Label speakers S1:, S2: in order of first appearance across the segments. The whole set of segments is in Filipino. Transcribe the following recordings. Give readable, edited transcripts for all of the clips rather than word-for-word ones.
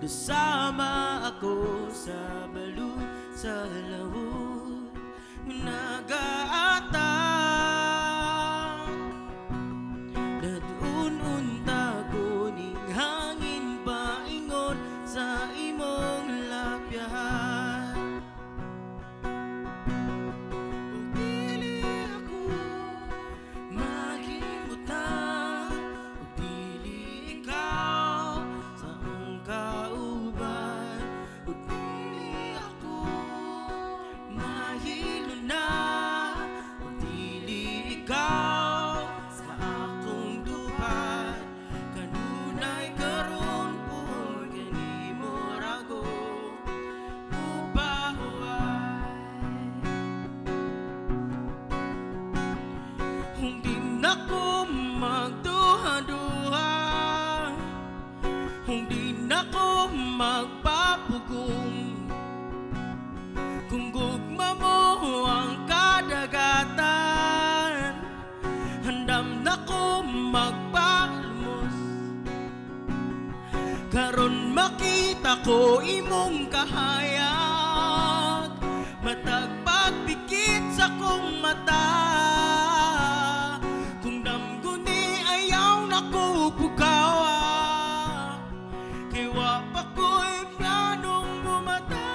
S1: Kasama ako sa balud sa lawod nagaatang dadun unta ko ning hangin paingon sa imong lapyahan. Ug dili ako makimutang, ug dili ikaw sa akong kauban, ug dili ako mahilo na, ug dili ikaw sa akong tupad. Kanunay karon pun kanimo rago upahuay. Hindi na ko magduha-duha, hindi na ko magpapugong. Kung gugma mo ang kadagatan, handam na ko magpalumos. Karon makita ko imong kahayag, matag pagpikit sa kong mata. Kung damguni ayaw na ko bukawa, kay wa pa ko'y planong bumata.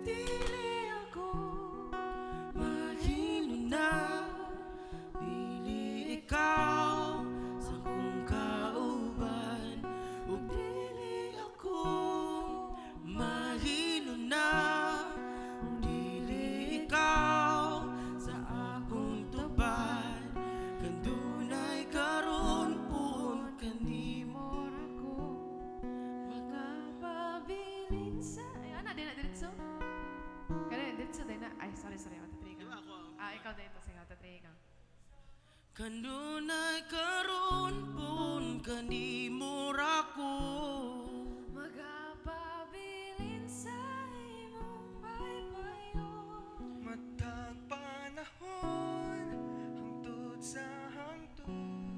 S1: Dili ako mahilo na, dili ikaw sa kong kauban, ug dili ako mahilo na, ug dili ikaw sa akong tupad. Kandunay karon pun kanimo rako makapabilin sa.
S2: Ay, ana, di na diretso? Kaya diretso, di na. Ay, sorry, ako tatrigang.
S1: Diba ako?
S2: Ikaw dito, sige, tatrigang.
S1: Kanunay karon pun kanimo rako
S2: Magapabilin sa imong baybayon.
S3: Matag panahon hangtod sa hangtod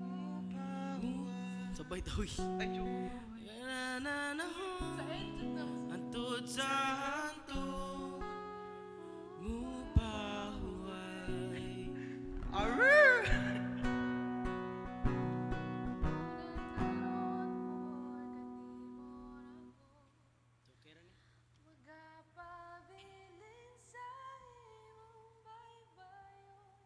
S3: mapahuway.
S1: sabay daw
S3: Ay, joke.
S1: nananahon
S2: Sa edit na mo.
S1: antod sa hantod mupahuway.
S3: Arr!
S2: Magapabilin sa imong baybayon.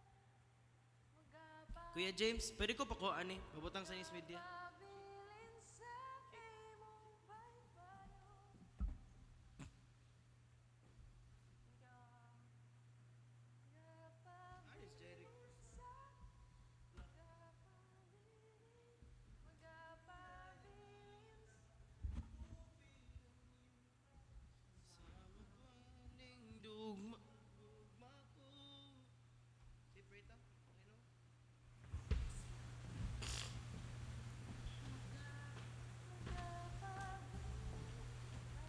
S1: Kuya James, pwede ko pa ko ani pabutang sa news media.
S2: Magapabilin sa imong baybayon.
S1: Dugma ko. Si Prita, hello.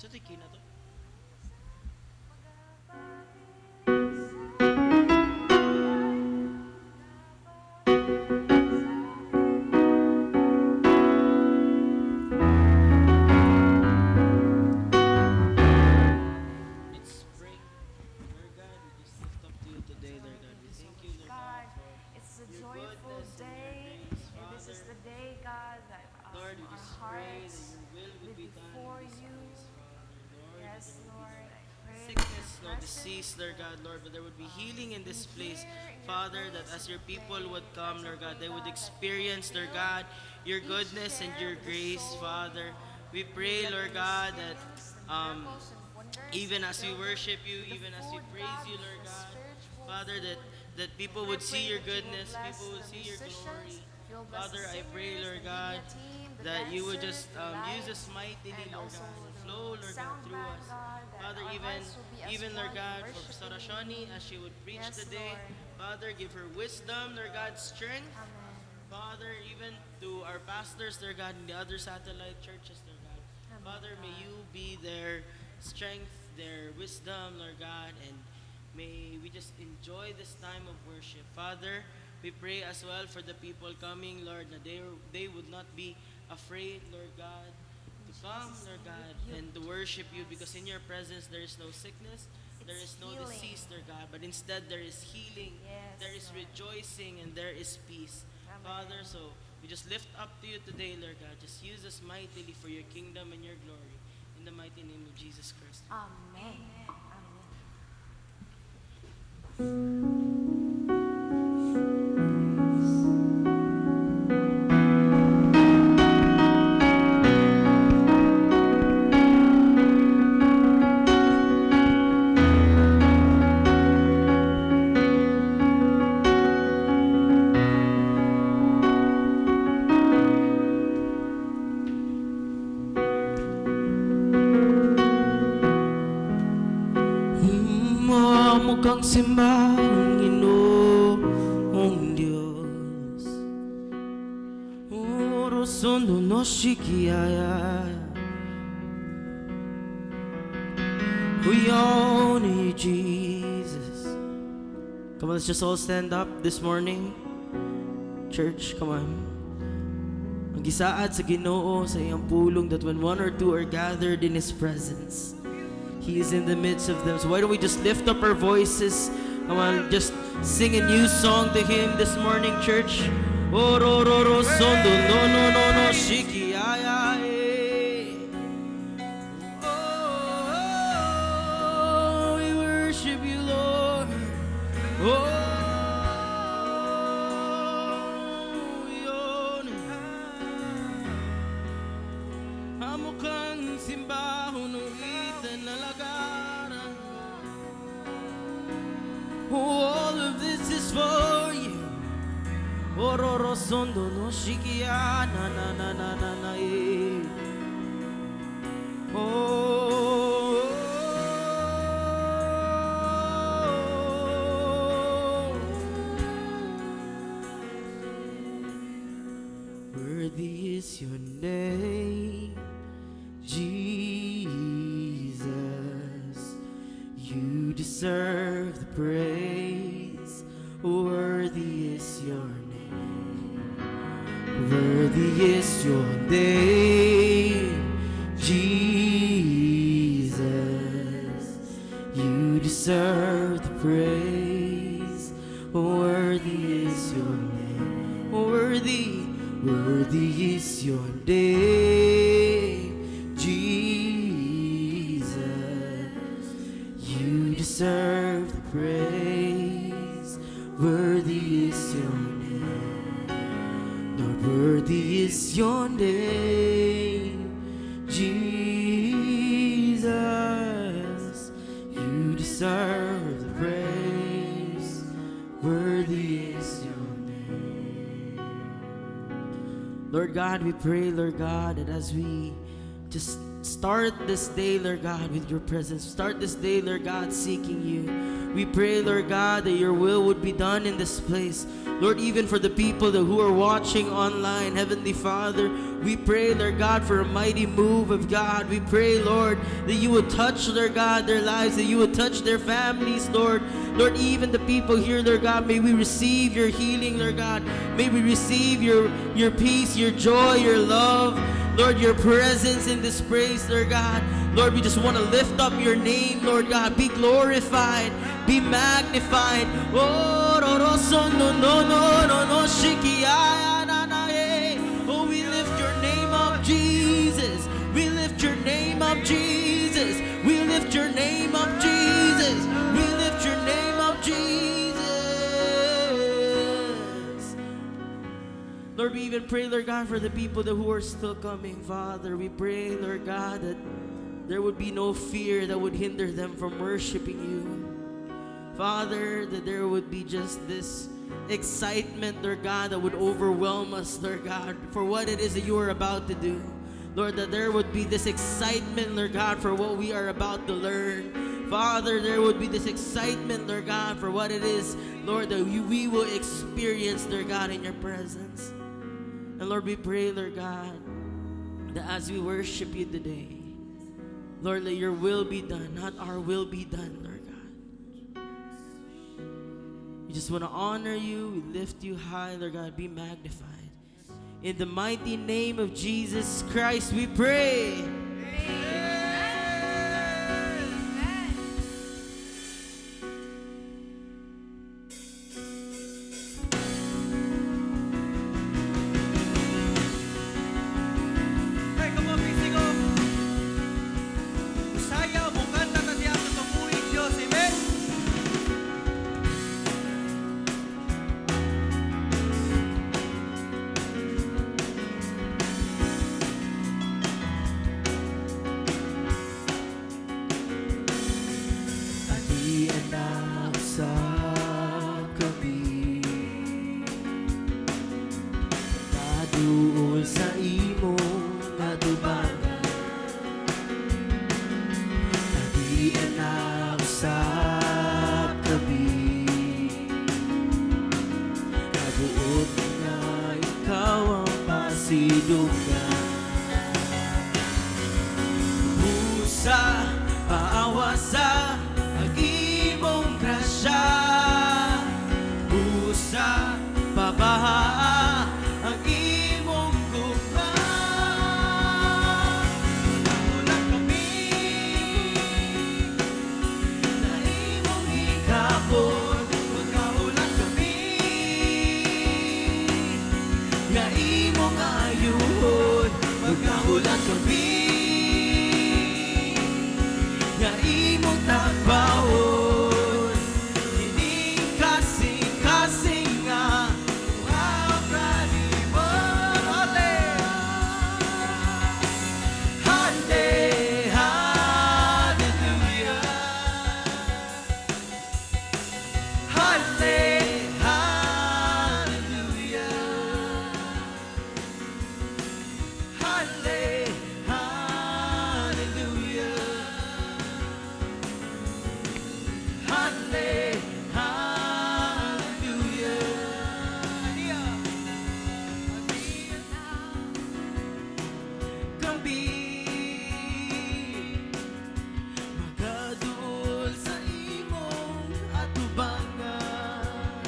S1: Sa tiki na to. It's spring. Lord God, we just lift up to you today, Lord God. We thank you, Lord God,
S2: God,
S1: for
S2: it's a
S1: your
S2: joyful
S1: goodness and
S2: day,
S1: your grace,
S2: and this is
S1: Father.
S2: the day, God, that
S1: Lord, we
S2: our
S1: just pray
S2: hearts
S1: that your will would be done
S2: before
S1: in this
S2: you.
S1: place, Father. Lord,
S2: Yes,
S1: that there would
S2: Lord,
S1: be
S2: I pray
S1: sickness,
S2: that
S1: no
S2: your
S1: disease,
S2: presence
S1: Lord God, Lord, but there would be healing in this
S2: be
S1: place,
S2: here in your
S1: Father, that
S2: place
S1: as
S2: and
S1: your people would
S2: play.
S1: come,
S2: As
S1: Lord
S2: I
S1: God,
S2: pray,
S1: they would
S2: God, that
S1: experience,
S2: you
S1: Lord
S2: will
S1: God, your
S2: each
S1: goodness and
S2: share
S1: your
S2: with the
S1: grace,
S2: soul,
S1: Father. We
S2: you
S1: pray,
S2: let
S1: Lord
S2: them
S1: God, that
S2: experience the
S1: um,
S2: miracles and wonders
S1: even
S2: that
S1: as we
S2: build
S1: worship you,
S2: the
S1: even as we
S2: food,
S1: praise
S2: God,
S1: you, Lord
S2: the
S1: God,
S2: spiritual
S1: Father, that
S2: food.
S1: people
S2: I
S1: would see
S2: pray
S1: your
S2: that you will
S1: goodness,
S2: bless
S1: people would
S2: the
S1: see your glory.
S2: musicians, you'll bless
S1: Father,
S2: the
S1: I pray,
S2: singers,
S1: Lord
S2: the
S1: God,
S2: media team, the
S1: that you would
S2: dancers,
S1: just
S2: the
S1: use us
S2: lights,
S1: mightily,
S2: and
S1: Lord
S2: also
S1: God, and
S2: the
S1: flow, Lord God,
S2: sound
S1: through
S2: band,
S1: us.
S2: God, that
S1: Father,
S2: our
S1: even,
S2: hearts will be as
S1: even
S2: one
S1: Lord God, for
S2: worshiping
S1: Pastora Siony,
S2: you.
S1: as she would preach
S2: Yes,
S1: today,
S2: Lord.
S1: Father, give her wisdom, Lord God, strength.
S2: Amen.
S1: Father, even to our pastors, Lord God, in the other satellite churches, Lord God.
S2: Amen,
S1: Father, may
S2: God.
S1: you be their strength, their wisdom, Lord God, and May we just enjoy this time of worship. Father, we pray as well for the people coming, Lord, that they would not be afraid, Lord God, to come, Lord God, and to worship you, because in your presence there is no sickness, there is no disease, Lord God, but instead there is healing, there is rejoicing, and there is peace. Father, so we just lift up to you today, Lord God. Just use us mightily for your kingdom and your glory. In the mighty name of Jesus Christ.
S4: Amen.
S1: Mukhang simbahang Ginoong Diyos, Urosondo no Shikiaya, we honor you, Jesus. Come on, let's just all stand up this morning. Church, come on. Magisaad sa Ginoo sa iyang pulong, that when one or two are gathered in His presence, He is in the midst of them. So why don't we just lift up our voices? Come on, just sing a new song to Him this morning, church. Oh, ro, ro, ro, sondo, no, no, no, no, shiki, ay, ay. Oh, we worship you, Lord. Oh, yun. Amukang simbahon ng itan na lagaran. All of this is for you. Ororo sondo no shikia na na na na na na eh. Oh, worthy is your name, Jesus. You deserve the praise. Worthy is your name. Worthy is your name, Jesus. You deserve the praise. Worthy is your name. Worthy is your name, Jesus. You deserve the praise. Worthy is your name. Lord, worthy is your name, Jesus. You deserve the praise. Worthy is your name. Lord God, we pray, Lord God, that as we just start this day, Lord God, with your presence, start this day, Lord God, seeking you. We pray, Lord God, that your will would be done in this place. Lord, even for the people who are watching online, Heavenly Father, we pray, Lord God, for a mighty move of God. We pray, Lord, that you would touch, Lord God, their lives, that you would touch their families, Lord. Lord, even the people here, Lord God, may we receive your healing, Lord God. May we receive your peace, your joy, your love, Lord, your presence in this place, Lord God. Lord, we just want to lift up your name, Lord God. Be glorified, be magnified. Oh, no, no, no, no, no, no, shiki, na, na, eh. Oh, we lift your name up, Jesus. We lift your name up, Jesus. We lift your name up, Jesus. We lift your name up, Jesus. Lord, we even pray, Lord God, for the people who are still coming, Father. We pray, Lord God, that there would be no fear that would hinder them from worshiping you. Father, that there would be just this excitement, Lord God, that would overwhelm us, Lord God, for what it is that you are about to do. Lord, that there would be this excitement, Lord God, for what we are about to learn. Father, there would be this excitement, Lord God, for what it is, Lord, that we will experience, Lord God, in your presence. And Lord, we pray, Lord God, that as we worship you today, Lord, let your will be done, not our will be done, Lord God. We just want to honor you. We lift you high, Lord God. Be magnified. In the mighty name of Jesus Christ, we pray.
S3: Hey, come on, Pisigo. Usaya mo kanta na diya sa tumuig Diyos. Amen.
S1: Anak sa kami, naduol sa imong natubangan. Anak sa kami, nabuot na ikaw ang pasidungan. Pusa, paawa sa ang imong grasya. Pusa, pabaha ang imong gugma. Nagulat kami na imong ikapon. Magkahulat kami nga imong ayuhon. Magkahulat kami nga imong tagbawon. Hindi kasing-kasing nga wow, kalibon. Hallelujah. Hallelujah. Gabi, magaduol sa imong atubangan.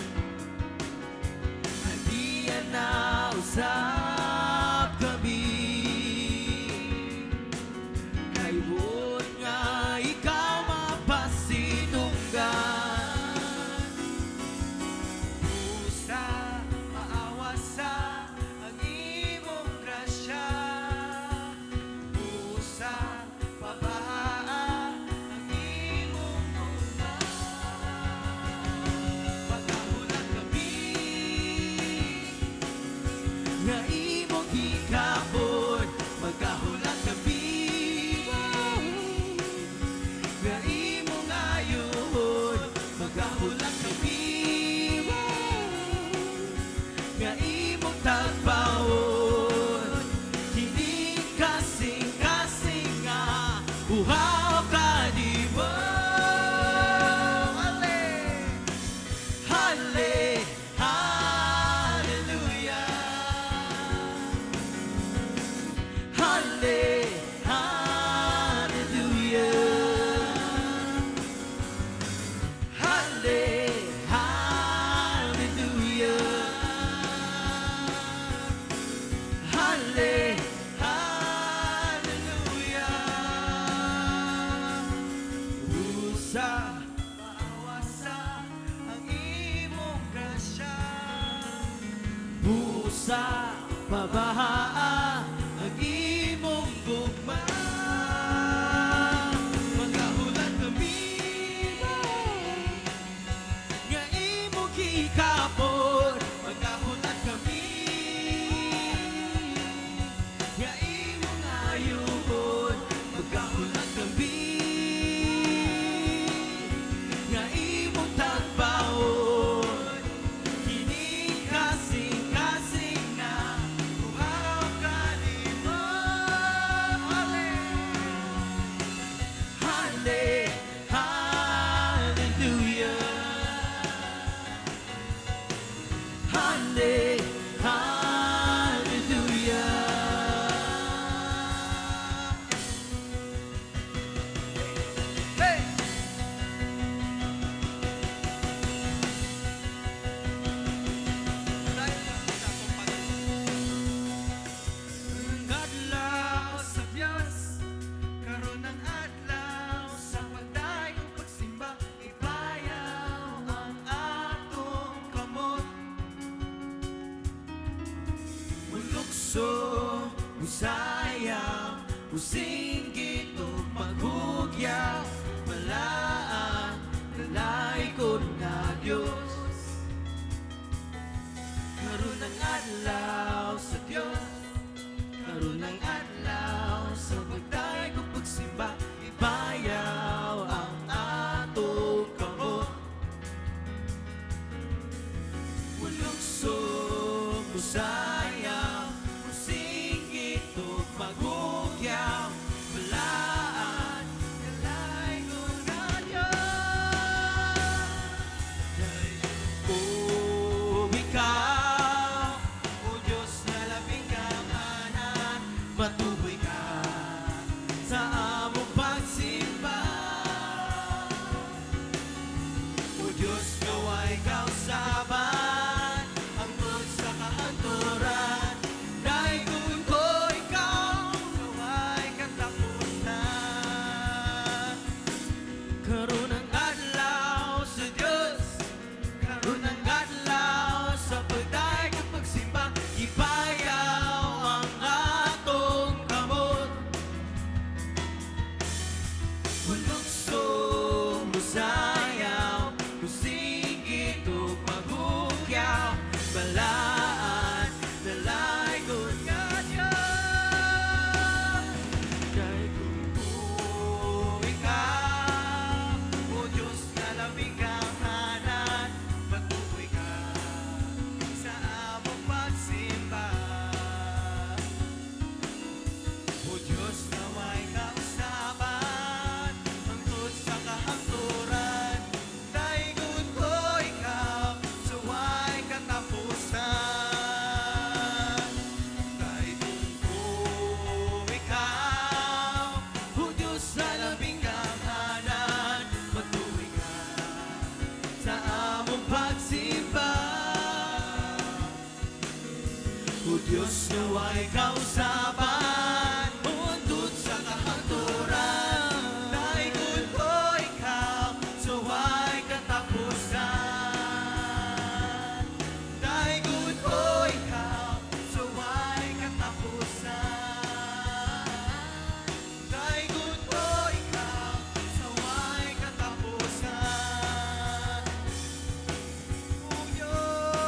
S1: Hadiyan na usap gabi, kay buot nga ikaw mapasinunggan. Pusa, maawa sa ang imong grasya. Pusa, pabaha ang imong gugma. Pagkahulat kami nga imong hikapon. Magkahulat kami nga imong ayuhon. Magkahulat kami nga imong tagbawon. Hindi kasing-kasing nga uhaw ka di ba? Hallelujah. Pusa, maawa sa ang imong grasya. Pusa, pabaha ang imong gugma. Magkahulat kami nga imong hikapon. Magkahulat kami nga imong ayuhon. Magkahulat kami nga imong tagbawon. Hindi kasing-kasing na uhaw ka Usinggit o maghugya, malaan, lalay ko na Diyos. Karoon ng adlaw sa Diyos, karoon ng adlaw sa pagday ko pagsimba, ibayaw ang atong kamot. Walugsog musayaw, musinggit o magugyaw, malaan, kalay ko na Diyos. Dahil ko ikaw, o Diyos na labing kamanan, matukoy ka sa among pagsimba. O Diyos, naway kausaban, hangtod sa kahanturan. Dahil kung ko ikaw, naway katapusan. Karoon ng adlaw sa Diyos, karoon ng adlaw sa pagday at pagsimba, ibayaw ang atong kamot. Walugsog musayaw, musigit o magugyaw, balaan, dalay ko nga Diyos. Dahil kung ikaw, o Diyos na labing kamanan, matukoy ka sa among pagsimba. O Diyos, naway kausaban, hangtod sa kahangturan. Daigod ko ikaw, suway katapusan. Daigod ko ikaw, o Diyos na labing kamanan, matukoy ka sa among pagsimba. O Diyos, naway kausaban, hangtod sa kahangturan. Daigod ko ikaw, suway katapusan. Daigod ko ikaw, suway katapusan. Daigod ko ikaw, suway katapusan. O Diyos,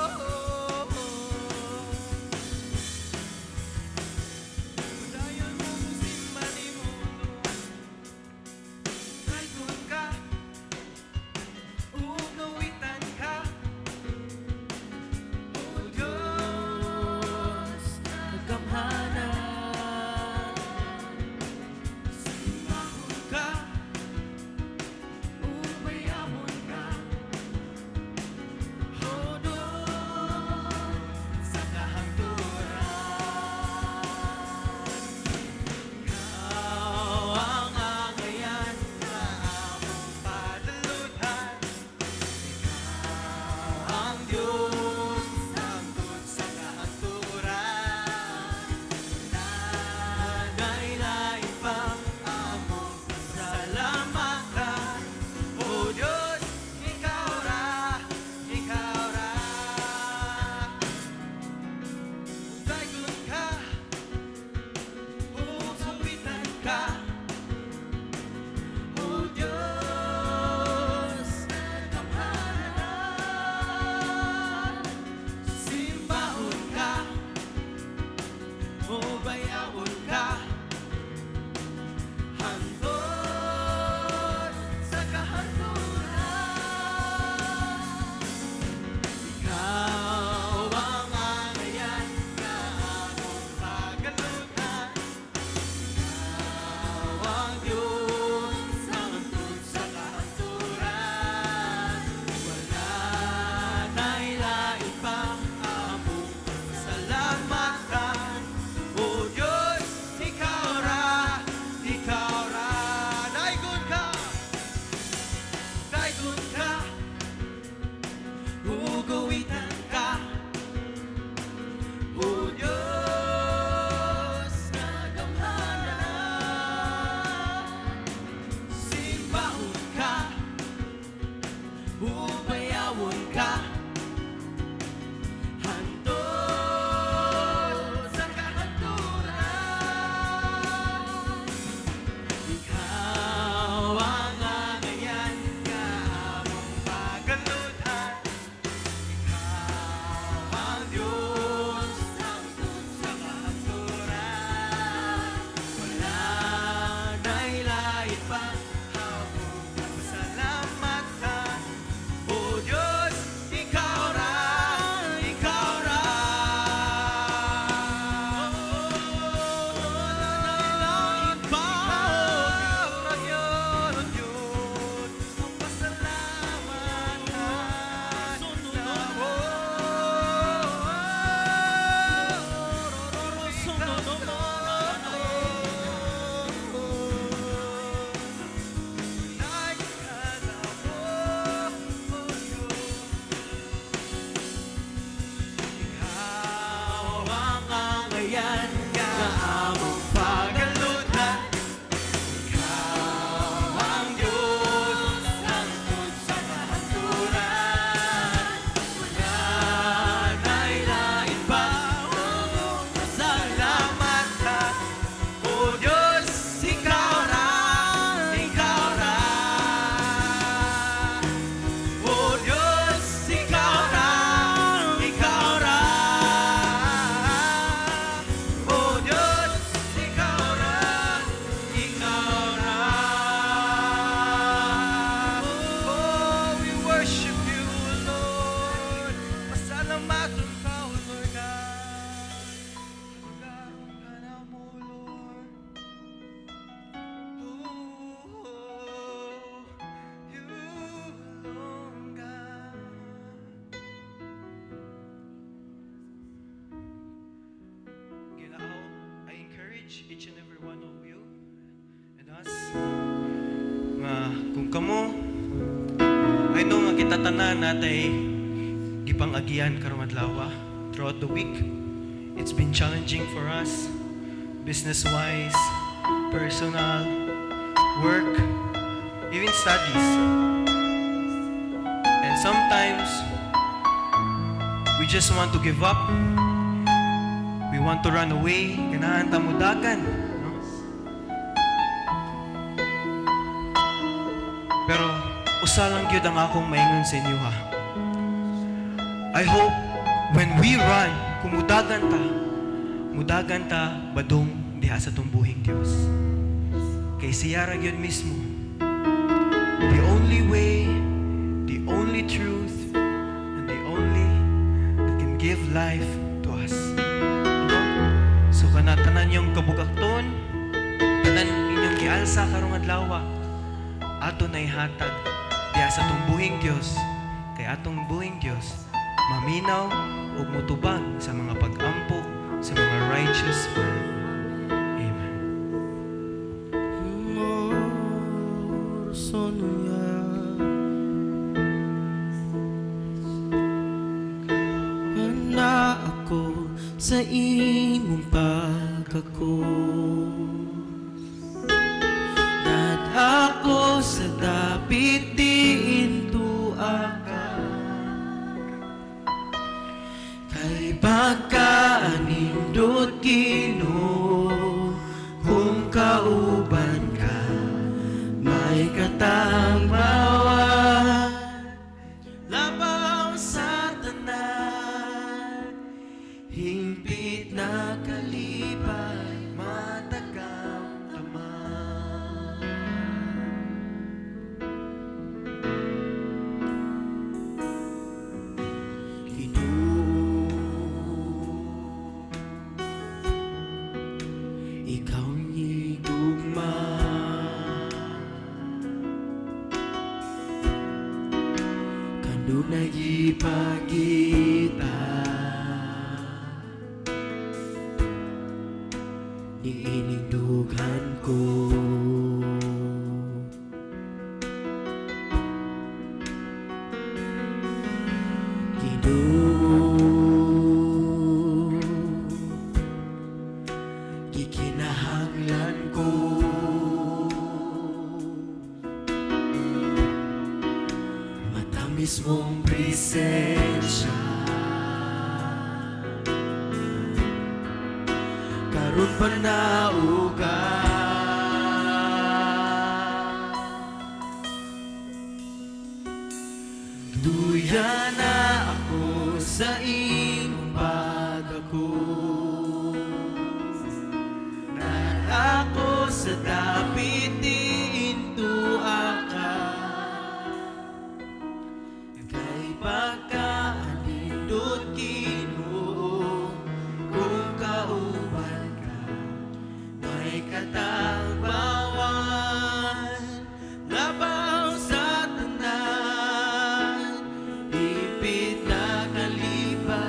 S3: encourage each and every one of you and us nga kung kamo I know nga kita tanan natay gipang-agian karong adlaw throughout the week. It's been challenging for us business-wise, personal, work, even studies. And sometimes we just want to give up. We want to run away. Ganahan ta mudagan. No? Pero usa lang gyud ang akong maingon sa inyo ha. I hope when we run, kung mudagan ta badong diha sa tumbuhing Dios. Kay siya ra gyud mismo. The only way, the only truth, and the only that can give life to us. So kanatanan yung kabugakton, tanan inyong gialsa karong adlaw, ato na ihatag diha sa tumbuhing Dios. Kay atong buhing Dios maminaw ug mutubag sa mga pag-ampo sa mga righteous man. Amen.
S1: Na ako sa imong pagkako, at ako sa dapit diin tuaka. Kay pagkaanindot Ginoo, kung kauban ka, may katangbawan. Labaw sa tanan, hingpit na kalipay, matagamtaman. Ikaw ni gugma, kandog na ipagita, niining dughan ko. Gikinahanglan ko matamis mong presensya, karon pa nauga. Duya na ako sa imong pagkako, ako sa dapit diin tuaka. Kay pagkaanindot Ginoo, kung kauban ka, may katangbawan. Labaw sa tanan, ipit na kalipay.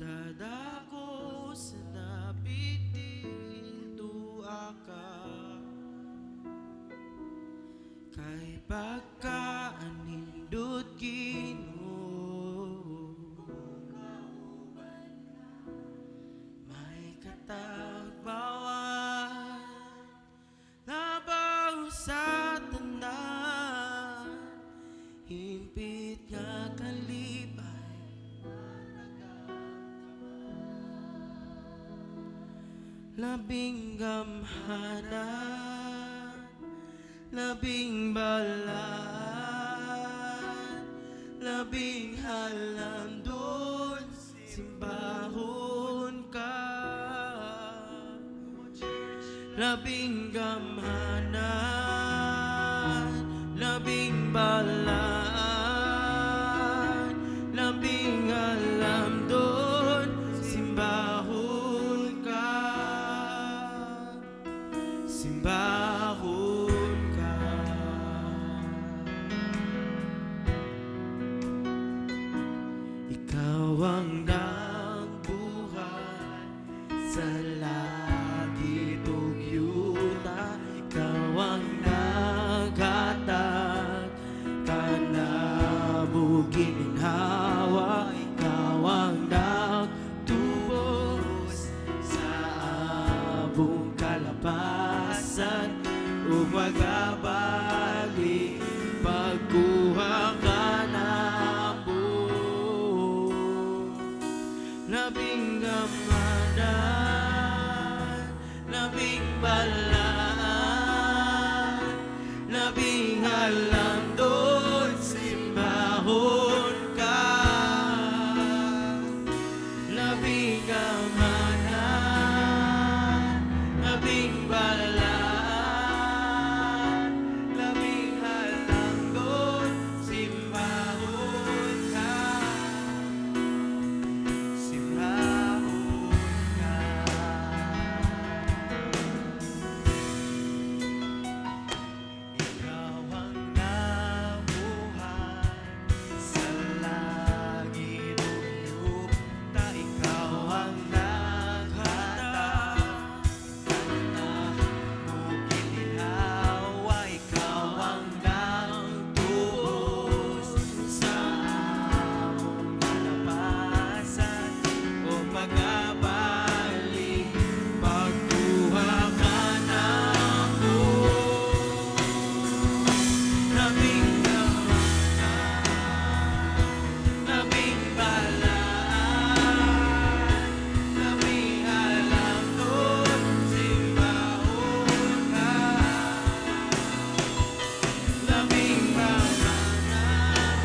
S1: Tadako sa napitil tuwa ka, kay pagkaanindot Ginoo, may katagbawan labaw sa tanan, himpit nga kalipay. Labing gamhanan, labing balaan, labing halandon, simbahon ka. Labing gamhanan, labing balaan, labing halandon, simbahon ka. Simbahon ka. Ikaw ang nagbuhay sa langit ug yuta, ikaw ang naghatag kanabog gininhawa, ikaw ang nagtubos sa abong kalapasan ug magabalik pagkuha ka namo. Labing gamanan, labing balaan, labing halandon, simbahon ka. Labing gamanan, labing balaan, labing halandon, simbahon ka. Simbahon ka. Ikaw ang nabuhay sa langit ug yuta, ikaw ang naghatag kanabog gininhawa, ikaw ang nagtubos sa among kalapasan ug magabalik pagkuha ka namo. Labing gamanan, labing balaan, labing halandon, simbahon ka. Labing gamanan,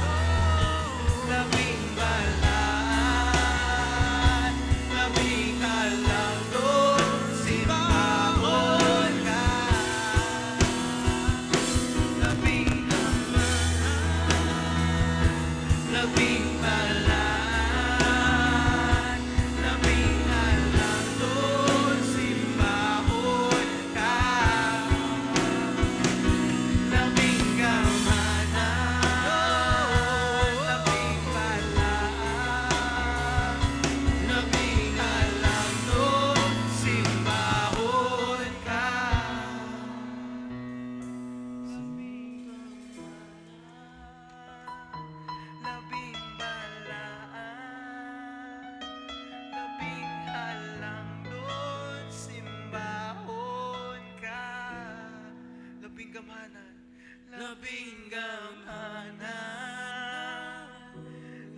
S1: labing balaan, labing halandon, simbahon ka. Labing gamanan, labing balaan, labing halandon, simbahon ka. Labing gamanan, labing balaan, labing halandon, simbahon ka. Labing balaan, labing halandon, simbahon ka. Labing gamhanan, labing gamhanan,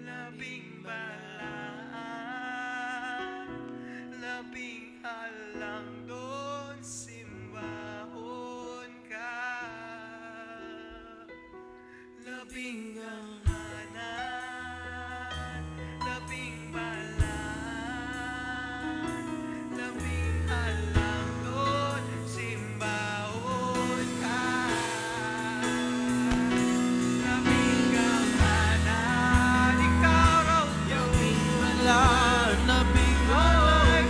S1: labing balaan, labing halandon, simbahon ka. Labing gamhanan, labing balaan, labing halandon, simbahon ka. Labing gamhanan, ikaw raw Diyos. Labing balaan, labing balaan,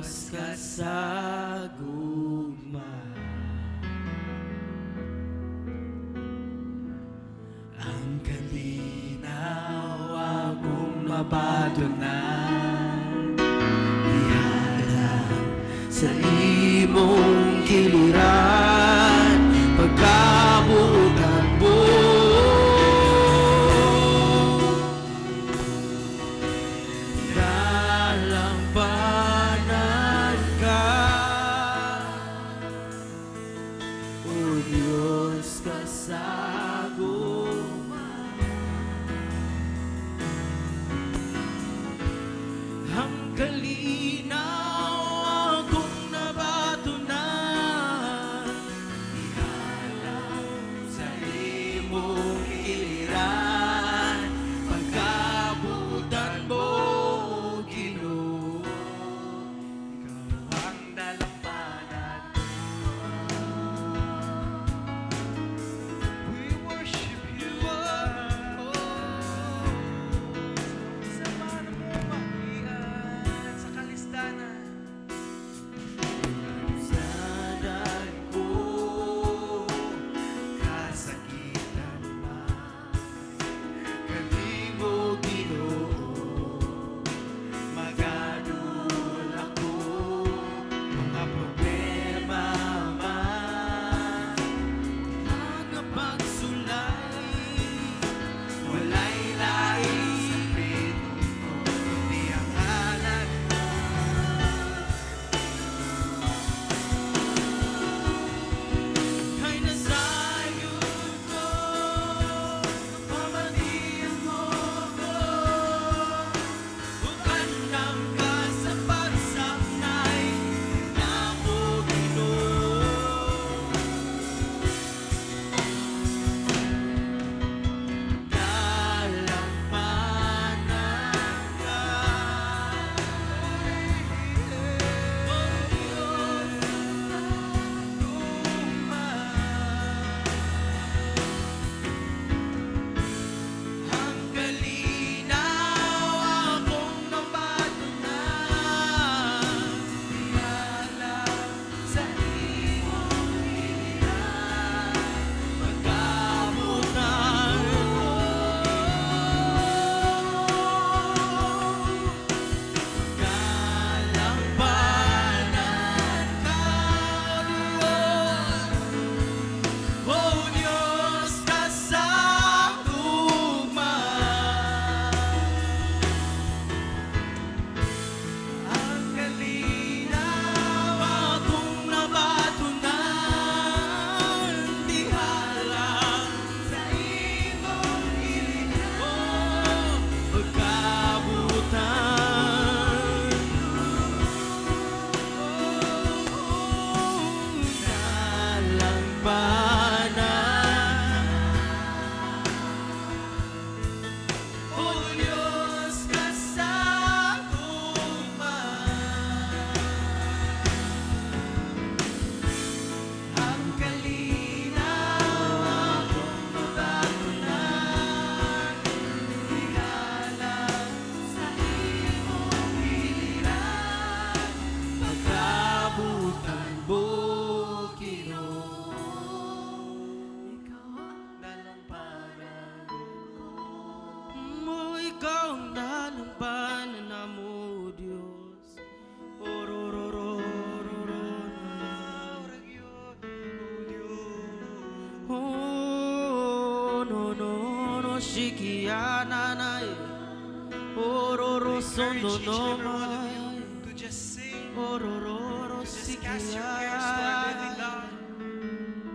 S1: Diyos kasaguma. Ang kalinaw akong mabatunan, ihalang sa imong giliran, pagkabutan mo. Nalampanan ka, O Diyos kasaguma. Ang kalinaw akong nabatunan, ihalang sa imong giliran, pagkabutan mo, Ginoo. Ikaw ang dalampanan. We worship you, sa mano mo makian sa kalistanan. Kalistanan ko, kasakitan man, kadi mo, Ginoo. Magadul ako, mga problema man, mga pagsulay, walay lain sa peto ko, kundi ang ngalan mo. Kay nasayod ko, pamatiyan mo ko, ukanang ka sa pagsaknay na mo, Ginoo. Nalampanan ka, O Diyos kasaguma. Ang kalinaw akong nabatunan, ihalang sa imong giliran, pagkabutan mo. Nalampanan ka, O Diyos kasaguma. Ang kalinaw akong nabatunan, ihalang sa imong giliran, pagkabutan. Nalampanan, O Diyos kasaguma. Ang kalinaw akong nabatunan, ihalang sa imong giliran, pagkabutan mo, Ginoo. Ikaw ang dalampanan mo, ikaw ang dalampanan na mo, Diyos. Oh, no, no, no, shikiana na ororo sondo
S3: Encourage each and
S1: no
S3: every one of
S1: mai.
S3: you to just sing.
S1: Ororo
S3: Just cast your cares to our living God.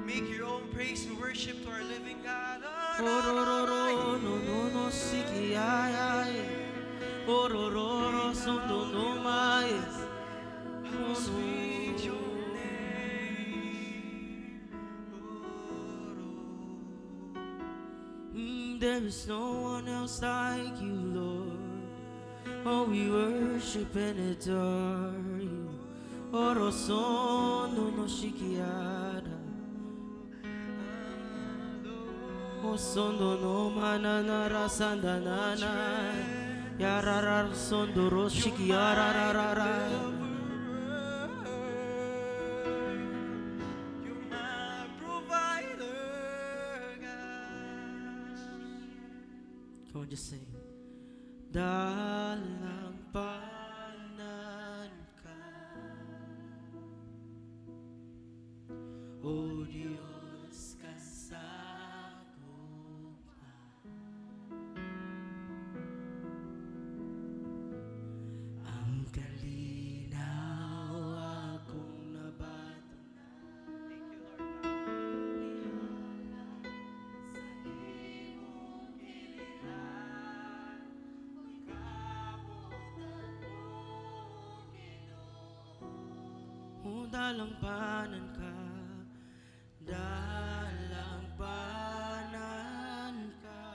S3: Make your own praise and worship to our living God.
S1: Ororo no no no sikiaya. Ororo sondo no mai.
S3: How sweet your name.
S1: There is no one else like you, Lord. Oh, we worship and adore you. Oro sondo no shikiara. O sondo no manana sanda nana. Yararar sondo ro shikiara rarara. Come on, just sing. Dalampanan ka, O Diyos kasagupaan. Ang kalinaw akong nabato na. Thank you, Lord God. Sa imong giliran, pagkabutan mo, Ginoo. O dalampanan ka, dalampanan ka,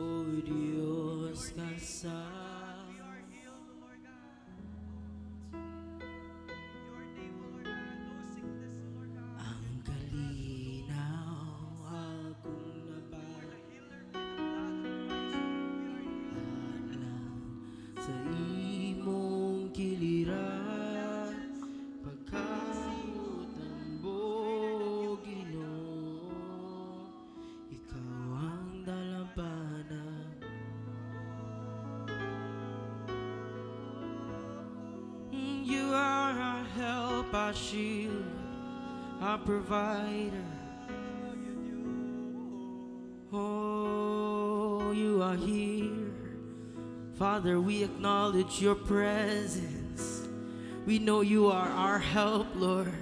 S1: O Diyos kasama. Ang kalinaw akong nabalaan sa imong kiliran, pagkabutan mo, Ginoo. Ikaw ang dalampanan. You are our help, our shield, our provider. Oh, you are here. Father, we acknowledge your presence. We know you are our help, Lord.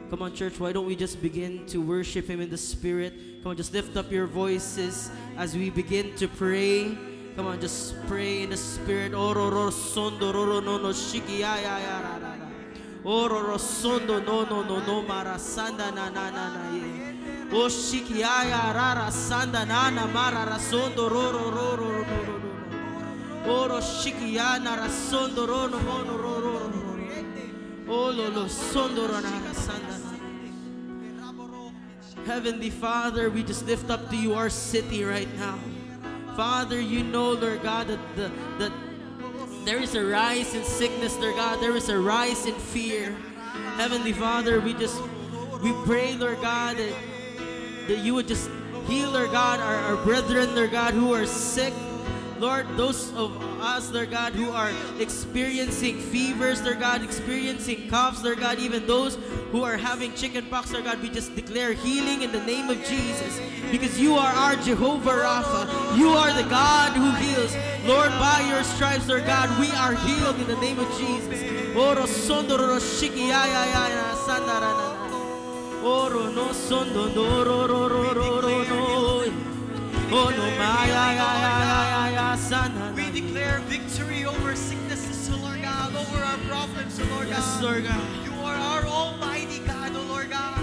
S1: Come on, church, why don't we just begin to worship him in the spirit? Come on, just lift up your voices as we begin to pray. Come on, just pray in the spirit. Ororo sondo roro no no shiki ya ya ya ra ra ra. Ororo sondo no no no no mara sanda na na na na ye. O shiki ya ya ra ra sanda na na mara ra sondo roro roro roro roro. Oro shiki ya na ra sondo roro mono roro roro. O lo lo sondo ro na ra sanda na. Heavenly Father, we just lift up to you our city right now. Father, you know, Lord God, that there is a rise in sickness, Lord God. There is a rise in fear. Heavenly Father, we pray, Lord God, that you would just heal, Lord God, our brethren, Lord God, who are sick. Lord, those of us, Lord God, who are experiencing fevers, Lord God, experiencing coughs, Lord God, even those who are having chicken pox, Lord God, we just declare healing in the name of Jesus. Because you are our Jehovah Rapha. You are the God who heals. Lord, by your stripes, Lord God, we are healed in the name of Jesus. Oro sondo ro shiki ya ya ya ya sandara na. Oro no sondo no ro ro ro ro ro no. Oh no ma ya ya ya ya ya sandara.
S3: We declare victory over sicknesses, O Lord God, over our problems, O Lord God.
S1: Yes, Lord God.
S3: You are our Almighty God, O Lord God.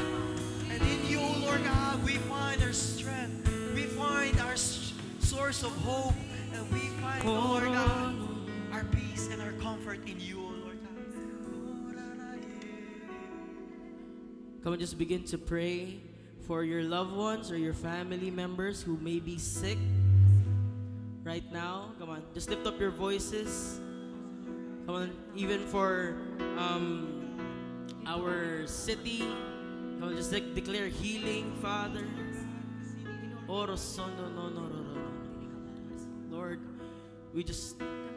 S3: And in you, O Lord God, we find our strength. We find our source of hope. And we find, O Lord God, our peace and our comfort in you, O Lord God.
S1: Come and just begin to pray for your loved ones or your family members who may be sick right now. Come on, just lift up your voices. Come on, even for our city. Come on, just declare healing, Father. Lord, we just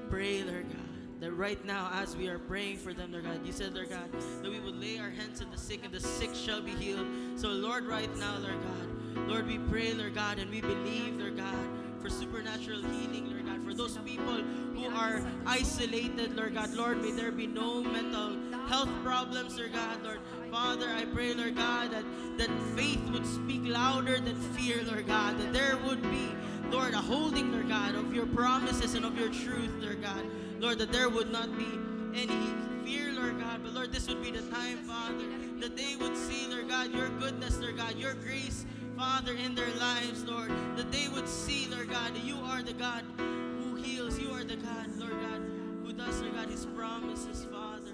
S1: pray, Lord God, that right now as we are praying for them, Lord God, you said, Lord God, that we would lay our hands on the sick and the sick shall be healed. So Lord, right now, Lord God, Lord, we pray, Lord God, and we believe, Lord God, for supernatural healing, Lord God, for those people who are isolated, Lord God. Lord, may there be no mental health problems, Lord God. Lord, Father, I pray, Lord God, that faith would speak louder than fear, Lord God, that there would be, Lord, a holding, Lord God, of your promises and of your truth, Lord God. Lord, that there would not be any fear, Lord God, but Lord, this would be the time, Father, that they would see, Lord God, your goodness, Lord God, your grace, Father, in their lives, Lord, that they would see, Lord God, that you are the God who heals, you are the God, Lord God, who does, Lord God, his promises, Father.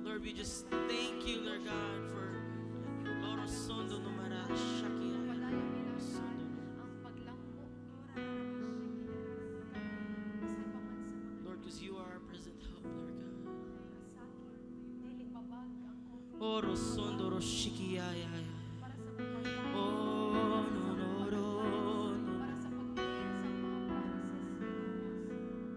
S1: Lord, we just thank you, Lord God, for Lord, Sondo no Mara, Shaki, Lord, because you are our present help, Lord God. Oro sondoro shikiyaya.
S2: para sa pagpapalala,
S1: Oh, no, no, no, no.
S2: para sa pag-gain sa mga promises mo, Diyos.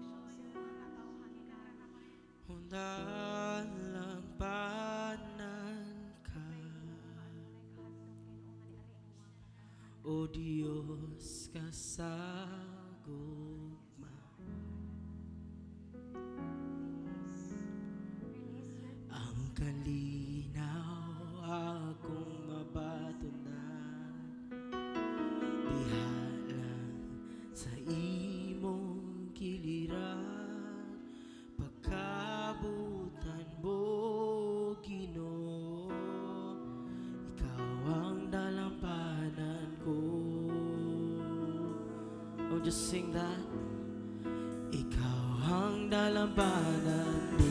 S2: Protection sa mga katauhan ka.
S1: Dalampanan ka, O Diyos kasagugma. Ang kalinaw akong mabatunan, dihalan sa imong giliran, pagkabutan mo, Ginoo, ikaw ang dalampanan ko. Oh, just sing that. Ikaw ang dalampanan mo.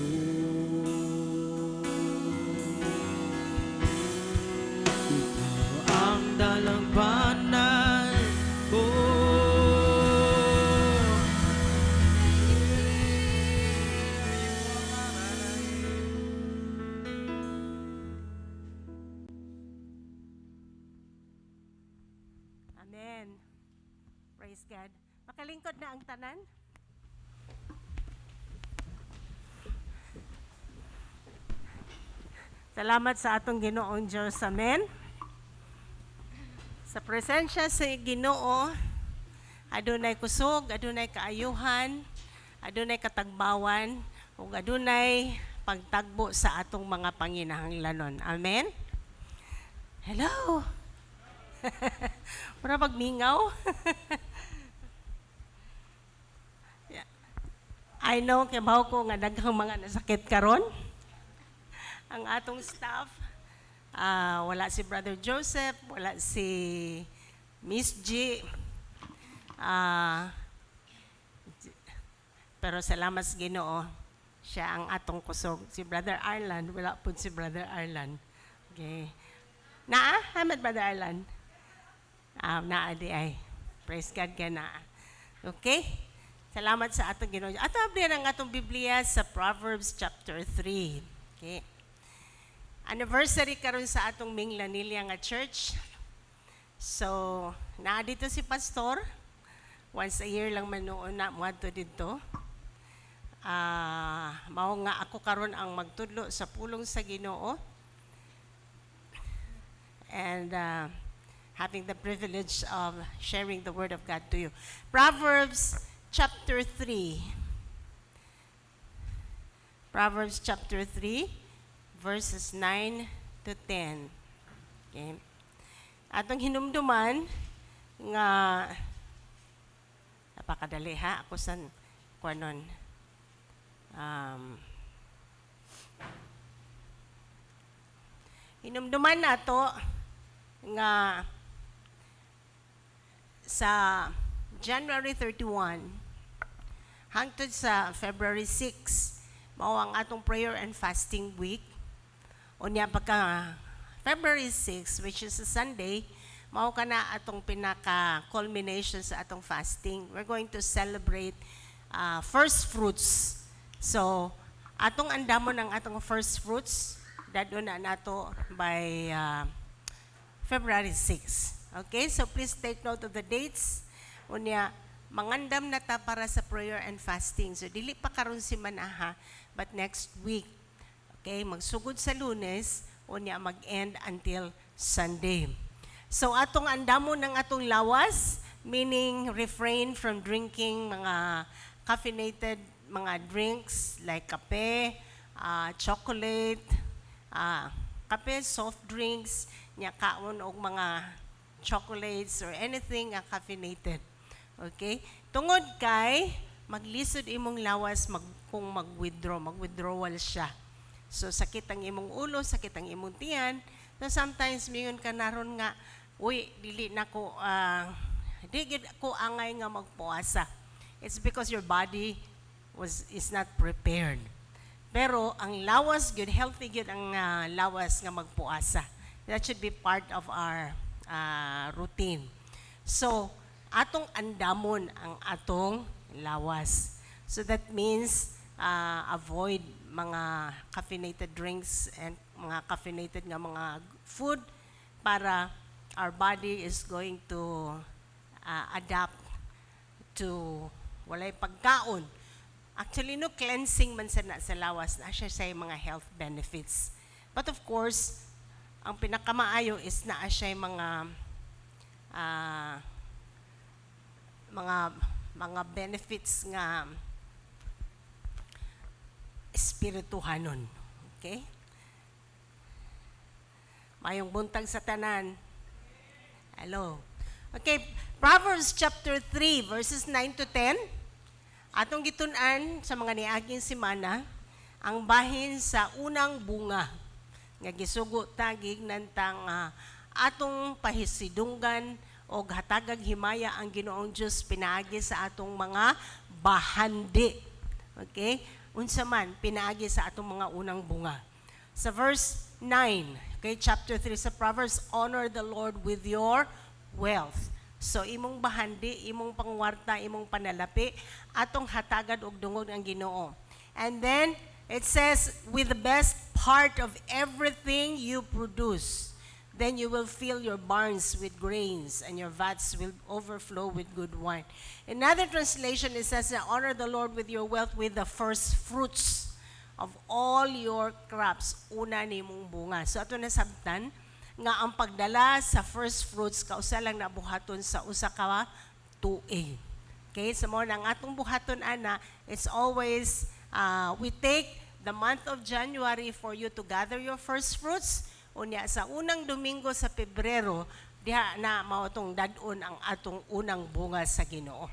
S1: Ikaw ang dalampanan ko.
S4: Amen. Praise God. Makalingkod na ang tanan. Salamat sa atong Ginoong Diyos. Amen. Sa presensya sa Ginoo, adunay kusog, adunay kaayuhan, adunay katagbawan, ug adunay pagtagbo sa atong mga panginahanglanon. Amen. Hello. Para pagmingaw. Yeah. I know kibaw ko nga daghang mga nasakit karon. Ang atong staff, wala si Brother Joseph, wala si Miss G. Pero salamat sa Ginoo, siya ang atong kusog. Si Brother Arlan, wala po si Brother Arlan. Okay. Hamad Brother Arlan? Di ay. Praise God ka na. Okay? Salamat sa atong Ginoo. Ato abdihan ang atong Biblia sa Proverbs chapter 3. Okay? Anniversary karon sa atong Minglanilya nga church. So, naa dito si pastor. Once a year lang man noon na muadto dito. Mao nga ako karon ang magtudlo sa pulong sa Ginoo. And having the privilege of sharing the Word of God to you. Proverbs chapter 3. Proverbs chapter 3, verses 9 to 10. Okay. Atong hinumduman nga napakadali ha ako san kuanon. Hinumduman nato nga sa January 31 hangtod sa February 6 mao ang atong prayer and fasting week. Unya pagka February 6, which is a Sunday, mao kana atong pinaka-culmination sa atong fasting. We're going to celebrate first fruits. So, atong andamon ang atong first fruits, dadon na nato by February 6. Okay, so please take note of the dates. Unya, mangandam na ta para sa prayer and fasting. So, dili pa karon si manaha, but next week. Okay, magsugod sa Lunes, unya mag-end until Sunday. So atong andamo ng atong lawas, meaning refrain from drinking mga caffeinated mga drinks like kape, chocolate, kape, soft drinks, nya kaon og mga chocolates or anything caffeinated. Okay? Tungod kay maglisod imong lawas kung mag-withdrawal siya. So, sakit ang imong ulo, sakit ang imong tiyan. So, sometimes, mingon ka naron nga, uy, dili na ko, di ko angay nga magpuasa. It's because your body is not prepared. Pero, ang lawas, good, healthy good ang lawas nga magpuasa. That should be part of our routine. So, atong andamon ang atong lawas. So, that means, avoid mga caffeinated drinks and mga caffeinated nga mga food para our body is going to adapt to walay pagkaon. Actually, no, cleansing man sa lawas na siya sa mga health benefits. But of course, ang pinakamaayo is na siya mga benefits nga espirituhanon. Okay? Mayong buntag sa tanan. Hello. Okay, Proverbs chapter 3 verses 9 to 10. Atong gitun-an sa mga niaging semana ang bahin sa unang bunga nga gisugo tagig nantang atong pahisidunggan o hatagag himaya ang Ginoong Dios pinaagi sa atong mga bahandi. Okay? Unsa man pinaagi sa atong mga unang bunga. Sa verse 9, okay, chapter 3 sa Proverbs, honor the Lord with your wealth. So imong bahandi, imong pangwarta, imong panalapi, atong hatagad og dungog ang Ginoo. And then it says, with the best part of everything you produce, then you will fill your barns with grains, and your vats will overflow with good wine. Another translation, it says, honor the Lord with your wealth, with the first fruits of all your crops. Una nimong bunga. So ato nasabtan, nga ang pagdala sa first fruits kausa lang nabuhaton sa usa ka tuig. Okay, so mo nang atong buhaton ana, it's always we take the month of January for you to gather your first fruits. Unya sa unang Domingo sa Pebrero, diha na mao tong dad-on ang atong unang bunga sa Ginoo.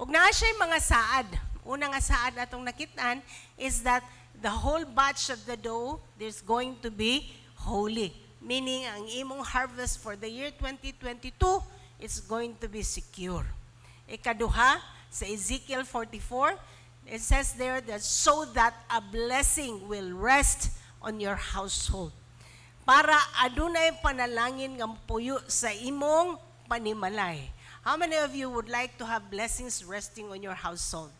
S4: Ug naa siya mga saad. Una nga saad atong nakitaan is that the whole batch of the dough there's going to be holy. Meaning, ang imong harvest for the year 2022 is going to be secure. Ikaduha, sa Ezekiel 44, it says there that so that a blessing will rest on your household. Para adunay panalangin nga puyo sa imong panimalay. How many of you would like to have blessings resting on your household?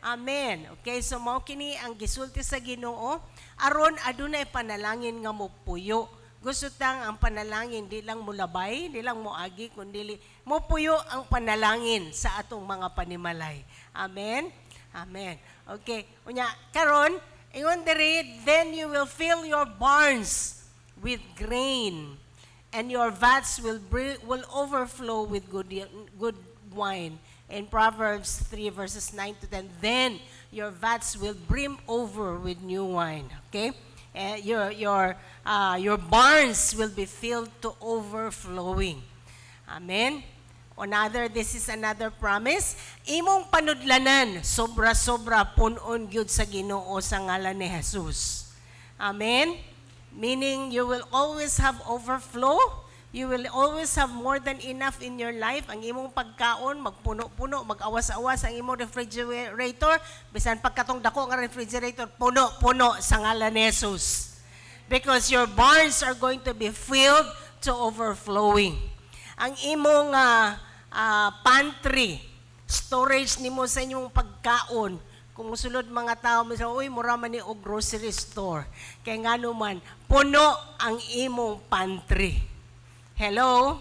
S4: Amen. Okay, so mao kini ang gisulti sa Ginoo aron adunay panalangin nga mopuyo. Gusto tang ang panalangin di lang mulabay, di lang moagi kundi mopuyo ang panalangin sa atong mga panimalay. Amen. Amen. Okay, unya karon ingon diri, then you will fill your barns with grain, and your vats will overflow with good wine. In Proverbs 3 verses 9 to 10, then your vats will brim over with new wine. Okay? Your barns will be filled to overflowing. Amen? This is another promise. Imong panudlanan, sobra-sobra punon gyud sa Ginoo sa ngalan ni Jesus. Amen? Meaning you will always have overflow. You will always have more than enough in your life. Ang imong pagkaon, magpuno-puno, mag-awas-awas ang imong refrigerator. Bisan pagkatong dako nga refrigerator, puno-puno sa ngalan ni Jesus. Because your barns are going to be filled to overflowing. Ang imong pantry, storage nimo sa inyong pagkaon, kung musulod mga tao, uy, mura man ni o grocery store. Kaya nga naman, puno ang imong pantry. Hello?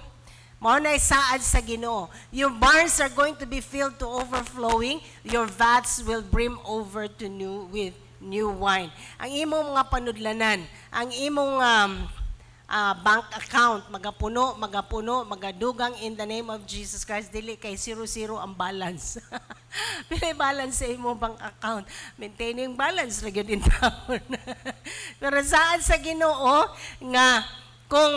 S4: Mao na isaad sa Ginoo. Your barns are going to be filled to overflowing. Your vats will brim over to with new wine. Ang imong mga panudlanan, ang imong bank account, magapuno, magadugang in the name of Jesus Christ. Dili kay 0 ang balance. Pili balance sa imong bank account. Maintaining balance, ra gyud in taon. Pero saan sa Ginoo nga kung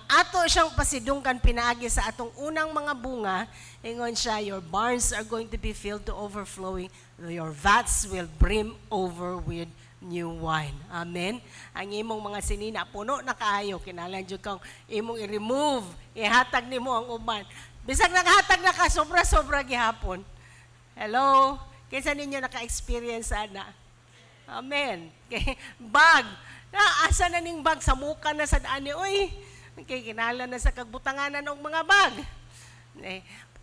S4: ato siyang pasidungkan pinaagi sa atong unang mga bunga, ingon siya, your barns are going to be filled to overflowing, your vats will brim over with new wine. Amen? Ang imong mga sinina, puno na kaayo, kinalan dyan kang imong i-remove, ihatag nimo ang uban. Bisag nakahatag na ka, sobra-sobra gihapon. Hello? Kaysa ninyo naka-experience ana? Amen. Okay. Bag. Asa na ning bag, sa muka na sa daan ni, uy, kay kinala na sa kagbutanganan ng mga bag.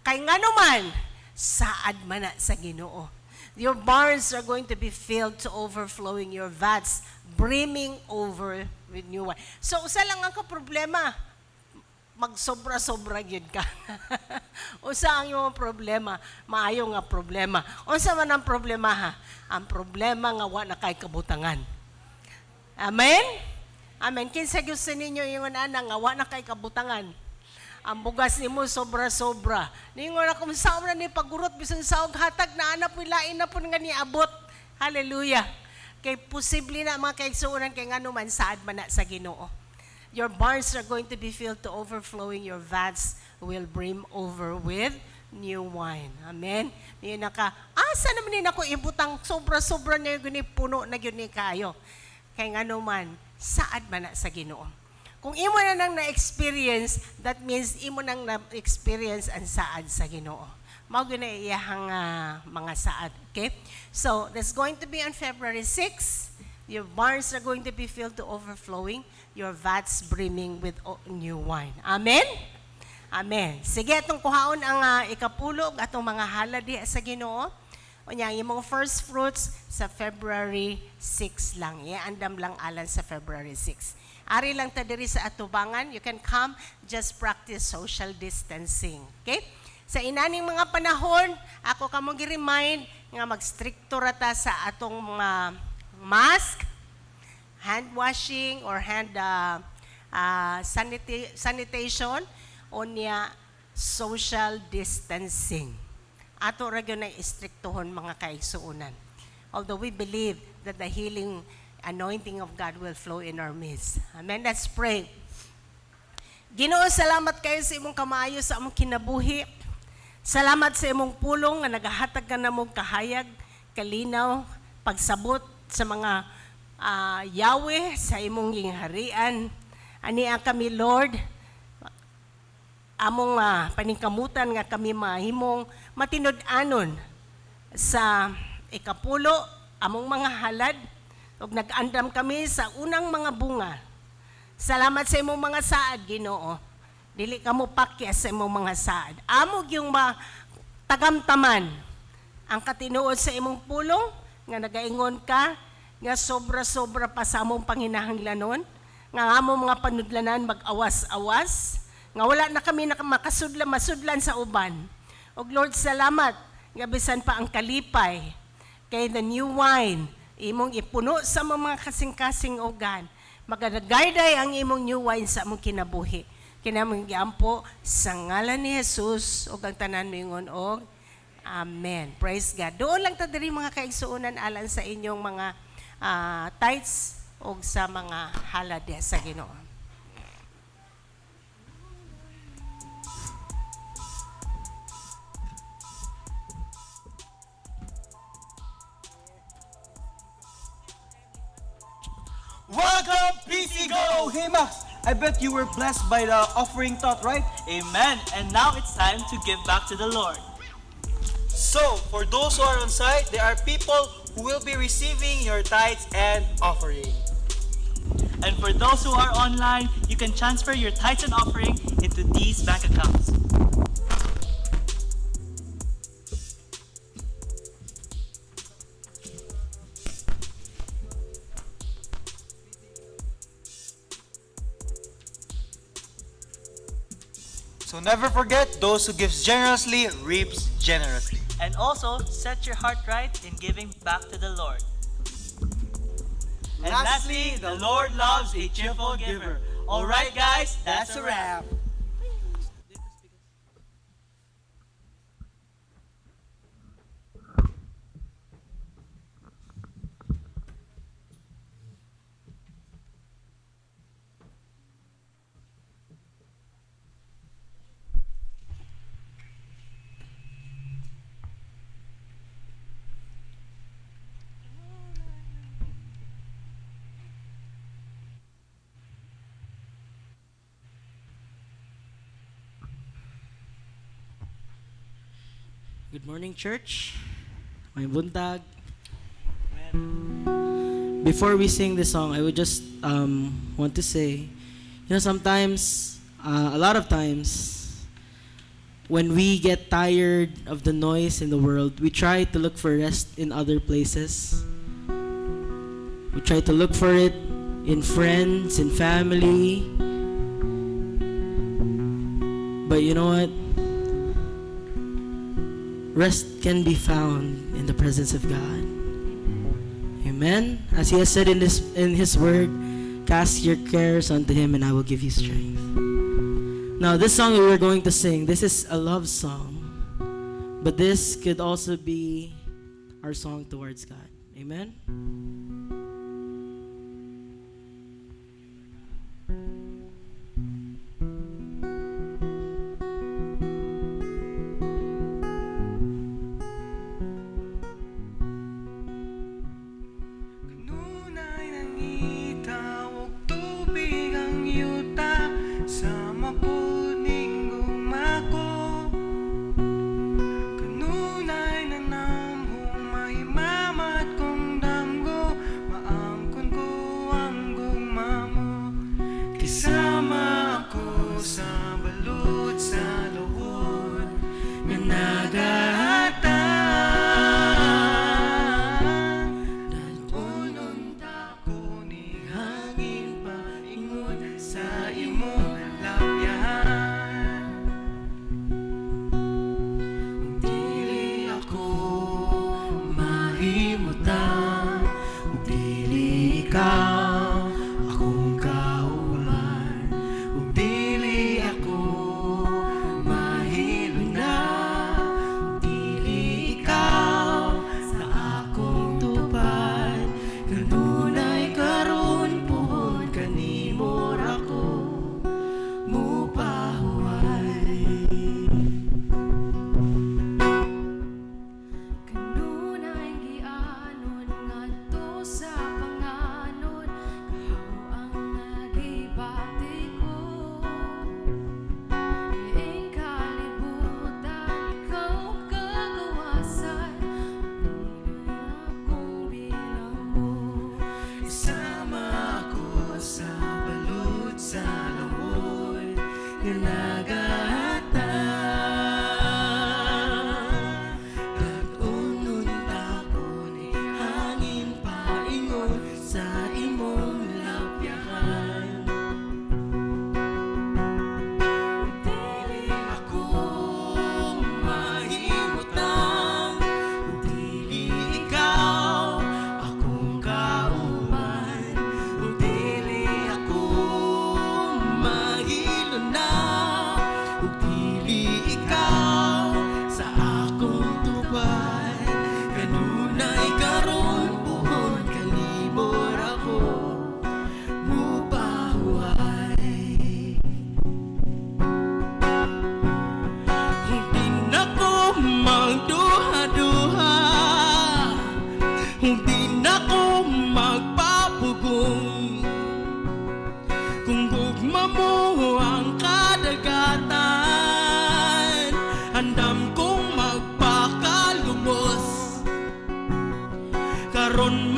S4: Kay nga naman, saad man na sa Ginoo. Your barns are going to be filled to overflowing, your vats brimming over with new wine. So, usa lang ang problema, magsobra-sobra yun ka. Usa ang iyong problema, maayo nga problema. Unsa man ang problema ha? Ang problema nga wa na kay kabutangan. Amen? Amen. Kinsa gusto ninyo yung ana nga wa na kay kabutangan. Ang bugas nimo sobra-sobra. Ningon na kung saan na ni pagurot bisan saog hatag na anak pilain na po nga niabot. Hallelujah. Kay posible na mga kaigsuonan kay ngano man saad man na sa Ginoo. Your barns are going to be filled to overflowing. Your vats will brim over with new wine. Amen. Ni naka asa naman ni nako ibutang sobra-sobra na guni puno na gyud ni kayo. Kay ngano man saad man na sa Ginoo. Kung imo na nang na-experience, that means imo nang na-experience ang saad sa Ginoo. Mao gyud na iyahang mga saad. Okay? So, that's going to be on February 6. Your barns are going to be filled to overflowing. Your vats brimming with new wine. Amen? Amen. Sige, atong kuhaon ang ikapulog, atong mga halad diha sa Ginoo. O niya, imong first fruits sa February 6 lang. Iandam lang alan sa February 6. Ari lang ta diri sa atubangan. You can come, just practice social distancing. Okay? Sa inaning mga panahon, ako kamo gi-remind nga mag-stricto rata sa atong mga mask, hand washing or hand sanitation o niya social distancing. Ato ra gyud na istriktohon mga kaigsuonan. Although we believe that the healing anointing of God will flow in our midst. Amen. Let's pray. Ginoo, salamat kayo sa imong kamaayo sa among kinabuhi. Salamat sa imong pulong nga nagahatag ka na mong kahayag, kalinaw, pagsabot sa mga Yahweh sa imong gingharian. Ani ang kami, Lord, among paningkamutan nga kami mahimong matinud-anon sa ikapulo, among mga halad, ug nag-andam kami sa unang mga bunga. Salamat sa imong mga saad, Ginoo. Dili ka mo pakyas sa imong mga saad. Amog yung tagamtaman ang katinuod sa imong pulong nga nagaingon ka nga sobra-sobra pa sa among panginahanglanon, nga among mga panudlanan mag-awas-awas, nga wala na kami masudlan sa uban. Og Lord, salamat nga bisan pa ang kalipay kay the new wine imong ipuno sa mga kasing-kasing ogan. Magadagayday ang imong new wine sa among kinabuhi. Kinamong giampo sa ngalan ni Jesus ug ang tanan mingon og amen. Praise God. Doon lang ta diri mga kaigsuonan alang sa inyong mga tithes ug sa mga halad sa Ginoo.
S5: Welcome, PC Go! Hey Max, I bet you were blessed by the offering thought, right?
S6: Amen. And now it's time to give back to the Lord.
S5: So, for those who are on site, there are people who will be receiving your tithes and offering.
S6: And for those who are online, you can transfer your tithes and offering into these bank accounts.
S5: So never forget, those who gives generously reaps generously.
S6: And also, set your heart right in giving back to the Lord. And lastly, the Lord loves a cheerful giver. All right, guys, that's a wrap.
S1: Good morning, church. May buntag. Before we sing this song, I would just want to say, sometimes, a lot of times, when we get tired of the noise in the world, we try to look for rest in other places. We try to look for it in friends, in family. But you know what? Rest can be found in the presence of God. Amen. As He has said in His word, cast your cares unto Him and I will give you strength. Now this song we were going to sing, this is a love song. But this could also be our song towards God. Amen.
S3: Kanunay nangitaw og tubig ang yuta sa mapuning gumako. Kanunay nanamhong mahimamat kong damgo, maangkon ko ang gumamo. Kisama ako sa balod sa luhod nga nagahata.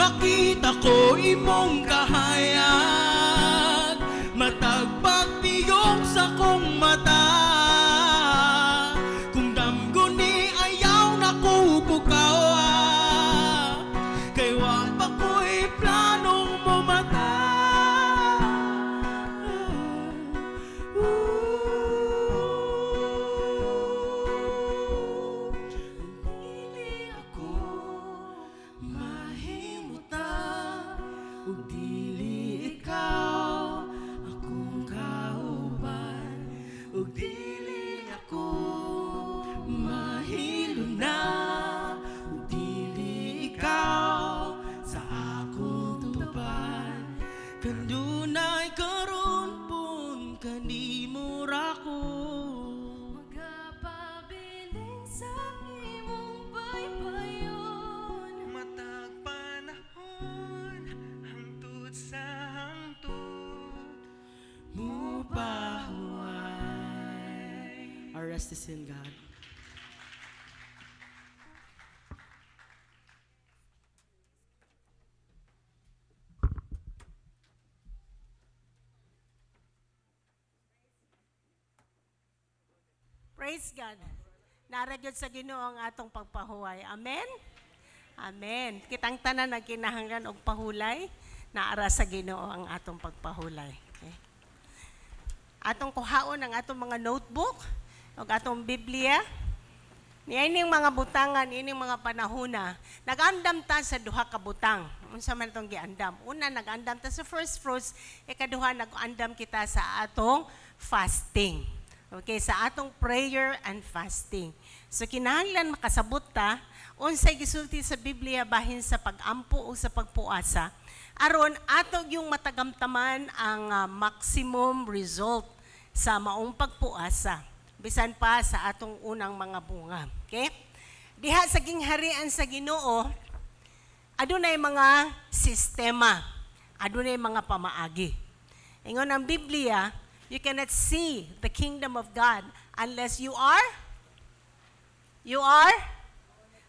S1: Makita ko imong kahayag, matag pagpiyong sa kong mata. Kung damgo ni ayaw na kukukawa, kay wa pa ko'y planong mumata. Dili ako ug dili ikaw akong kauban, ug dili ako mahilo na, ug dili ikaw sa akong tuban. Kandunay karon pun kanimo ra ko,
S2: Magapabiling sa imong baybayon.
S3: Matag panahon hangtod sa hangtod
S1: mupahuay. Our rest is in God.
S4: Praise God. Naragyod sa Ginoo ang atong pagpahuway. Amen? Amen. Kitang tanan na kinahanglan og pahulay, naara sa Ginoo ang atong pagpahulay. Okay? Atong kuhaon ang atong mga notebook, o atong Biblia. Niining mga butangan, ining mga panahona, nag-andam ta sa duha ka butang. Unsa man itong giandam? Una, nag-andam ta sa first fruits, ikaduha, nag-andam kita sa atong fasting. Okay, sa atong prayer and fasting. So, kinahanglan makasabot ta, unsay gisulti sa Biblia bahin sa pag-ampo o sa pagpuasa, aron atog yung matagamtaman ang maximum result sa maong pagpuasa, bisan pa sa atong unang mga bunga. Okay? Diha sa gingharian sa Ginoo, adunay mga sistema, adunay mga pamaagi. Ingon ang Biblia, you cannot see the kingdom of God unless you are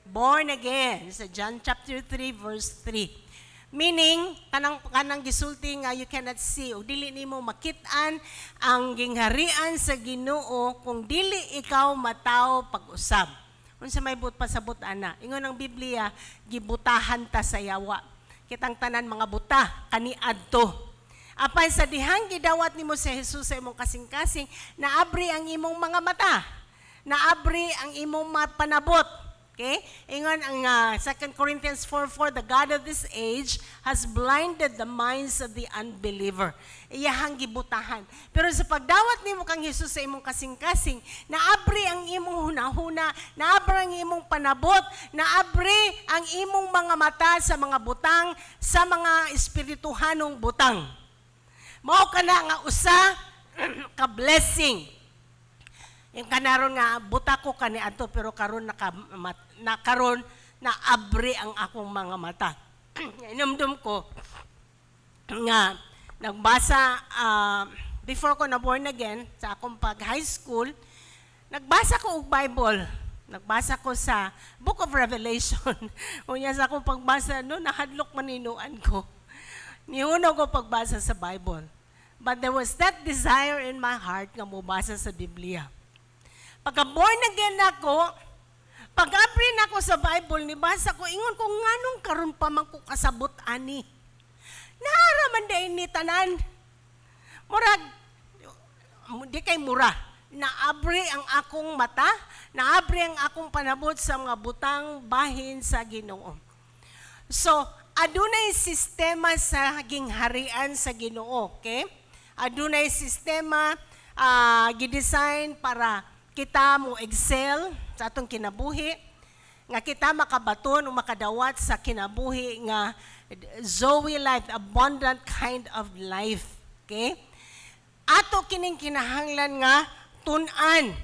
S4: born again. Sa John chapter 3 verse 3. Meaning, kanang gisulti nga you cannot see o dili nimo makitaan ang gingharian sa Ginoo kung dili ikaw mataw pag-usab. Unsa may pasabot ana? Ingon ang Biblia, gibutahan ta sa yawa. Kitang tanan mga buta kaniadto. Apan sa dihang gidawat nimo si Jesus sa imong kasing-kasing, naabri ang imong mga mata. Naabri ang imong panabot. Okay? Ingon ang 2 Corinthians 4:4, the God of this age has blinded the minds of the unbeliever. Iyahang gibutahan. Pero sa pagdawat nimo kang Jesus sa imong kasing-kasing, naabri ang imong hunahuna, naabri ang imong panabot, naabri ang imong mga mata sa mga butang, sa mga espirituhanong butang. Mao ka na nga usa ka blessing. Yung kanaron nga buta ko kani adto pero karon karon na abri ang akong mga mata. Inumdum ko nga nagbasa before ko na born again sa akong pag high school, nagbasa ko og Bible. Nagbasa ko sa Book of Revelation. Unya sa akong pagbasa no nahadlok maninuan ko. Niuno ko pagbasa sa Bible. But there was that desire in my heart nga mubasa sa Biblia. Pagka born again ako, pag-abri na ako sa Bible, nibasa ko, ingon ko, nganong karon pa man ko kasabot ani. Naaraman dahin ni tanan. Murag, di kay mura. Naabri ang akong mata, naabri ang akong panabot sa mga butang bahin sa Ginoo. So, adunay sistema sa gingharian sa Ginoo, okay? Adunay sistema gidesign para kita mo excel sa atong kinabuhi, nga kita makabaton o makadawat sa kinabuhi nga Zoe life, abundant kind of life, okay? Ato kining kinahanglan nga tun-an.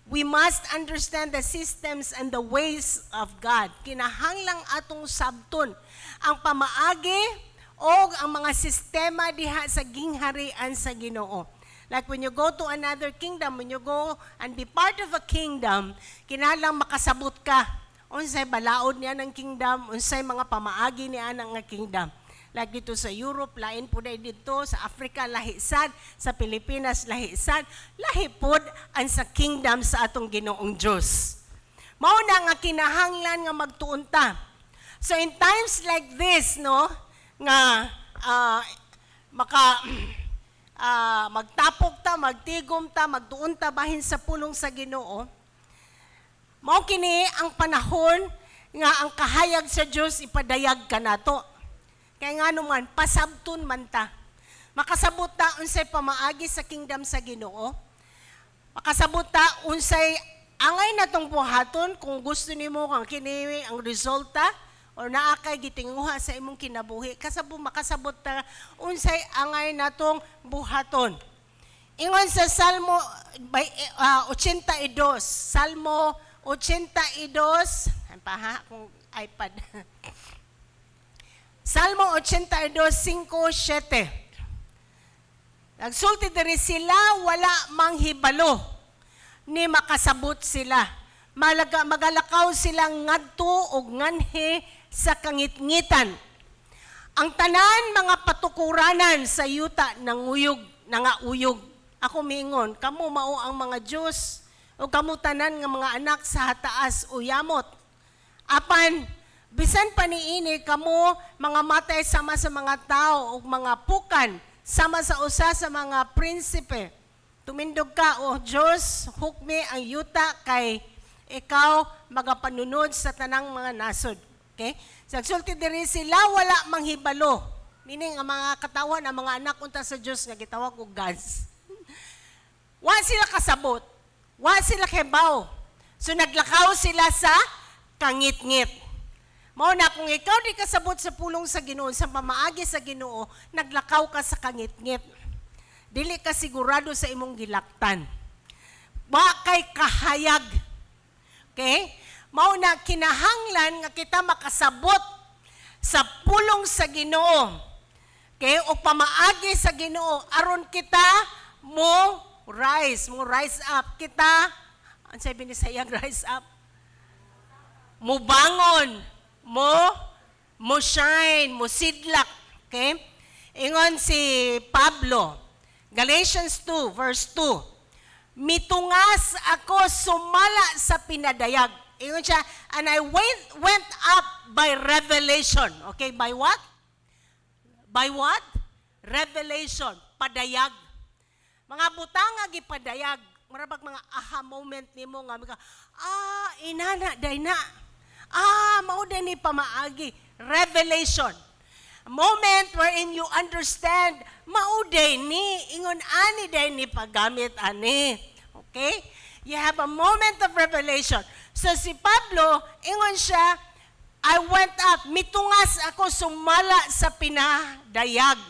S4: We must understand the systems and the ways of God. Kinahanglang atong sabton ang pamaagi o ang mga sistema diha sa gingharian sa Ginoo. Like when you go to another kingdom, when you go and be part of a kingdom, kinahanglang makasabot ka. Unsay balaod niya ng kingdom, unsay mga pamaagi niya ng kingdom. Like dito sa Europe, lain po na dito, sa Africa, lahisad, sa Pilipinas, lahisad, lahipod ang sa kingdom sa atong Ginoong Diyos. Mao na nga kinahanglan nga magtuon ta. So in times like this, no, nga magtapok ta, magtigom ta, magtuon ta bahin sa pulong sa Ginoo. Mao kini ang panahon nga ang kahayag sa Dios ipadayag kanato. Kaya nga naman, pasabton man ta. Makasabot ta unsay pamaagi sa kingdom sa Ginoo. Makasabot ta unsay angay natong buhaton kung gusto nimo kang kini ang resulta or naa kay gitinguha sa imong kinabuhi. Makasabot ta unsay angay natong buhaton. Ingon sa Salmo 82, Salmo 82, paha kung iPad. Salmo 82, 5-7. Nagsulti diri sila, wala manghibalo, ni makasabot sila. Magalakaw silang ngadto og nganhi sa kangitngitan. Ang tanan mga patukuranan sa yuta nanguyog, nangauyog. Ako mingon, kamo mao ang mga Diyos, o kamutanan nga mga anak sa hataas o yamot. Apan, bisan pa niini kamo mga matay sama sa mga tao o mga pukan, sama sa usa sa mga prinsipe. Tumindog ka, O Diyos, hukmi ang yuta kay ikaw magapanunod sa tanang mga nasod. Okay? Sagsulti diri sila wala manghibalo. Meaning ang mga katawan, ang mga anak unta sa Diyos nga gitawag og gods. Wa sila kasabot. Wa sila kebaw. So naglakaw sila sa kangit-ngit. Mao na kung ikaw di kasabot sa pulong sa Ginoo, sa pamaagi sa Ginoo, naglakaw ka sa kangit-ngit. Dili ka sigurado sa imong gilaktan. Wa kay kahayag. Okay? Mao na kinahanglan nga kita makasabot sa pulong sa Ginoo. Okay? O pamaagi sa Ginoo aron kita mo rise up. Kita, ang sabi ni Sayang, rise up. Mo bangon, mo shine, mo sidlak. Okay? Ingon si Pablo, Galatians 2, verse 2. Mitungas ako sumala sa pinadayag. Ingon siya, and I went up by revelation. Okay, by what? By what? Revelation. Padayag. Mga butang nga gipadayag. Marabag mga aha moment nimo nga inana day na. Mauday ni pamaagi. Revelation. A moment wherein you understand, mauday ni, ingon ani day ni paggamit ani. Okay? You have a moment of revelation. So si Pablo, ingon siya, I went up, mitungas ako sumala sa pinadayag.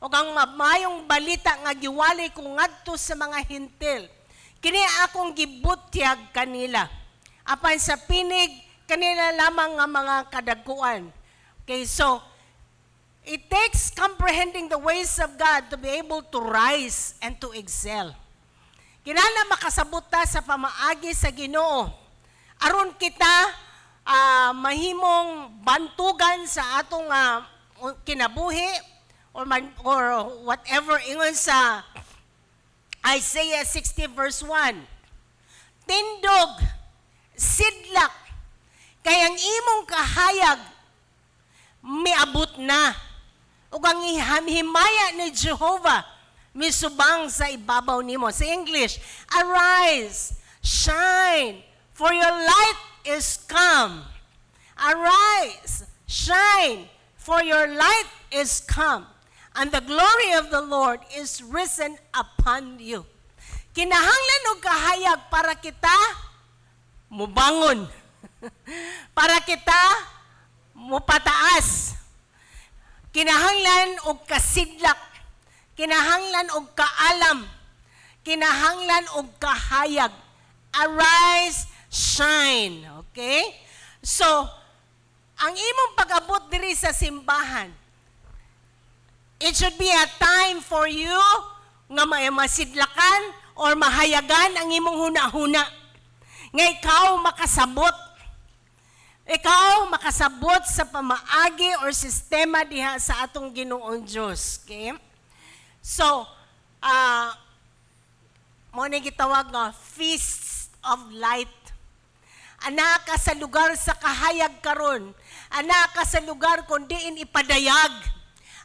S4: O ang mamayong balita nga giwali ko ngadto sa mga hintil. Kini akong gibutyag kanila. Apan sa pinig, kanila lamang nga mga kadagkuan. Okay, so, it takes comprehending the ways of God to be able to rise and to excel. Kinala makasabot ta sa pamaagi sa Ginoo. Aron kita mahimong bantugan sa atong kinabuhi or whatever. Ingon sa Isaiah 60 verse 1. Tindog, sidlak, kayang imong kahayag miabot na. Ug ang himaya ni Jehovah misubang sa ibabaw nimo. Sa English, arise, shine, for your light is come. Arise, shine, for your light is come, and the glory of the Lord is risen upon you. Kinahanglan og kahayag para kita mubangon. Para kita mupataas. Kinahanglan og kasidlak. Kinahanglan og kaalam. Kinahanglan og kahayag. Arise, shine. Okay? So, ang imong pag-abot diri sa simbahan, it should be a time for you nga masidlakan or mahayagan ang imong huna-huna. Nga ikaw makasabot. Ikaw makasabot sa pamaagi or sistema diha sa atong Ginoong Diyos. Okay? So, mo na gitawag nga Feast of Light. Anak ka sa lugar sa kahayag karon. Anak ka sa lugar kung diin ipadayag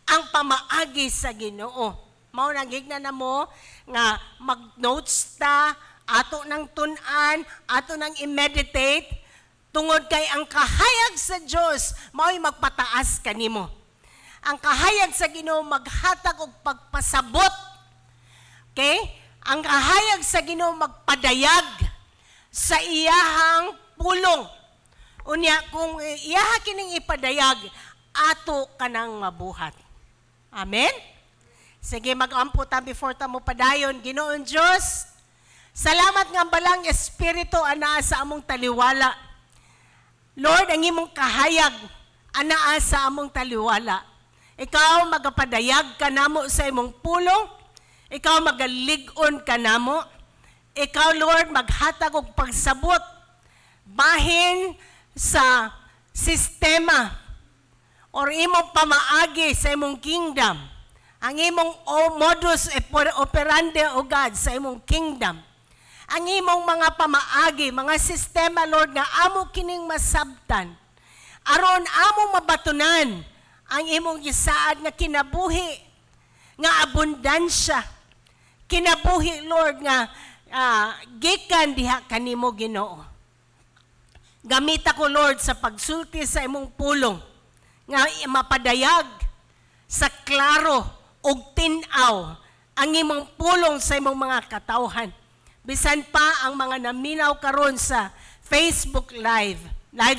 S4: ang pamaagi sa Ginoo. Mao nang higna na mo nga mag-notes ta, ato nang tun-an, ato nang i-meditate, tungod kay ang kahayag sa Dios mao'y magpataas kanimo. Ang kahayag sa Ginoo maghatag og pagpasabot. Okay? Ang kahayag sa Ginoo magpadayag sa iyahang pulong. Unya kung iyaha kining ipadayag, ato kanang mabuhat. Amen? Sige, mag-ampo ta before ta mo padayon. Ginoon Diyos, salamat nga balang Espiritu anaa sa among taliwala. Lord, ang imong kahayag anaa sa among taliwala. Ikaw magapadayag ka namo sa imong pulong. Ikaw magalig-on ka namo. Ikaw, Lord, maghatag og pagsabot bahin sa sistema or imong pamaagi sa imong kingdom. Ang imong modus operandi, O God, sa imong kingdom. ang imong mga pamaagi, mga sistema, Lord, nga amo kining masabtan. Aron amo mabatunan ang imong gisaad nga kinabuhi, nga abundansya. Kinabuhi, Lord, nga gikan diha kanimo, Ginoo. Gamita ko, Lord, sa pagsulti sa imong pulong, nga mapadayag sa klaro ug tin-aw ang imong pulong sa imong mga katawhan. Bisan pa ang mga naminaw karon sa Facebook live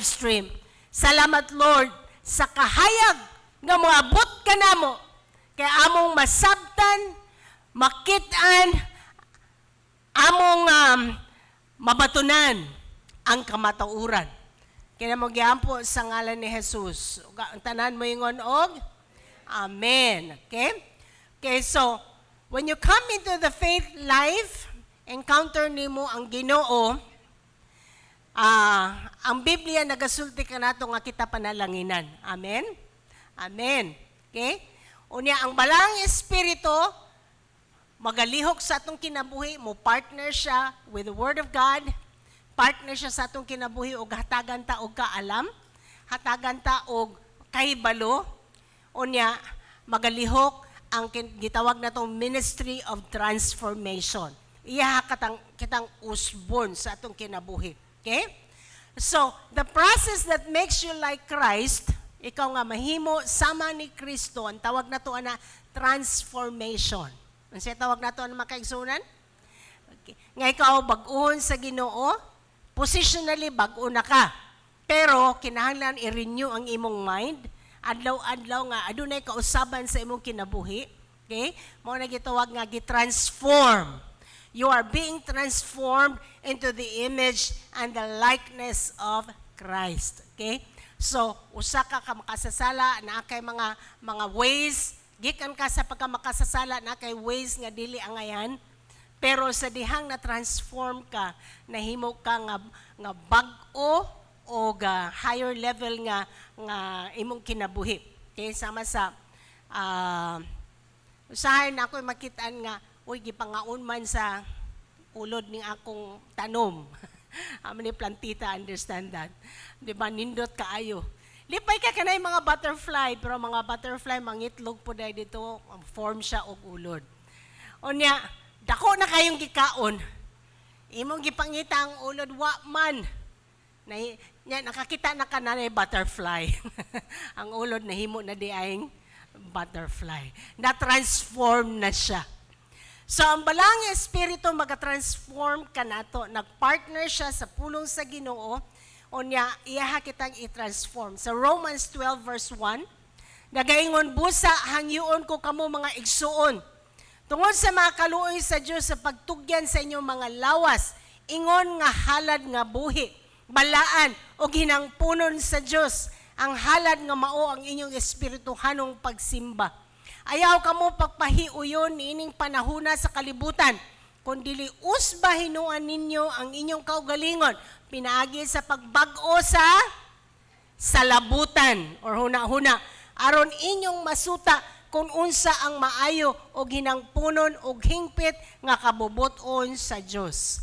S4: stream. Salamat, Lord, sa kahayag nga moabot ka namo kay among masabtan, makitaan, among mabatunan ang kamatauran. Kaya mo giampo sa ngalan ni Jesus. Ang tanan mo ingon og amen. Okay, so when you come into the faith life, encounter nimo ang Ginoo, ang Biblia nagasulti ka nato nga kita panalanginan. Amen? Amen. Okay? Unya, ang balang Espiritu, magalihok sa atong kinabuhi, mo partner siya with the Word of God, partner siya sa atong kinabuhi, o hatagan ta og kaalam, hatagan ta og kahibalo, unya, magalihok ang gitawag natong ministry of transformation. Iya kitang usbon sa atong kinabuhi. Okay? So, the process that makes you like Christ, ikaw nga mahimo sama ni Kristo, ang tawag nato ana transformation. Ang siya tawag nato ana makaigsunan? Okay. Nga ikaw bag-on sa Ginoo, positionally bag-o na ka. Pero kinahanglan i-renew ang imong mind, adlaw-adlaw nga adunay kausaban sa imong kinabuhi. Okay? Mao na gitawag nga gi-transform. You are being transformed into the image and the likeness of Christ. Okay? So, usa ka makasasala na kay mga ways, gikan ka sa pagkamakasasala na kay ways nga dili angayan, pero sa dihang na transform ka, nahimo ka nga bag-o o higher level nga imong kinabuhi. Okay? Sama sa usahay na ako'y makitaan nga, uy, gipangaon man sa ulod ning akong tanom. Ni plantita, understand that. Di ba, nindot kaayo. Lipay ka kanay mga butterfly, pero mga butterfly, mangitlog po dahil dito, form siya og ulod. Unya, dako na kayong gikaon. Imong gipangita ang ulod, wa man. Nakakita na ka na butterfly. Ang ulod na himo na di ayong butterfly. Na-transform na siya. So, ang balang Espiritu magatransform ka nato. Nagpartner siya sa pulong sa Ginoo. Unya, iyaha kitang i-transform. Sa Romans 12 verse 1, nagaingon, busa, hangyoon ko kamo mga igsuon. Tungod sa mga kaluoy sa Diyos sa pagtugyan sa inyong mga lawas, ingon nga halad nga buhi, balaan o ginangpunon sa Diyos, ang halad nga mao ang inyong espirituhanong pagsimba. Ayaw kamo pagpahiuyon niining panahuna sa kalibutan, kundili usba hinuan ninyo ang inyong kaugalingon, pinaagi sa pagbag-o sa labutan or huna-huna, aron inyong masuta kung unsa ang maayo o ginangpunon o hingpit nga kabubuton sa Diyos.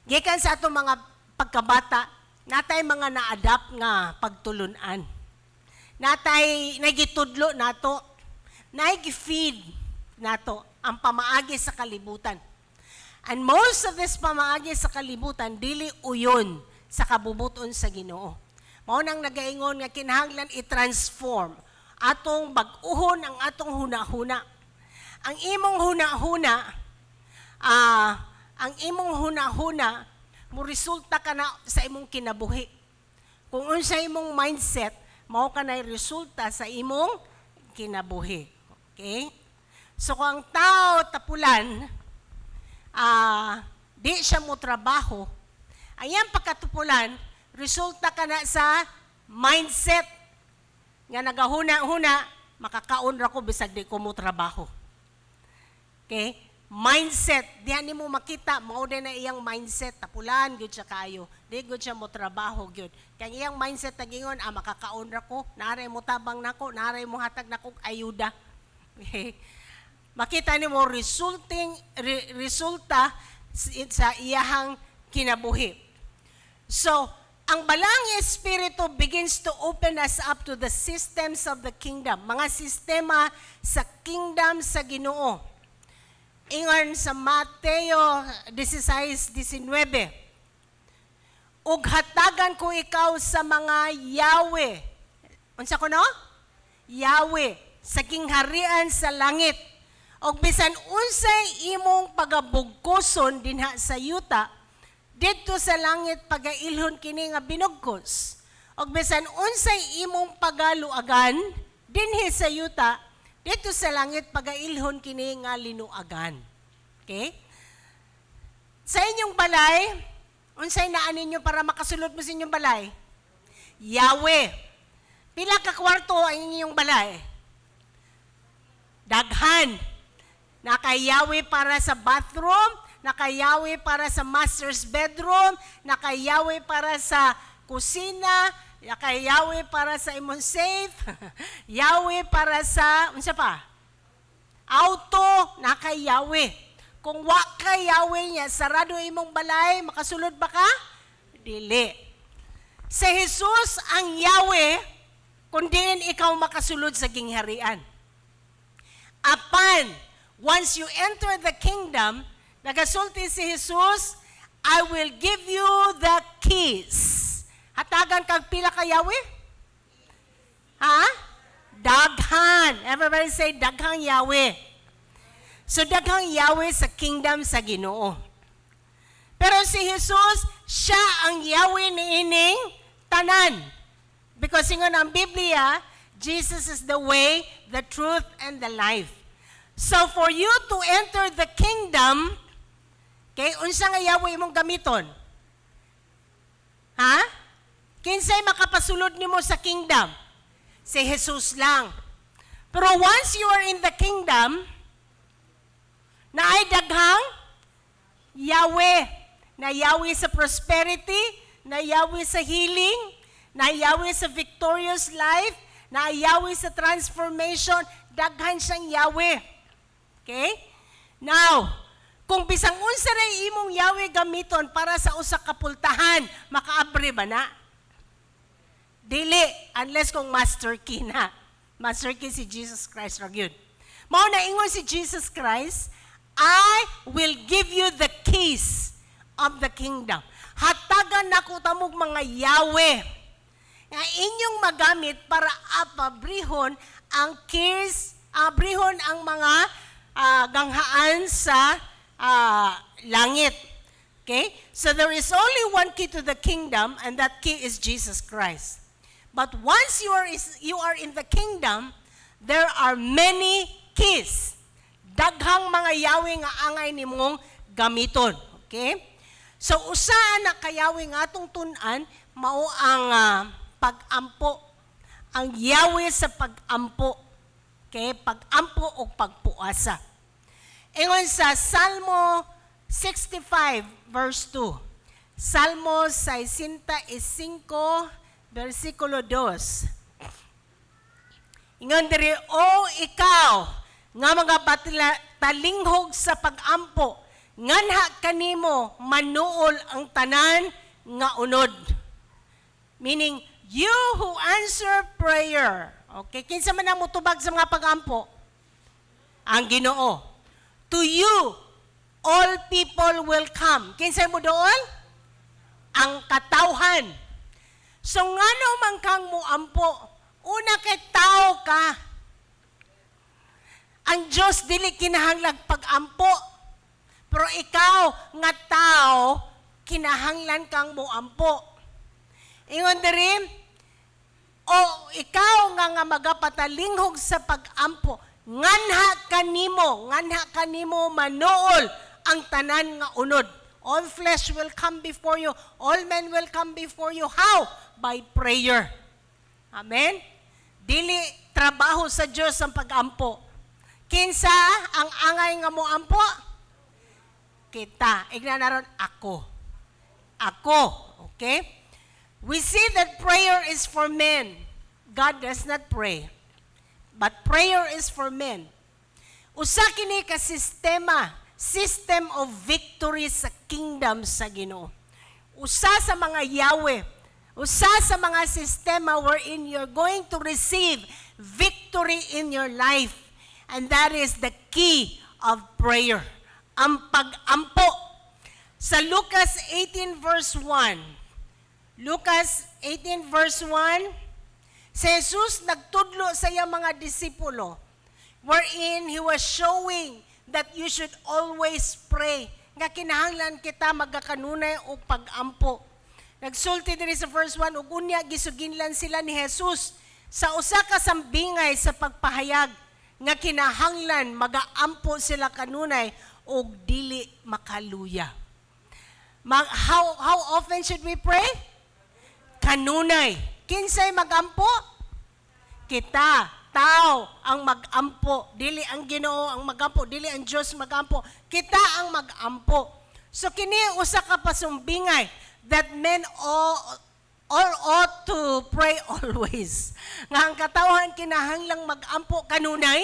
S4: Gikan sa atong mga pagkabata, natay mga na-adapt nga pagtulunan. Natay nagitudlo nato, nag-feed nato ang pamaagi sa kalibutan. And most of this pamaagi sa kalibutan, dili uyon sa kabubuton sa Ginoo. Mao nang nagaingon nga kinahanglan i-transform atong bag-uhon ang atong huna-huna. Ang imong huna-huna, mo resulta ka na sa imong kinabuhi. Kung unsa imong mindset, mao ka na resulta sa imong kinabuhi. Okay? So, kung ang tao tapulan, di siya mo trabaho, ayan pagkatupulan, resulta ka na sa mindset nga nagahuna-huna, makakaon ra ko bisag di ko mo trabaho. Okay? Mindset, diyan ni mo makita, mao din na iyang mindset, tapulan, gyud siya kayo, di gyud siya mo trabaho, gyud. Kaya iyang mindset, tagingon, makakaon ra ko, naray mo tabang nako, naray mo hatag nako ayuda. Okay? Makita ni mo resulta sa iyahang kinabuhi. So, ang balang Espiritu begins to open us up to the systems of the kingdom. Mga sistema sa kingdom sa Ginoo. Ingon sa Mateo 16:19. Ug hatagan ko ikaw sa mga Yahweh. Unsa ko no? Yahweh sa kingharian sa langit. Og bisan unsay imong pagabugkoson dinha sa yuta, didto sa langit pagailhon kini nga binugkos. Og bisan unsay imong pagaluagan dinhi sa yuta, didto sa langit pagailhon kini nga linuagan. Okay? Sa inyong balay, unsay naa ninyo para makasulod mo sa inyong balay? Yahweh. Pila ka kwarto ang inyong balay? Daghan. Naka-Yahweh para sa bathroom, naka-Yahweh para sa master's bedroom, naka-Yahweh para sa kusina, naka-Yahweh para sa imong safe, Yahweh para sa, unsa pa? Auto, naka-Yahweh. Kung wa ka Yahweh niya, sarado imong balay, makasulod ba ka? Dili. Sa Jesus ang Yahweh, kundi ikaw makasulod sa gingharian. Apan, once you enter the kingdom, nagasulti si Jesus, I will give you the keys. Hatagan kag pila ka Yahweh? Ha? Daghan. Everybody say, daghang Yahweh. So, daghang Yahweh sa kingdom sa Ginoo. Pero si Jesus, siya ang Yahweh ni ining tanan. Because ingon ang Biblia, Jesus is the way, the truth, and the life. So for you to enter the kingdom, okay, unsa nga Yahweh imong gamiton? Ha? Kinsay makapasulod nimo sa kingdom? Si Jesus lang. Pero once you are in the kingdom, na ay daghang Yahweh. Na Yahweh sa prosperity, na Yahweh sa healing, na Yahweh sa victorious life, na Yahweh sa transformation, daghan siyang Yahweh. Okay? Now, kung bisang unsa ray imong Yahweh gamiton para sa usa ka pultahan, makaabre ba na? Dili, unless kung master key na. Master key si Jesus Christ ra gyud. Mao na ingon si Jesus Christ, I will give you the keys of the kingdom. Hatagan nako tamog mga Yahweh nga inyong magamit para apabrihon ang keys, abrihon ang mga ganghaan sa langit. Okay? So there is only one key to the kingdom, and that key is Jesus Christ. But once you are in the kingdom, there are many keys. Daghang mga Yahweh nga angay nimong gamiton. Okay? So usa na ka Yahweh nga atong tun-an mao ang pag-ampo. Ang Yahweh sa pag-ampo. Okay? Pag-ampo o pagpuasa. Ingon sa Salmo 65 verse 2. Salmo 65 versikulo 2. Ingon diri, o ikaw nga mga talinghog sa pag-ampo, nganha kanimo manuol ang tanan nga unod. Meaning, you who answer prayer. Okay, kinsa man ang mutubag sa mga pag-ampo? Ang Ginoo. To you, all people will come. Kinsa mo doon? Ang katawhan. So ngano man kang muampo, una kay tao ka. Ang Diyos dili kinahanglan pag-ampo. Pero ikaw nga tao, kinahanglan kang muampo. Ingon diri, o ikaw nga magapatalinghog sa pag-ampo, nganha kanimo manuol ang tanan nga unod. All flesh will come before you. All men will come before you. How? By prayer. Amen? Dili trabaho sa Diyos ang pag-ampo. Kinsa ang angay nga mo ampo? Kita. Ignanaron, ako. Ako. Okay? We see that prayer is for men. God does not pray. But prayer is for men. Usa kini ka sistema system of victory sa kingdom sa Ginoo. Usa sa mga Yahweh, usa sa mga sistema wherein you're going to receive victory in your life. And that is the key of prayer. Ang pag-ampo. Sa Lucas 18 verse 1, Lucas 18 verse 1, si Jesus nagtudlo sa iyang mga disipulo wherein He was showing that you should always pray. Nga kinahanglan kita magakanunay o pag-ampo. Nagsulti diri sa verse 1, ug unya gisuginlan sila ni Jesus sa usa ka sambingay sa pagpahayag nga kinahanglan magaampo sila kanunay og dili makaluya. How often should we pray? Kanunay. Kinsay magampo? Kita, tao ang magampo. Dili ang Ginoo ang magampo, dili ang Dios magampo. Kita ang magampo. So kini usa ka pasumbingay that men all ought to pray always. Nga ang katawhan kinahanglang magampo kanunay.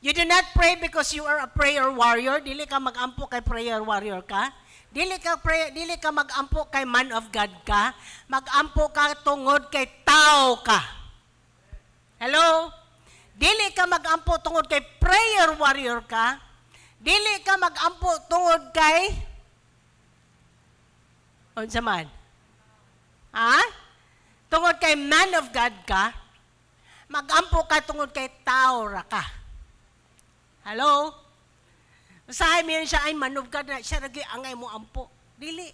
S4: You do not pray because you are a prayer warrior. Dili ka magampo kay prayer warrior ka. Dili ka magampo kay man of God ka. Magampo ka tungod kay tao ka. Hello? Dili ka magampo tungod kay prayer warrior ka. Dili ka magampo tungod kay unsa man? Ha? Tungod kay man of God ka. Magampo ka tungod kay tao ra ka. Hello? Usahay mo siya, ay man of God na, siya lagi angay mo ampo. Dili.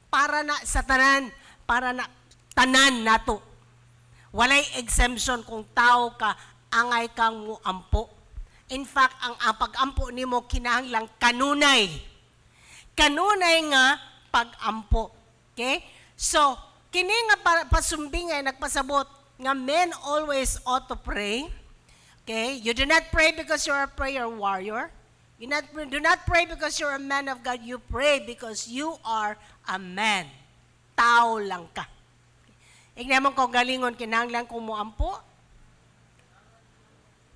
S4: Para na sa tanan, para na tanan nato. Walay exemption kung tao ka, angay kang mo ampo. In fact, ang pag-ampo nimo kinahanglang kanunay. Kanunay nga pag-ampo. Okay? So, kini nga pasumbingay nagpasabot nga men always ought to pray. Okay? You do not pray because you're a prayer warrior. You do not pray because you're a man of God. You pray because you are a man. Tao lang ka. Ignan mo kung galingon kinahanglan kung muampo.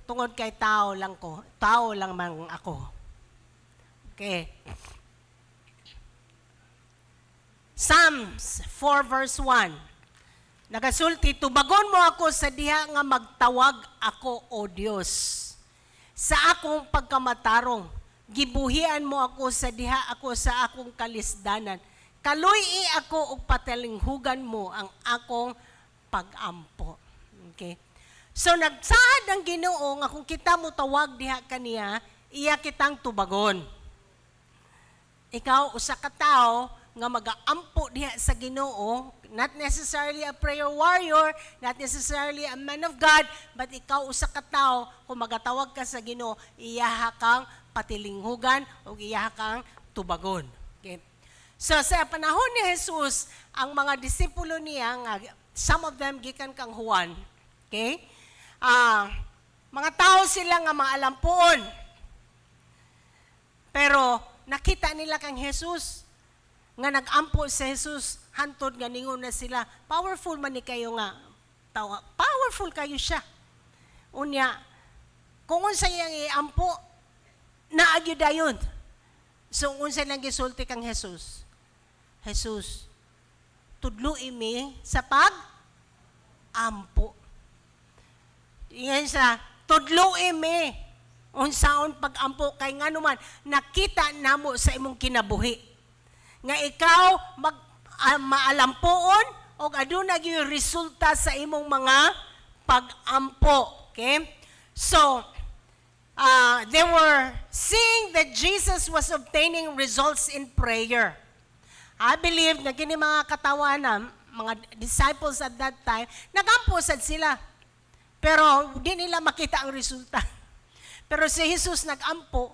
S4: Tungod kay tao lang ko. Tao lang man ako. Okay. Psalms 4 verse 1. Nagasulti, tubagon mo ako sa diha nga magtawag ako, O Dios. Sa akong pagkamatarong, gibuhian mo ako sa diha ako sa akong kalisdanan. Kaluy ako ug patalinghugan mo ang akong pag-ampo. Okay? So nagsaad ang Ginoo nga kung kita mo tawag diha kaniya, iya kitang tubagon. Ikaw usa ka tawo nga mag-aampo diha sa Ginoo, not necessarily a prayer warrior, not necessarily a man of God, but ikaw usa ka tawo kung magatawag ka sa Ginoo, iyaha kang patilinghugan o iyaha kang tubagon. Okay? So sa panahon ni Jesus, ang mga disipulo niya, some of them gikan kang Juan, okay? Mga tao sila nga maalampuon. Pero nakita nila kang Jesus, nga nag-ampo sa Jesus, hantod nga ningon na sila, powerful man ni kayo nga, powerful kayo siya. Unya, kung unsa yang iampo, naagyo dayon. So, unsa lang gisulti kang Jesus? Jesus, tudlo imi sa pag-ampo. Ingan sa, tudlo imi, unsaon pag-ampo, kay nga naman, nakita namo sa imong kinabuhi. Nga ikaw maalampoon o aduna gyud resulta sa imong mga pag-ampo. Okay? So, they were seeing that Jesus was obtaining results in prayer. I believe na kini mga katawanan, mga disciples at that time, nagampo sad sila. Pero di nila makita ang resulta. Pero si Jesus nagampo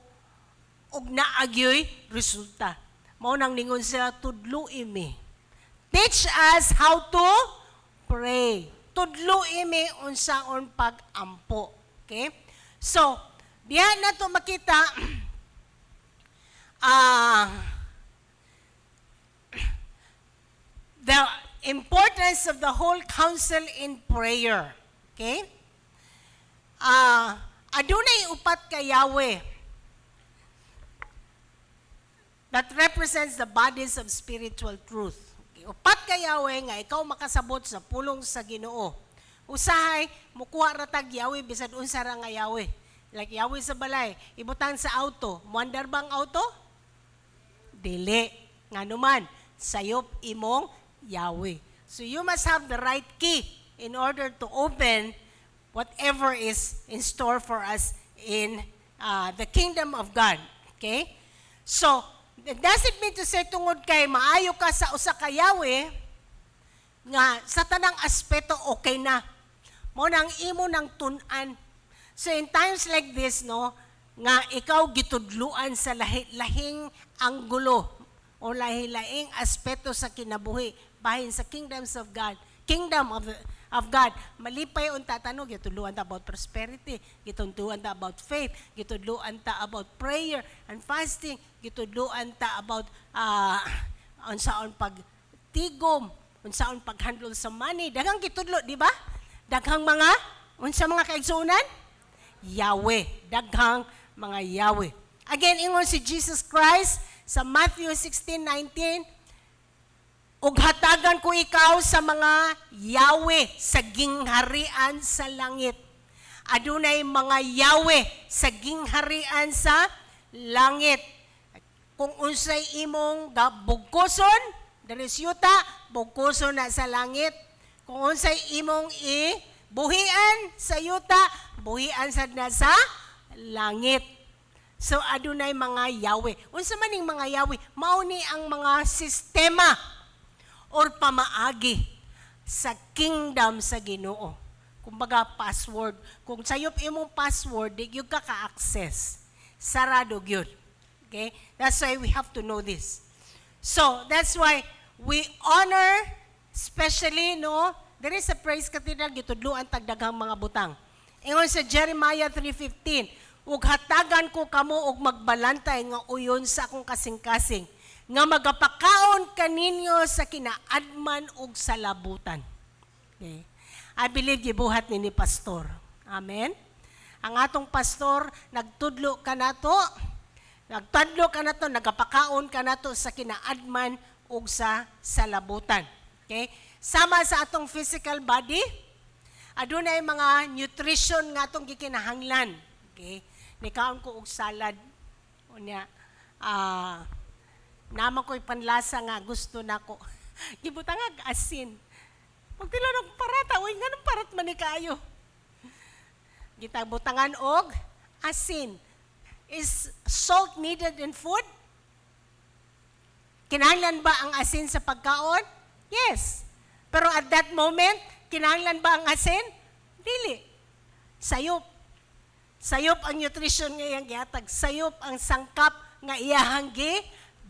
S4: ug naagyoy resulta. Mao nang ningon sila, tudlo imi. Teach us how to pray. Tudlo imi unsaon pag-ampo. Okay? So, diyan na to makita the importance of the whole council in prayer. Okay? Adunay upat ka Yahweh. that represents the bodies of spiritual truth. Okay. Upat ka Yahweh nga ikaw makasabot sa pulong sa Ginoo. Usahay mukuha ra tag Yahweh bisad unsa ra nga Yahweh. Like Yahweh sa balay, ibutang sa auto. Muandar bang auto? Dili. Nganuman, sayop imong Yahweh. So you must have the right key in order to open whatever is in store for us in the kingdom of God. Okay? So, it doesn't mean to say tungod kay maayo ka sa usa ka Yahweh, nga sa tanang aspeto okay na. Mo nang imo nang tun-an. So in times like this, no, nga ikaw gitudluan sa lahing anggulo o lahing aspeto sa kinabuhi bahin sa kingdoms of God, kingdom of God. Malipay unta tanong, gitudluan ta about prosperity, gitudluan ta about faith, gitudluan ta about prayer and fasting, gitudluan ta about unsaon pagtigom, unsaon paghandle sa money. Daghang gitudlo, di ba? Daghang mga unsa mga kaigsuonan? Yahweh. Daghang mga Yahweh. Again, ingon si Jesus Christ sa Matthew 16:19, ug hatagan ko ikaw sa mga Yahweh sa gingharian sa langit. Adunay mga Yahweh sa gingharian sa langit. Kung unsay imong bugkoson, diri yuta, bugkoson na sa langit. Kung unsay imong buhian sa yuta, buhian sad na sa langit. So adunay mga Yahweh. Unsa man ning mga Yahweh? Mao ni ang mga sistema or pamaagi sa kingdom sa Ginoo. Kumbaga password. Kung sayop imong password, di gyud ka ka-access. Sarado gyud. Okay? That's why we have to know this. So, that's why we honor, especially, no, there is a praise cathedral, gitudluan tagdaghang mga butang. Ingon sa Jeremiah 3:15, ug hatagan ko kamo og magbalantay nga uyon sa akong kasing-kasing, nga magapakaon kaninyo sa kinaadman ug sa labutan. Okay? I believe gibuhat ni pastor. Amen? Ang atong pastor, nagtudlo ka nato, nagapakaon ka nato sa kinaadman ug sa labutan. Okay? Sama sa atong physical body, adunay mga nutrition nga atong gikinahanglan. Okay? Nikaon ko og salad. Unya, naman ko'y panlasa nga gusto nako. Gibutang asin. Pagtila ng parata, uy, nga nang parat man ni kayo. Gitabutangan og asin. Is salt needed in food? Kinahanglan ba ang asin sa pagkaon? Yes. Pero at that moment, kinahanglan ba ang asin? Dili. Sayop. Sayop ang nutrition nga iyang gihatag. Sayop ang sangkap nga iyahang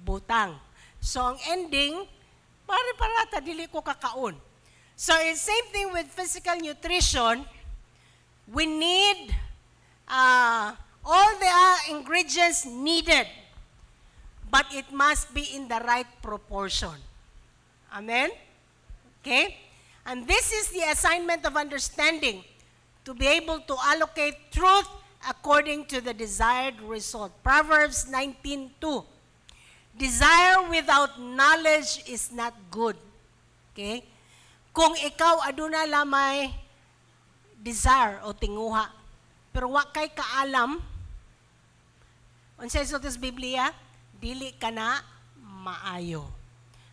S4: butang. So ang ending, parata dili ko kakaon. So it's same thing with physical nutrition. We need all the ingredients needed, but it must be in the right proportion. Amen? Okay? And this is the assignment of understanding, to be able to allocate truth according to the desired result. Proverbs 19:2. Desire without knowledge is not good. Okay? Kung ikaw aduna lamay desire o tinguha, pero wa kay kaalam, unsay sa Biblia, dili ka na maayo.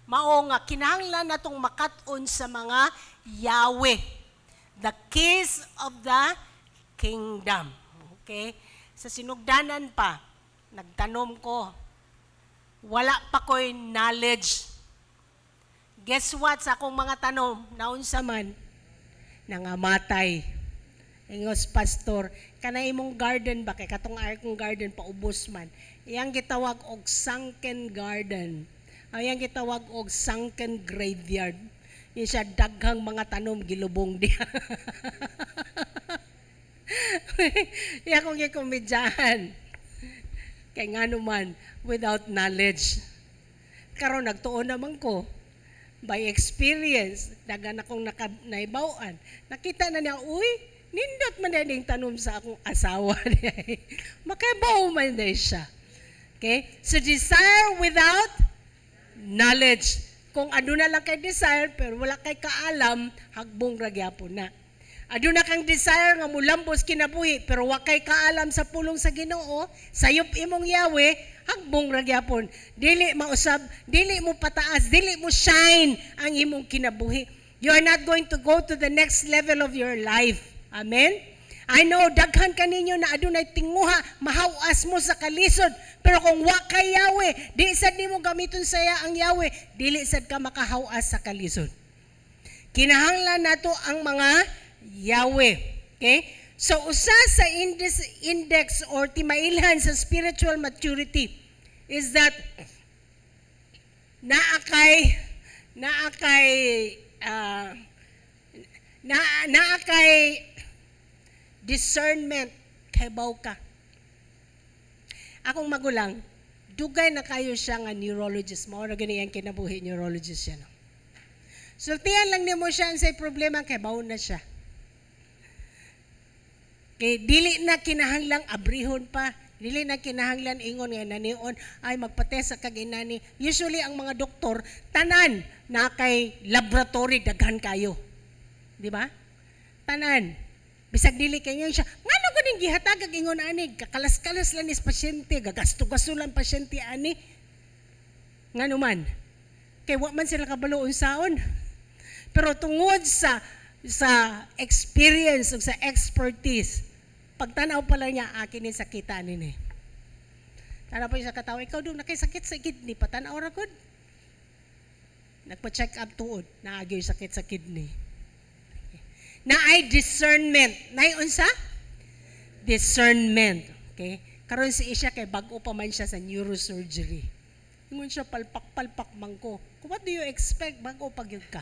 S4: Mao nga kinahanglan natong makat-on sa mga Yahweh, the keys of the kingdom. Okay? Sa sinugdanan pa, nagtanom ko, wala pa ko'y knowledge. Guess what? Sa akong mga tanom, naunsa man, nangamatay. Ingos pastor, kana imong garden ba, kay katong akong garden, paubos man. Iyang gitawag og sunken garden. Iyang gitawag og sunken graveyard. Yung siya daghang mga tanom, gilubong diya. Iya kong gikomedyahan. Kay nga naman, without knowledge. Karon nagtuon naman ko, by experience, dagan akong naibawaan. Nakita na niya, uy, nindot man na yung tanom sa akong asawa. Makaibaw man na siya. Okay? So desire without knowledge. Kung aduna lang kay desire pero wala kay kaalam, hagbong ra gyapon na. Aduna kang desire nga mulambos kinabuhi pero wa kay kaalam sa pulong sa Ginoo, sayop imong yawe, hagbong ra gyapon. Dili mausab, dili mo pataas, dili mo shine ang imong kinabuhi. You are not going to go to the next level of your life. Amen? I know, daghan kaninyo na adunay tinguha, mahawas mo sa kalisod. Pero kung wa kay Yahweh, di sad nimo gamiton saya ang Yahweh, dili sad ka makahawas sa kalisod. Kinahanglan nato ang mga Yahweh. Okay? So, usa sa index or timailhan sa spiritual maturity is that naakay discernment kay baw ka. Akong magulang, dugay na kayo siya nga neurologist. Mao na gani ang kinabuhi neurologist siya. No? Sultihan lang nimo siya ang say problema kay baw na siya. Kay dili na kinahanglang abrihon pa. Dili na kinahanglan ingon nga nanion ay magpatest sa kag inani. Usually ang mga doktor tanan na kay laboratory daghan kayo. Di ba? Tanan. Bisag dili kay nga siya. Ngano ganing gihatag kag ingon ani kakalas-kalas lang is pasyente, gagasto-gasto lang pasyente ani. Ngano man. Kay wa man sila kabalo unsaon. Pero tungod sa experience o sa expertise, pagtanaw pala niya, akin ni sakita ni. Tanaw pa sa katawa, ikaw doon nakisakit sa kidney, patanaw ra gud. Nagpa-check up tuod, naagyo sakit sa kidney. Na ay discernment. Na unsa? Discernment. Okay? Karon si Isha kay bag-o pa man siya sa neurosurgery. Ingon siya palpak-palpak mangko. What do you expect? Bag-o pag yun ka.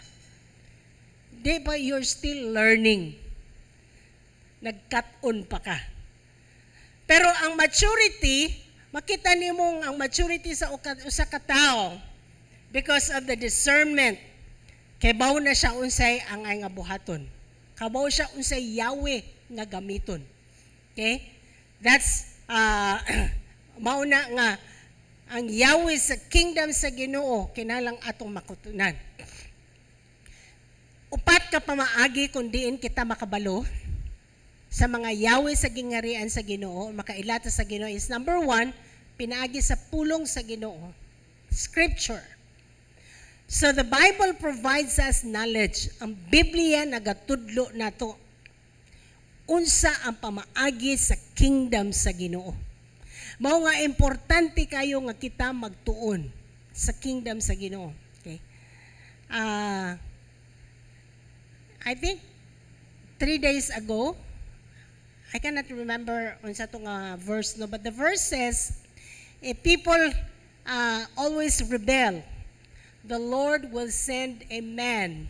S4: Di ba you're still learning? Nag-cut-on pa ka. Pero ang maturity, makita nimong ang maturity sa usa ka tao because of the discernment. Kay baw na siya unsay ang ay nga buhaton. Kabaw siya unsay Yahweh nga gamiton. Okay? That's mauna nga ang Yahweh sa kingdom sa Ginoo kinalang atong makutunan. Upat ka pamaagi kung diin kita makabalo sa mga Yahweh sa gingarian sa Ginoo, makailata sa Ginoo is number 1, pinaagi sa pulong sa Ginoo. Scripture. So the Bible provides us knowledge. Ang Biblia nagatudlo nato unsa ang pamaagi sa kingdom sa Ginoo. Mao nga importante kayo nga kita magtuon sa kingdom sa Ginoo. Okay? I think 3 days ago, I cannot remember unsa tong verse no, but the verse says, if people always rebel, the Lord will send a man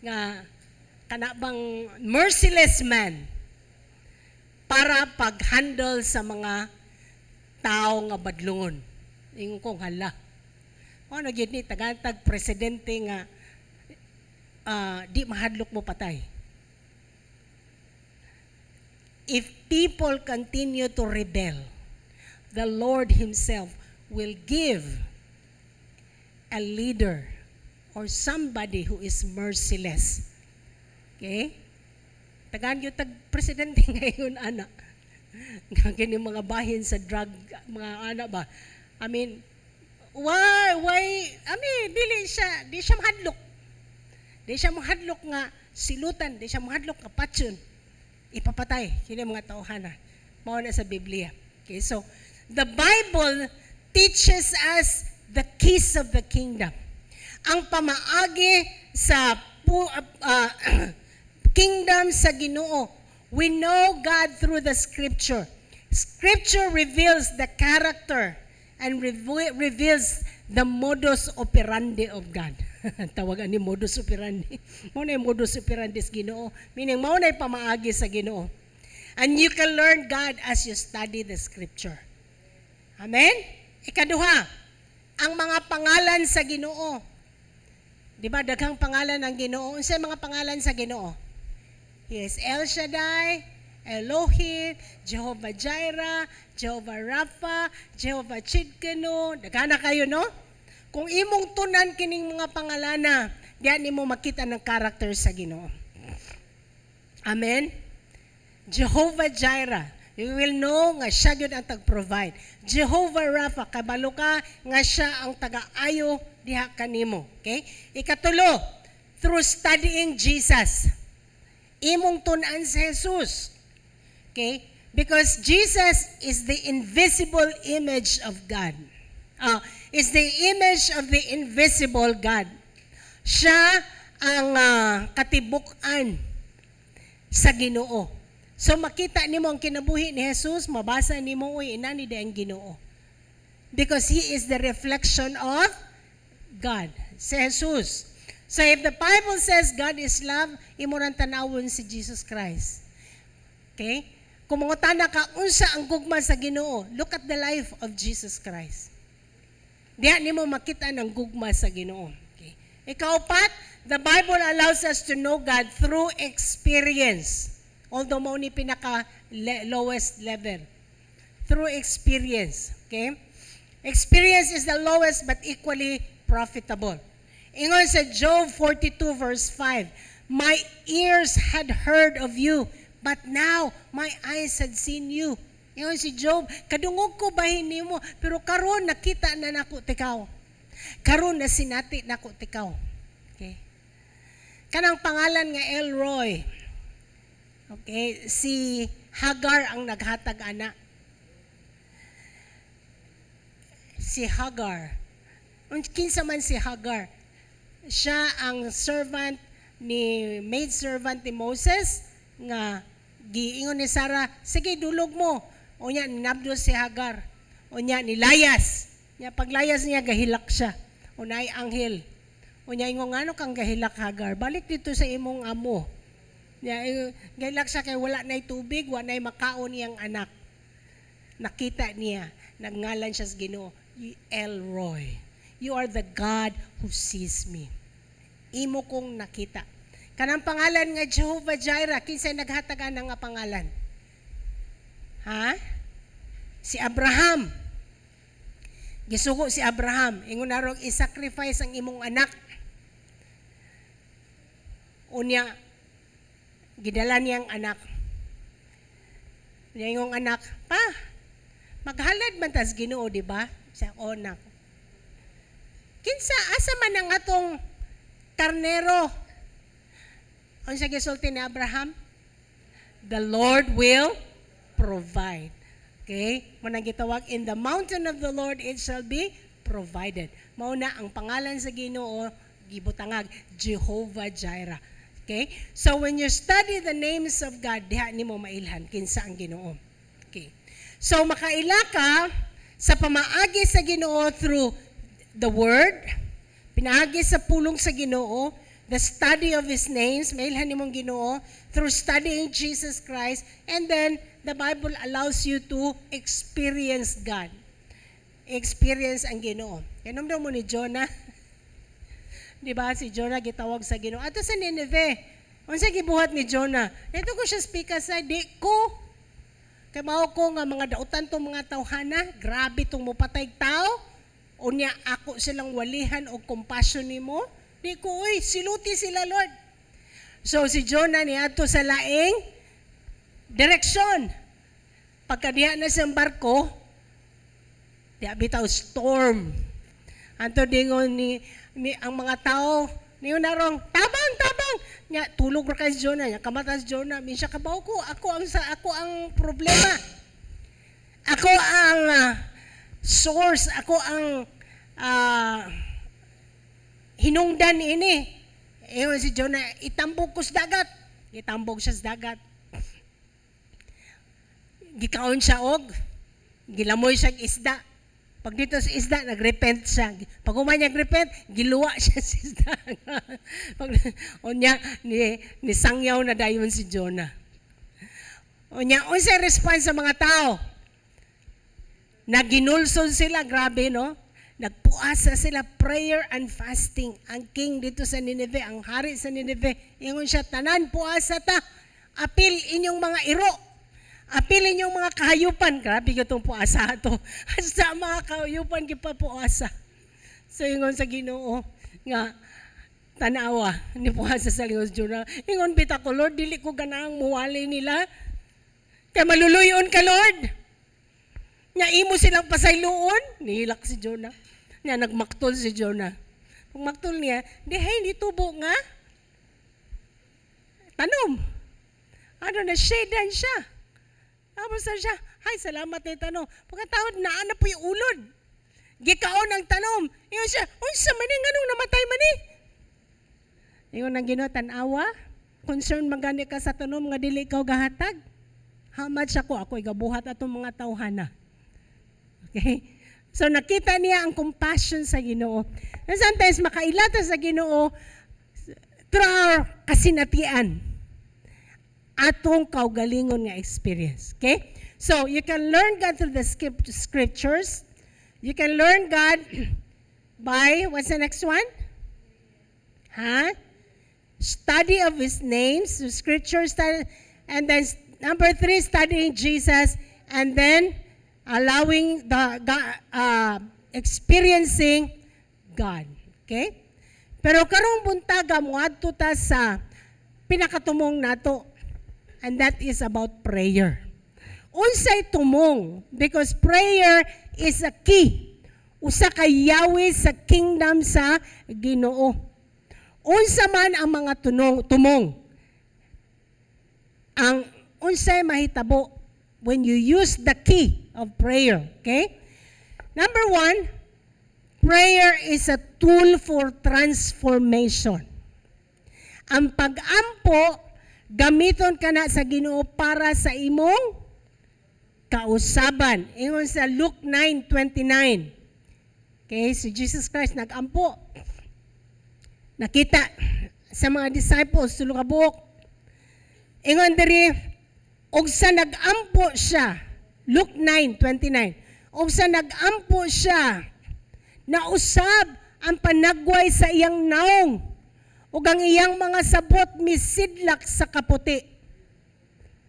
S4: nga kanabang merciless man para pag-handle sa mga tao nga badlungon. Ingon kong hala. O nagyud ni tagantag presidente nga di mahadlok mo patay. If people continue to rebel, the Lord Himself will give a leader or somebody who is merciless. Okay? Tagaan yung tag-presidente ngayon, anak. Ngayon yung mga bahin sa drug, mga anak ba? I mean, why, di siya mahadlok. Di siya mahadlok nga silutan, di siya mahadlok nga patsyon. Ipapatay, yun yung mga tauhana. Mao na sa Biblia. Okay, so, the Bible teaches us the keys of the kingdom. Ang pamaagi sa kingdom sa Ginoo. We know God through the Scripture. Scripture reveals the character and reveals the modus operandi of God. Tawagan ni modus operandi. Mao na yung modus operandi sa Ginoo. Meaning, mao na yung pamaagi sa Ginoo. And you can learn God as you study the Scripture. Amen? Ikaduha, ang mga pangalan sa Ginoo. Di ba, daghang pangalan ng Ginoo. Unsay mga pangalan sa Ginoo? He is El Shaddai,
S7: Elohim, Jehovah Jireh, Jehovah Rapha, Jehovah Chidkenu. Dagana kayo, no? Kung imong tunan kining mga pangalana, diyan nimo makita ng character sa Ginoo. Amen? Jehovah Jireh, you will know nga siya gyud ang tag-provide. Jehovah Rapha, kabalo ka nga siya ang taga-ayo diha kanimo. Okay? Ikatulo, through studying Jesus. Imong tunan si Jesus. Okay? Because Jesus is the invisible image of God. Is the image of the invisible God. Siya ang katibuk-an sa Ginoo. So makita nimo ang kinabuhi ni Jesus, mabasa nimo uy inani di ang Ginoo. Because he is the reflection of God. Si Jesus. So if the Bible says God is love, imo rang tanawon si Jesus Christ. Okay? Kung mangutana ka unsa ang gugma sa Ginoo, look at the life of Jesus Christ. Diha nimo makita ng gugma sa Ginoo. Okay? Ikaapat, the Bible allows us to know God through experience. Although mo ni pinaka lowest level. Through experience. Okay? Experience is the lowest but equally profitable. Ingon sa Job 42 verse 5, my ears had heard of you, but now my eyes had seen you. Ingon si Job, kadungog ko bahin nimo, pero karon nakita na nako tikaw. Karon na sinati nako tikaw. Okay? Kanang pangalan nga Elroy. Okay, si Hagar ang naghatag ana. Si Hagar. Kinsa man si Hagar? Siya ang servant maid servant ni Moses nga giingon ni Sarah, sige dulog mo. Unya ninabdo si Hagar. Unya nilayas. Nya paglayas niya gahilak siya. Unay anghel. Unya ingon ngano kang gahilak Hagar? Balik dito sa imong amo. Gahilak siya kay wala na'y tubig, wala na'y makaon niyang anak. Nakita niya, nagngalan siya sa Ginoo, Elroy. You are the God who sees me. Imo kong nakita. Kanang pangalan nga Jehovah Jireh, kinsay naghatagan nga pangalan? Ha? Si Abraham. Gisugo si Abraham. Ingon na rog i-sacrifice ang imong anak. Unya, gidala niyang anak. Niya yung anak, pa, maghalad man tas Ginoo, di ba? Siya, nak. Kinsa, asa man ang atong karnero? Ano siya gisulti ni Abraham? The Lord will provide. Okay? Munang gitawag, in the mountain of the Lord it shall be provided. Mauna, ang pangalan sa Ginoo, gibutangag, Jehovah Jireh. Okay? So when you study the names of God, diha nimo mailhan kinsa ang Ginoo. Okay. So makaila ka sa pamaagi sa Ginoo through the word, pinaagi sa pulong sa Ginoo, the study of his names, mailhan nimong Ginoo through studying Jesus Christ, and then the Bible allows you to experience God. Experience ang Ginoo. Kanumdum mo ni Jonah. Di ba si Jonah gitawag sa Ginoo ato sa Nineveh. Unsa gibuhat ni Jonah? Ito ko siya speak sa di ko. Kay mao ko nga mga dautan tong mga tawhana, grabe tong mopatay tao. Unya ako silang walihan og compassion nimo. Di ko oy siluti sila Lord. So si Jonah niadto sa laing direksyon. Pagka diha na sa barko, diha bitaw storm. Anto dingon ni ang mga tao niyo narong tabang nya tulog ra kay Jonah nya kamatas Jonah minsa kabaw ko ako ang problema, ako ang source, ako ang hinungdan ini. Si Jonah itambog ko sa dagat, itambog siya sa dagat, gikaon siya og gilamoy siya isda. Pag dito sa isda, nagrepent siya. Pag umanya nagrepent, giluwa siya sa isda. Unya, nisangyaw na dayon si Jonah. Unya, unsa response sa mga tao? Naginulson sila, grabe no? Nagpuasa sila, prayer and fasting. Ang king dito sa Nineveh, ang hari sa Nineveh, ingon siya, tanan puasa ta, apil inyong mga iro. Apilin yung mga kahayupan. Grabe ko itong puasa ito. Sa mga kahayupan, kipapuasa. So, ingon sa Ginoo nga, tanawa, ni puasa sa Lingos Juna. Ingon bita ko, Lord, dili ko ganang muwali nila. Kaya maluluyon ka, Lord. Nga imo silang pasayloon. Nihilak si Jonah. Nga nagmaktol si Jonah. Kung maktol niya, hindi tubo nga. Tanom. Ano na, shadean siya. Tapos na siya, salamat na tanom. Pagkatawad, naan na po yung ulod. Gikaon ang tanom. Ingon siya, unsa man anong namatay man eh. Ingon ang Ginoo, tanawa. Concern magani ka sa tanom nga dili ikaw gahatag. How much ako igabuhat atong mga tawhana. Okay? So nakita niya ang compassion sa Ginoo. And sometimes makailata sa Ginoo through our kasinatian. Atong kaugalingon nga experience. Okay? So you can learn God through the scriptures. You can learn God by, what's the next one? Study of His names, the scriptures, and then number 3, studying Jesus, and then allowing experiencing God. Okay? Pero karong buntaga mo adto ta sa pinakatumong nato, and that is about prayer. Unsay tumong? Because prayer is a key. Usa ka yawi sa kingdom sa Ginoo. Unsa man ang mga tumong. Ang unsay mahitabo when you use the key of prayer. Okay? Number 1, prayer is a tool for transformation. Ang pag-ampo, gamiton ka na sa Ginoo para sa imong kausaban. Ingon sa Luke 9:29. Okay, si Jesus Christ nag-ampo. Nakita sa mga disciples, sulong kabuok. Ingon diri, og sa nag-ampo siya, Luke 9:29. Og sa nag-ampo siya, nausab ang panagway sa iyang naong, ug ang iyang mga sabot misidlak sa kaputi.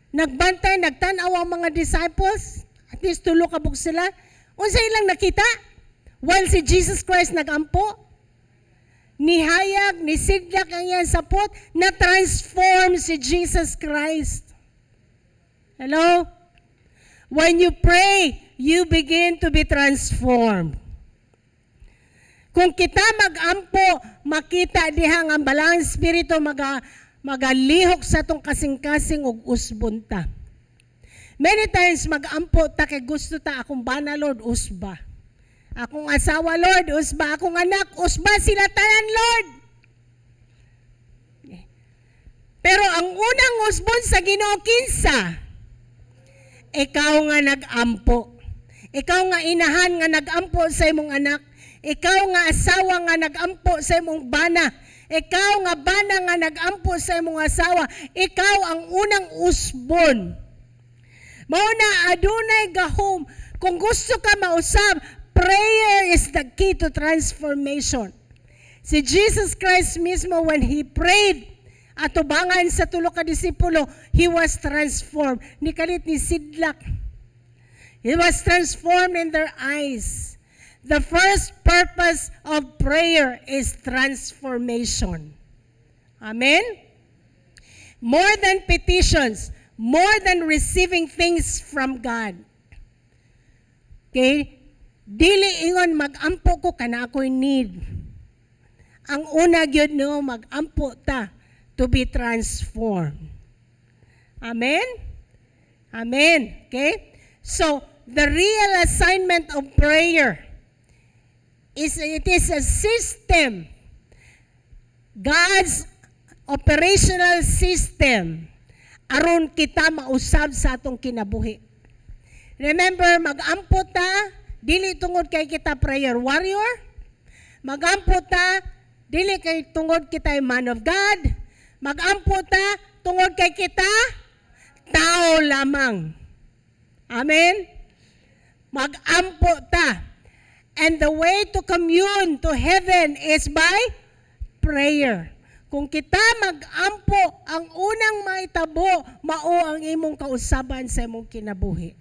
S7: Nagbantay, nagtanaw ang mga disciples, at least tulo kabuk sila. Unsa ilang nakita? While si Jesus Christ nagampo, nihayag, nisidlak ang iyang sapot, na-transform si Jesus Christ. Hello? When you pray, you begin to be transformed. Kung kita mag-ampo, makita dihang ang balang spirito magalihok sa tong kasing-kasing ug usbon ta. Many times mag-ampo ta kay gusto ta akong bana, Lord, usba. Akong asawa, Lord, usba. Akong anak, usba sila tanan, Lord. Pero ang unang usbon sa Ginoo kinsa? Ikaw nga nag-ampo. Ikaw nga inahan nga nag-ampo sa imong anak. Ikaw nga asawa nga nag-ampo sa imong bana. Ikaw nga bana nga nag-ampo sa imong asawa. Ikaw ang unang usbon. Mao na adunay gahom. Kung gusto ka mausab, prayer is the key to transformation. Si Jesus Christ mismo, when He prayed, atubangan sa tulo ka disipulo, He was transformed. Ni kalit ni sidlak. He was transformed in their eyes. The first purpose of prayer is transformation. Amen? More than petitions, more than receiving things from God. Okay? Dili ingon mag-ampo ko kana ako'y need. Ang una gyud no mag-ampo ta to be transformed. Amen? Amen. Okay? So, the real assignment of prayer is it is a system. God's operational system aron kita mausab sa atong kinabuhi. Remember, mag-ampo ta, dili tungod kay kita prayer warrior. Mag-ampo ta, dili kay tungod kita man of God. Mag-ampo ta, tungod kay kita tao lamang. Amen? Mag-ampo ta. And the way to commune to heaven is by prayer. Kung kita mag-ampo, ang unang maitabo, mao ang imong kausaban sa imong kinabuhi.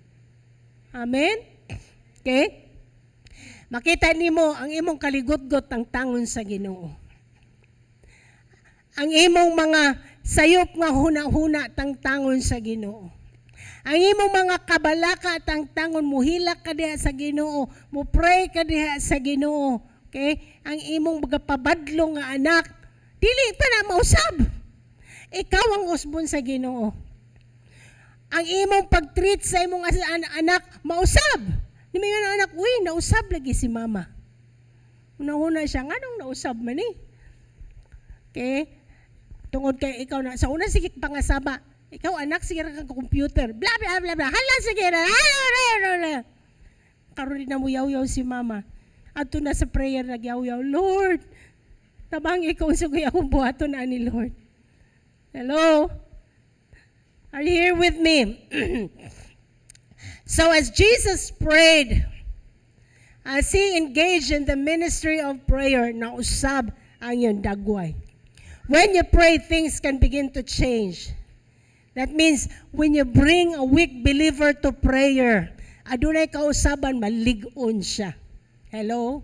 S7: Amen? Okay? Makita nimo ang imong kaligotgot ang tangon sa Ginoo. Ang imong mga sayop nga huna-huna tangon sa Ginoo. Ang imong mga kabalaka tangon muhilak ka diha sa Ginoo, mo pray ka diha sa Ginoo. Okay? Ang imong pabadlo nga anak, dili pa na mausab. Ikaw ang usbon sa Ginoo. Ang imong pag-treat sa imong anak, mausab. Di may nga anak, uy, nausab lagi si mama. Una-una siya, anong nausab man eh? Okay? Tungod kay ikaw na, sa una sige pangasaba, ikaw anak, sige kang computer, bla bla bla bla, hala sige na, karon din na mo yaw-yaw si mama. Ato na sa prayer, nagyaw-yaw, Lord, tabang ikaw sugay akong buhaton na ni Lord. Hello? Are you here with me? So as Jesus prayed, as He engaged in the ministry of prayer, nausab ang iyong dagway. When you pray, things can begin to change. That means, when you bring a weak believer to prayer, adunay kausaban, malig-on siya. Hello?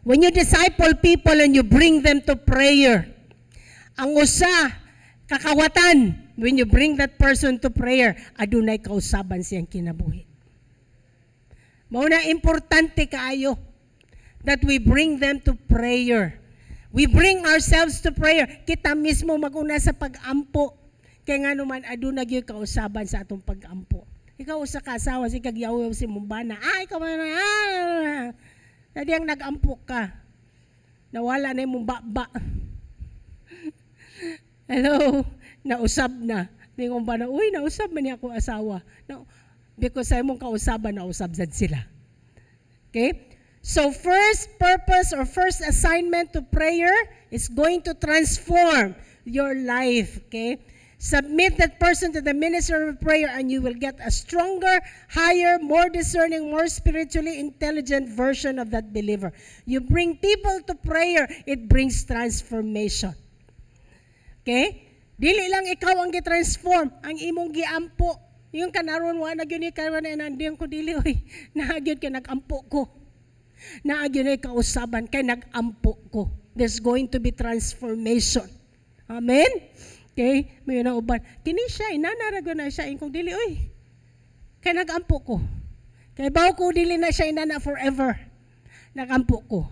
S7: When you disciple people and you bring them to prayer, ang usa, kakawatan, when you bring that person to prayer, adunay kausaban siyang kinabuhi. Mauna importante kaayo that we bring them to prayer. We bring ourselves to prayer. Kita mismo maguna sa pag-ampo. Kaya nga naman, adunay yung kausaban sa atong pag-ampo. Ikaw sa kasawa, si kagyaw si Mumbana, ikaw na, ang nag-ampo ka. Nawala na yung baba. Hello? Nausab na. Ningon ba na, uy, nausab man niya ako asawa. No, because sa imong kausaban, nausab sad sila. Okay? So first purpose or first assignment to prayer is going to transform your life. Okay? Submit that person to the ministry of prayer and you will get a stronger, higher, more discerning, more spiritually intelligent version of that believer. You bring people to prayer, it brings transformation. Okay? Dili lang ikaw ang gi-transform, ang imong giampo. Yung kanaron wa na gyud ni karon na nandiyan ko dili oy. Nahagyod kay nagampo ko. Naagyon ay kausaban kay nagampo ko. There's going to be transformation. Amen? Okay? May na uban. Kini siya, inanarago na siya. Kung dili, oy. Kay nagampo ko. Kay baw ko dili na siya inana forever. Nagampo ko.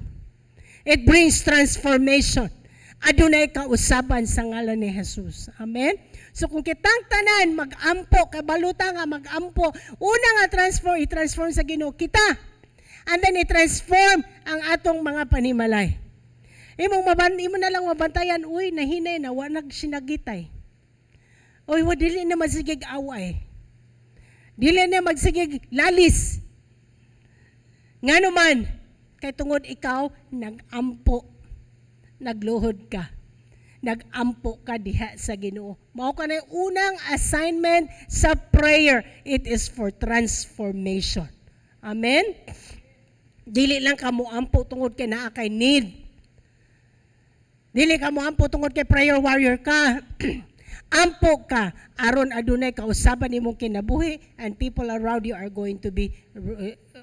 S7: It brings transformation. Adunay kausaban sa ngalan ni Jesus. Amen? So kung kitang tanan, mag-ampo, kabaluta nga mag-ampo, una nga i-transform sa Ginoo kita. And then i-transform ang atong mga panimalay. Imo na lang mabantayan, uy, nahinay na, wanag sinagitay. Uy, dili na magsigig away. Dili na magsigig lalis. Nga naman, kay tungod ikaw, nag-ampo. Nagluhod ka. Nag-ampo ka diha sa Ginoo. Mao ka na yung unang assignment sa prayer. It is for transformation. Amen? Dili lang ka mo ampo tungod kay naa kay need. Dili ka mo ampo tungod kay prayer warrior ka. Ampo ka aron adunay kausaban imong kinabuhi and people around you are going to be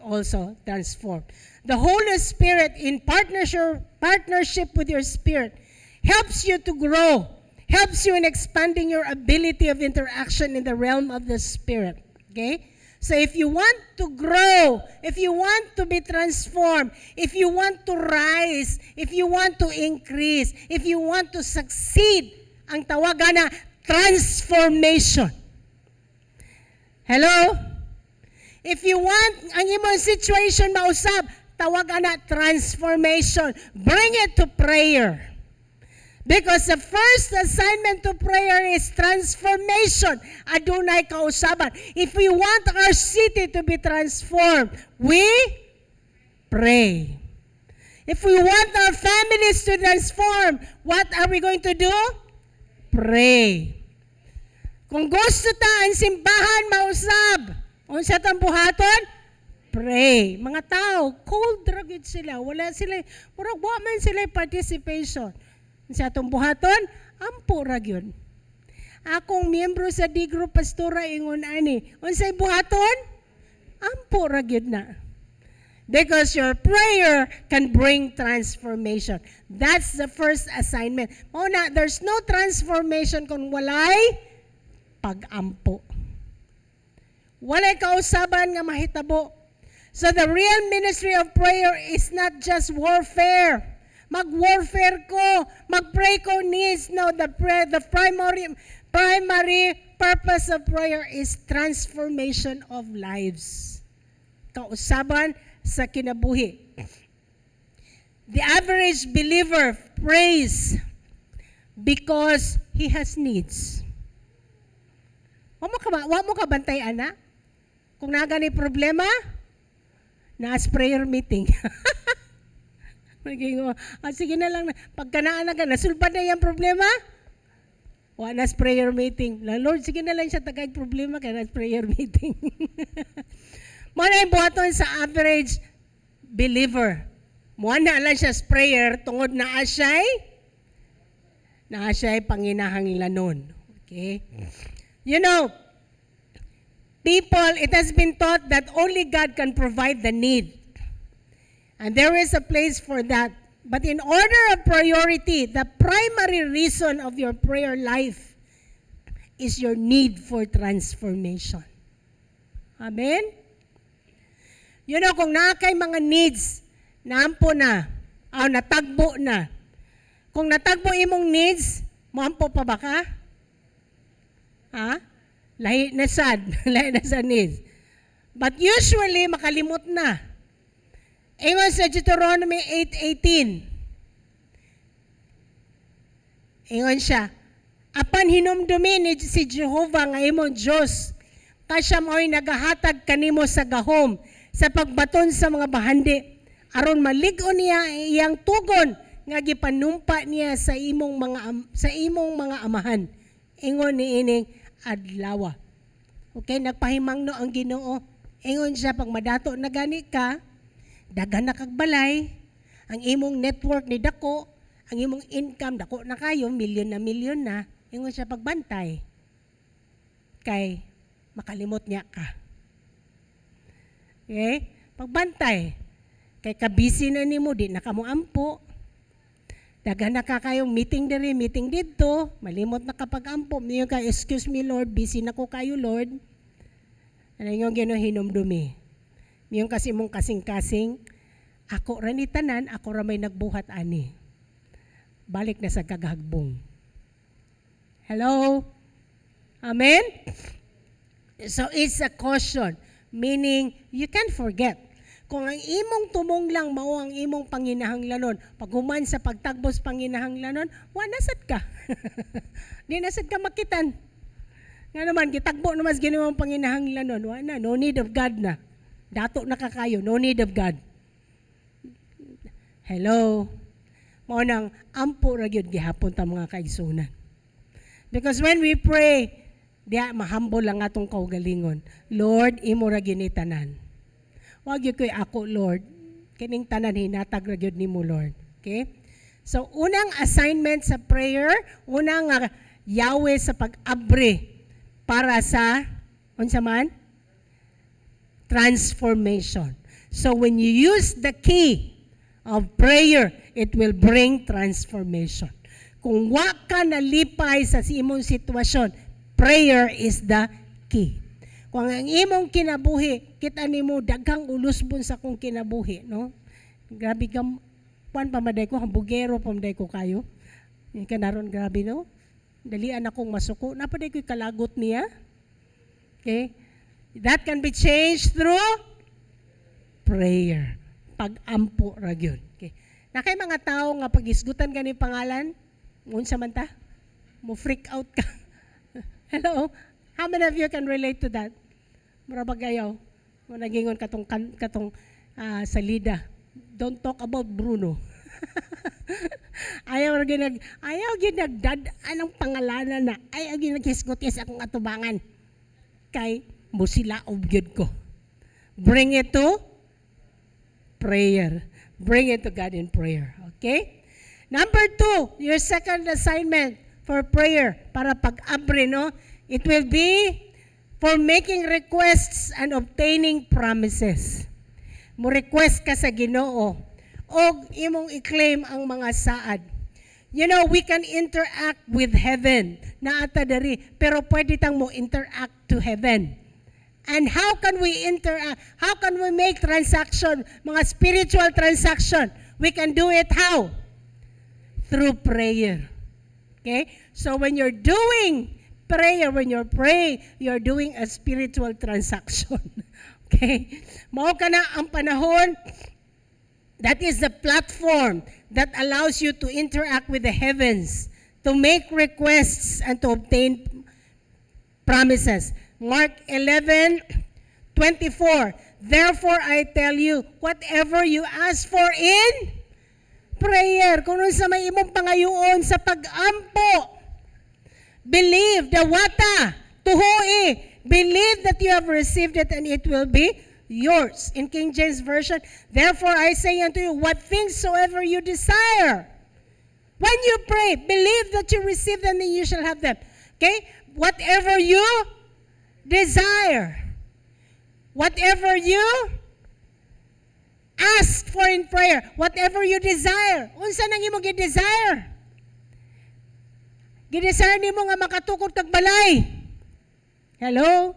S7: also transformed. The Holy Spirit in partnership with your spirit helps you to grow, helps you in expanding your ability of interaction in the realm of the Spirit. Okay? So if you want to grow, if you want to be transformed, if you want to rise, if you want to increase, if you want to succeed, ang tawagan na transformation. Hello? If you want ang imong situation mausab, tawagan na transformation. Bring it to prayer. Because the first assignment to prayer is transformation. Adunay kausaban. If we want our city to be transformed, we pray. If we want our families to transform, what are we going to do? Pray. Kung gusto ta ang simbahan mausab, unsa tang buhaton? pray. Mga tao, cold dragid sila. Wala sila, murag wa man sila participation. Sa atong buhaton, ampo ra gyud. Akong miyembro sa D-Group Pastora ingon ani, unsay buhaton? Ampo ra gyud na. Because your prayer can bring transformation. That's the first assignment. Mauna, there's no transformation kung walay pag-ampo. Walay kausaban nga mahitabo. So the real ministry of prayer is not just warfare. Mag-warfare ko, mag-pray ko needs. No, the primary purpose of prayer is transformation of lives. Kausaban sa kinabuhi. The average believer prays because he has needs. Wa mo ka bantay, ana? Kung nagani problema, naas prayer meeting. Sige na lang, pagkanaan na ka, nasulpad na yung problema, wa nas prayer meeting. Lord, sige na lang siya tagay problema, kaya nas prayer meeting. Muna yung buhaton sa average believer. Muna lang siya prayer tungod na asyay panginahanglanon. Okay? You know, people, it has been taught that only God can provide the need. And there is a place for that. But in order of priority, the primary reason of your prayer life is your need for transformation. Amen? You know, kung nakay mga needs, naampo na, natagbo na. Kung natagbo imong needs, maampo pa ba ka? Ha? Lahi na sad. Lahi na sa needs. But usually, makalimot na. Ingon sa Deuteronomy 8:18. Ingon siya, apan hinumdumi ni si Jehovah nga imong Diyos, kasya mo'y nagahatag kanimo sa gahom, sa pagbaton sa mga bahandi, aron malig-on niya iyang tugon nga gipanumpa niya sa imong mga amahan. Ingon niining adlaw. Okay, nagpahimangno ang Ginoo. Ingon siya, pag madato na gani ka, daghan na kag balay, ang imong network ni dako, ang imong income dako na kayo, milyon na. Ingon siya, pagbantay kay makalimot niya ka. Okay? Pagbantay kay kabisi na nimo, di na kamo ampo. Daghan na ka kayong meeting diri, meeting dito, malimot na kapag ampo. Niyo ka, excuse me Lord, busy na ko kayo Lord. Ano yung hinumdumi? Niyo kasi mong kasing-kasing, ako ra ni tanan, ako ra may nagbuhat ani. Balik na sa kagahagbong. Hello? Amen? So it's a caution, meaning you can't forget. Kung ang imong tumong lang mao ang imong panginahanglanon, pag human sa pagtagbos panginahanglanon, wa nasad ka. Di nasad ka makitan. Nga naman, kitagbo naman sa ginawang panginahanglanon, wa na, no need of God na. Dato na ka kayo, no need of God. Hello? Mao nang ampo ra gyud gihapon ta mga kaigsunan. Because when we pray, diya mahambol lang atong kaugalingon. Lord, imo ra ginitanan. Wag gyud koy ako, Lord. Kining tanan hinatag ra gyud nimo, Lord. Okay? So unang assignment sa prayer, unang Yahweh sa pag-abre para sa unsa man? Transformation. So when you use the key of prayer, it will bring transformation. Kung wa ka nalipay sa imong sitwasyon, prayer is the key. Kung ang imong kinabuhi, kita nimo daghang ulusbon sa kong kinabuhi, no? Grabe ka, kuan pamaday ko, hambugero pamaday ko kayo. Yung kanaron, grabe, no? Dalian akong masuko. Napaday ko'y kalagot niya. Okay? That can be changed through prayer. Pag-ampo ra gyud. Okay. Nakay mga tao nga pag-isgutan ka ni pangalan, unsa man ta? Mo freak out ka. Hello? How many of you can relate to that? Marabag ayaw. Mo nagingon katong salida. Don't talk about Bruno. ayaw ginagdad anong pangalanan na ayaw ginaghisgot akong atubangan kay musila of gyud ko. Bring it to prayer. Bring it to God in prayer. Okay? Number 2, your second assignment for prayer, para pag-abre, no? It will be for making requests and obtaining promises. Mo request ka sa Ginoo o imong i-claim ang mga saad. You know, we can interact with heaven na ata dari, pero pwede tang mo interact to heaven. And how can we interact? How can we make transaction, mga spiritual transaction? We can do it how? Through prayer. Okay? So when you're doing prayer, when you're praying, you're doing a spiritual transaction. Okay? Mao ka na ang panahon, that is the platform that allows you to interact with the heavens, to make requests and to obtain promises. Mark 11:24. Therefore I tell you, whatever you ask for in prayer, kung sa may imong pangayoon sa pag-ampo, believe, dawata, tuhui, believe that you have received it and it will be yours. In King James Version, therefore I say unto you, what things soever you desire, when you pray, believe that you receive them and you shall have them. Okay? Whatever you desire, whatever you ask for in prayer, whatever you desire, unsa nang imo gi-desire? Gi-desire nimo nga makatukod kag balay. Hello?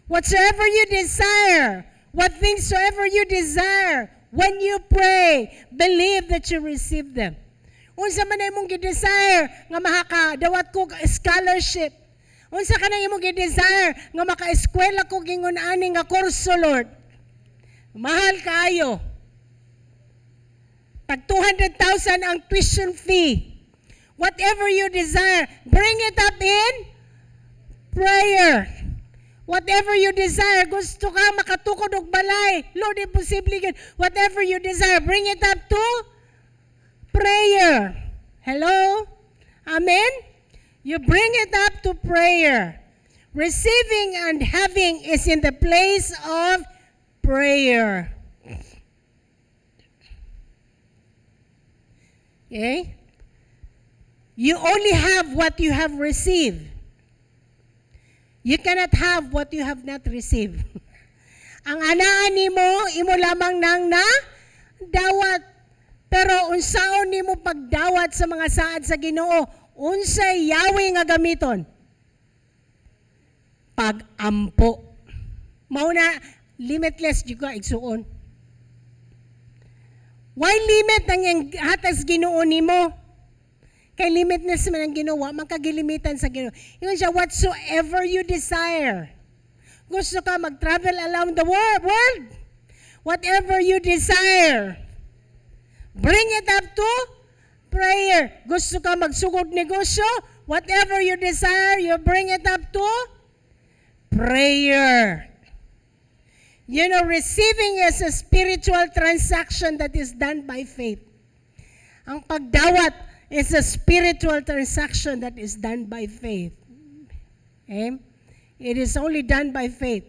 S7: Whatsoever you desire, what things soever you desire, when you pray, believe that you receive them. Unsa man na imong gi-desire nga makadawat ko scholarship, unsa ka na imong gi-desire nga maka-eskwela ko gingon ani nga kurso, Lord. Mahal kaayo. Tag 200,000 ang tuition fee. Whatever you desire, bring it up in prayer. Whatever you desire, gusto ka makatukod og balay, Lord, imposible yun. Whatever you desire, bring it up to prayer. Hello? Amen? You bring it up to prayer. Receiving and having is in the place of prayer. Okay? You only have what you have received. You cannot have what you have not received. Ang anaan nimo, imo lamang nang na dawat. Pero unsaon nimo pagdawat sa mga saad sa Ginoo? Unsay yawi nga gamiton? Pag-ampo. Mao na limitless jud ka igsuon. Why limit ang hatas Ginoo nimo? Kay limitless man ang Ginoo, man kagilimitan sa Ginoo. Ingon siya, whatsoever you desire. Gusto ka mag-travel around the world. Whatever you desire. Bring it up to prayer. Gusto ka magsugod negosyo? Whatever you desire, you bring it up to prayer. You know, receiving is a spiritual transaction that is done by faith. Ang pagdawat is a spiritual transaction that is done by faith. Okay? It is only done by faith.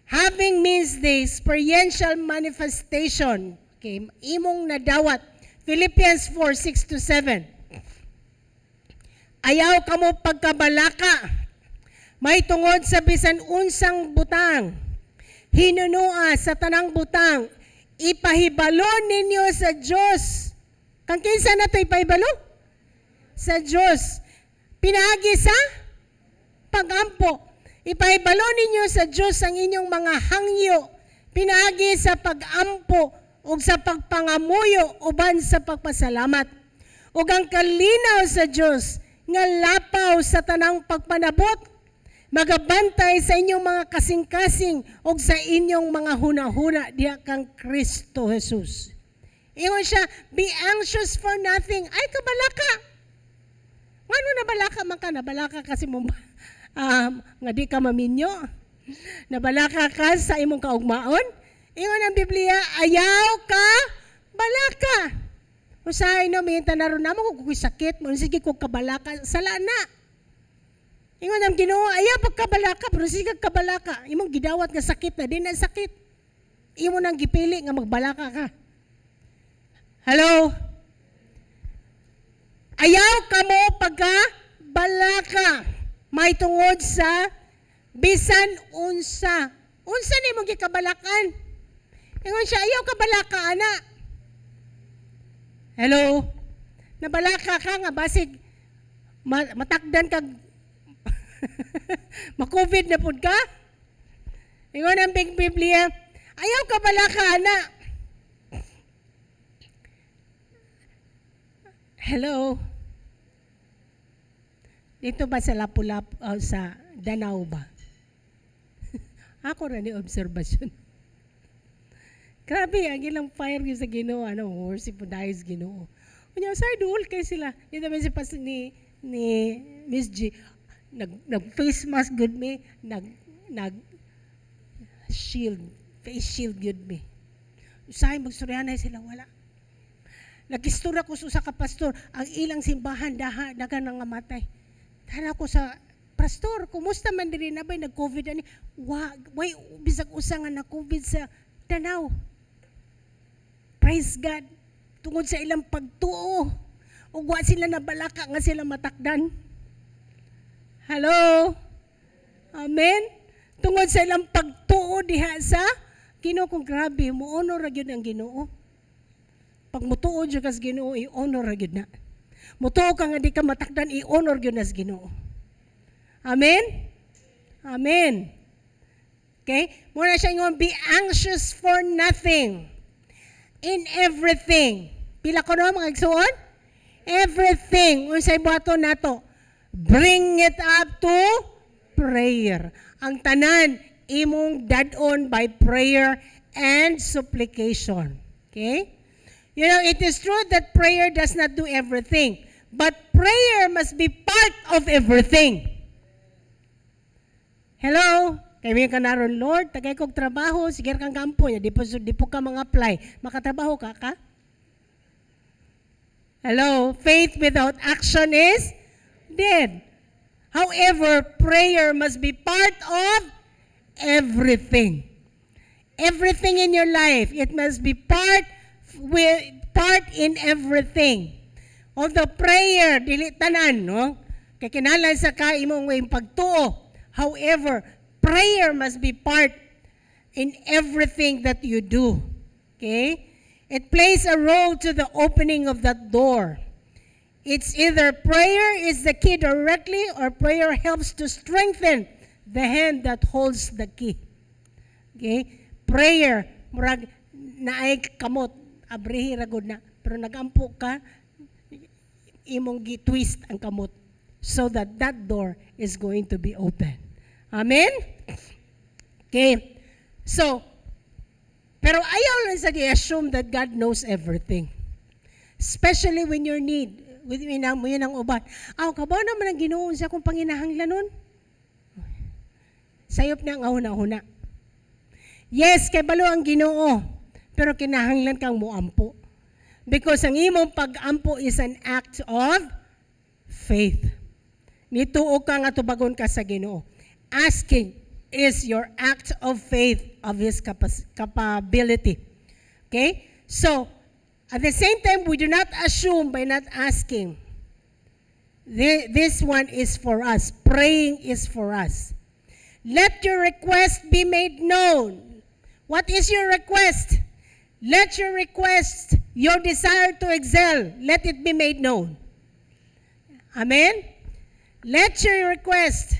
S7: Having means the experiential manifestation. Okay? Imong nadawat. Philippians 4:6-7. Ayaw kamo pagkabalaka. May tungod sa bisan unsang butang. Hinunua sa tanang butang. Ipahibalo ninyo sa Diyos. Kang kinsa na ito ipahibalo? Sa Diyos. Pinagi sa pag-ampo. Ipahibalo ninyo sa Diyos ang inyong mga hangyo. Pinagi sa pag-ampo o sa pagpangamuyo uban sa pagpasalamat. O ang kalinaw sa Diyos nga lapaw sa tanang pagpanabot, magabantay sa inyong mga kasing-kasing o sa inyong mga huna-huna diha kang Kristo Jesus. Ingon siya, be anxious for nothing. Ay, kabalaka. Ngano nabalaka man ka? Nabalaka kasi mo nga di ka maminyo. Nabalaka ka sa imong kaugmaon. Ingon ang Biblia, ayaw ka balaka. Usahay no, minta na ron naman kung sakit mo. Sige kung kabalaka, sala na. Ingon ang Ginoo, ayaw pagkabalaka, pero sige kabalaka. Imong gidawat nga sakit na, di na sakit. Imo nang gipili nga magbalaka ka. Hello? Ayaw ka mo pagkabalaka. May tungod sa bisan unsa. Unsa ni mong gikabalakan? Ingon siya, ayaw kabalaka, ana. Hello? Nabalaka ka nga, basig matakdan kag ma-COVID na pud ka? Ingon ang Big Biblia, ayaw ka bala ka, ana. Hello? Dito ba sa Lapu-Lapu, sa Danau ba? Ako rin yung observation. Grabe, ang ilang fire yung sa Ginoo, worship po dahil sa Ginoo. Kanya, sir, duol kayo sila. Dito ba si Pastor ni Miss G, nag-face mask good me, nag-shield, face shield good me. Usahay magstoryahan na sila, wala. Nag-istorya ko sa kapastor, ang ilang simbahan, daga nang matay. Tara ko sa pastor, kumusta man din na ba, nag-COVID ani? Way, bisag usangan na COVID sa Danau. Praise God. Tungod sa ilang pagtuo. Ugwa sila na balaka nga sila matakdan. Hello? Amen? Tungod sa ilang pagtuo diha sa Ginoo, kung grabe, mo-honor ra gyud ang Ginoo. Pag mutuo jud kas Ginoo, i-honor ra gyud na. Mutuo ka nga di ka matakdan, i-honor gyud nas Ginoo. Amen? Amen. Okay? Muna siya yung be anxious for nothing. In everything. Pila ko no mga igsuon? Everything. Unsay buhaton nato? Bring it up to prayer. Ang tanan, imong dadon by prayer and supplication. Okay? You know, it is true that prayer does not do everything. But prayer must be part of everything. Hello? Kaya ka naroon, Lord, tagay kong trabaho, sige kang kampo niya, di po ka mga apply. Makatrabaho ka? Hello? Faith without action is dead. However, prayer must be part of everything. Everything in your life, it must be part in everything. Although prayer, dili tanan, no? Kaya kinalan sa ka imong pagtuo. However, prayer must be part in everything that you do. Okay? It plays a role to the opening of that door. It's either prayer is the key directly or prayer helps to strengthen the hand that holds the key. Okay? Prayer, murag naay kamot, abrihi ragod na, pero nagampo ka, imong gi-twist ang kamot so that that door is going to be open. Amen? Okay. So, pero ayaw lang sa i-assume that God knows everything. Especially when you're need. Yun ang uban. Kabaw naman ang Ginoo sa kung panginahanglan nun. Sayop na ang ahuna-huna. Yes, kay balo ang Ginoo. Pero kinahanglan kang muampo. Because ang imong pag-ampo is an act of faith. Nituo ka nga tubagon ka sa Ginoo. Asking is your act of faith of His capability. Okay? So, at the same time, we do not assume by not asking. This one is for us. Praying is for us. Let your request be made known. What is your request? Let your request, your desire to excel, let it be made known. Amen? Let your request,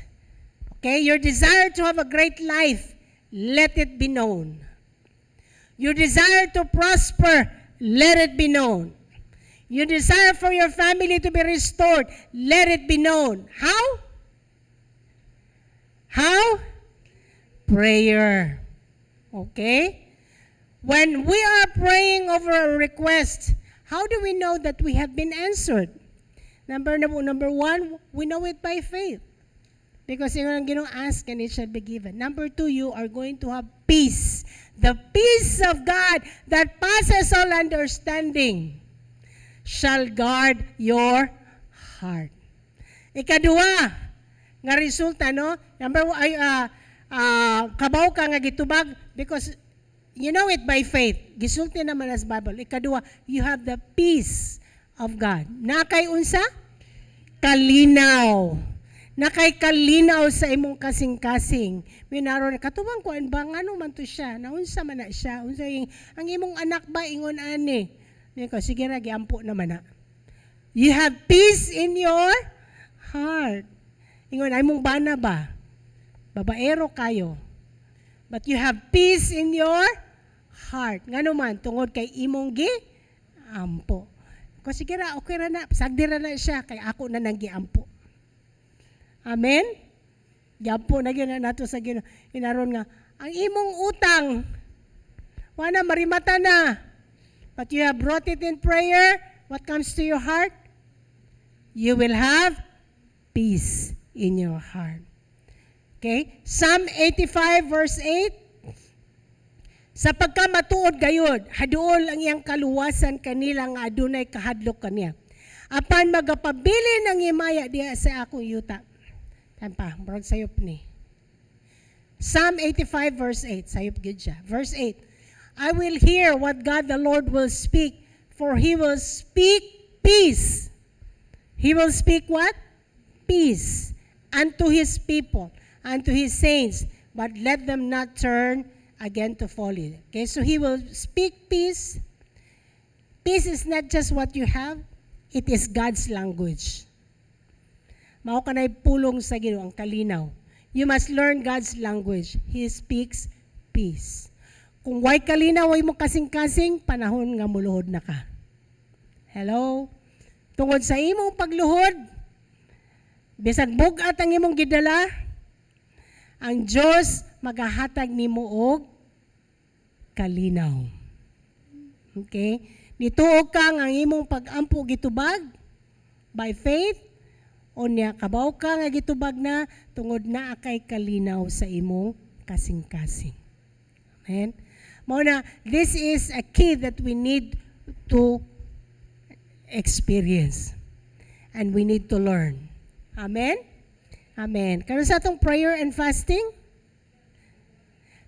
S7: okay, your desire to have a great life, let it be known. Your desire to prosper, let it be known. Your desire for your family to be restored, let it be known. How? How? Prayer. Okay? When we are praying over a request, how do we know that we have been answered? Number one, we know it by faith. Because you're going to ask and it shall be given. Number two, you are going to have peace. The peace of God that passes all understanding shall guard your heart. Ikadua, nga resulta, no? Number one, kabaw ka nga gitubag because you know it by faith. Gisulti naman as Bible. Ikadua, you have the peace of God. Nakay unsa? Kalinaw. Nakay kalinaw sa imong kasing-kasing. Minaro na katubang ko ba ngano man to siya? Naunsa man na siya? Unsa ang imong anak ba ingon ani? Niko sige ra giampo naman na. You have peace in your heart. Ingon ay mong bana ba? Babaero kayo. But you have peace in your heart. Ngano man tungod kay imong giampo. Ko sige ra okay ra na, sagdi ra na siya kay ako na nang giampo. Amen? Giampo na gyud nato sa Ginoo. Inaron nga ang imong utang wala marimata na. But you have brought it in prayer. What comes to your heart? You will have peace in your heart. Okay? Psalm 85 verse 8. Sa pagkamatuod gayud, haduol ang iyang kaluwasan kanila nga adunay kahadlok kaniya. Apan magapabili ng himaya diha sa akong yuta. Tampa, murag sayop ni. Psalm 85 verse 8, sayop gid siya. Verse 8. I will hear what God the Lord will speak, for He will speak peace. He will speak what? Peace unto His people, unto His saints, but let them not turn again to folly. Okay, so He will speak peace. Peace is not just what you have, it is God's language. Mao kanay pulong sa Ginoo ang kalinaw. You must learn God's language. He speaks peace. Kung way kalinaw way mo kasing-kasing, panahon nga muluhod na ka. Hello? Tungod sa imong pagluhod, bisag bugat ang imong gidala, ang Diyos magahatag nimo og kalinaw. Okay? Nituog ka ang imong pag-ampo gitubag by faith, unya kabaw ka nga gitubag na tungod na akay kalinaw sa imong kasing-kasing. Amen? Mao na, this is a key that we need to experience and we need to learn. Amen? Amen. Karon sa atong prayer and fasting,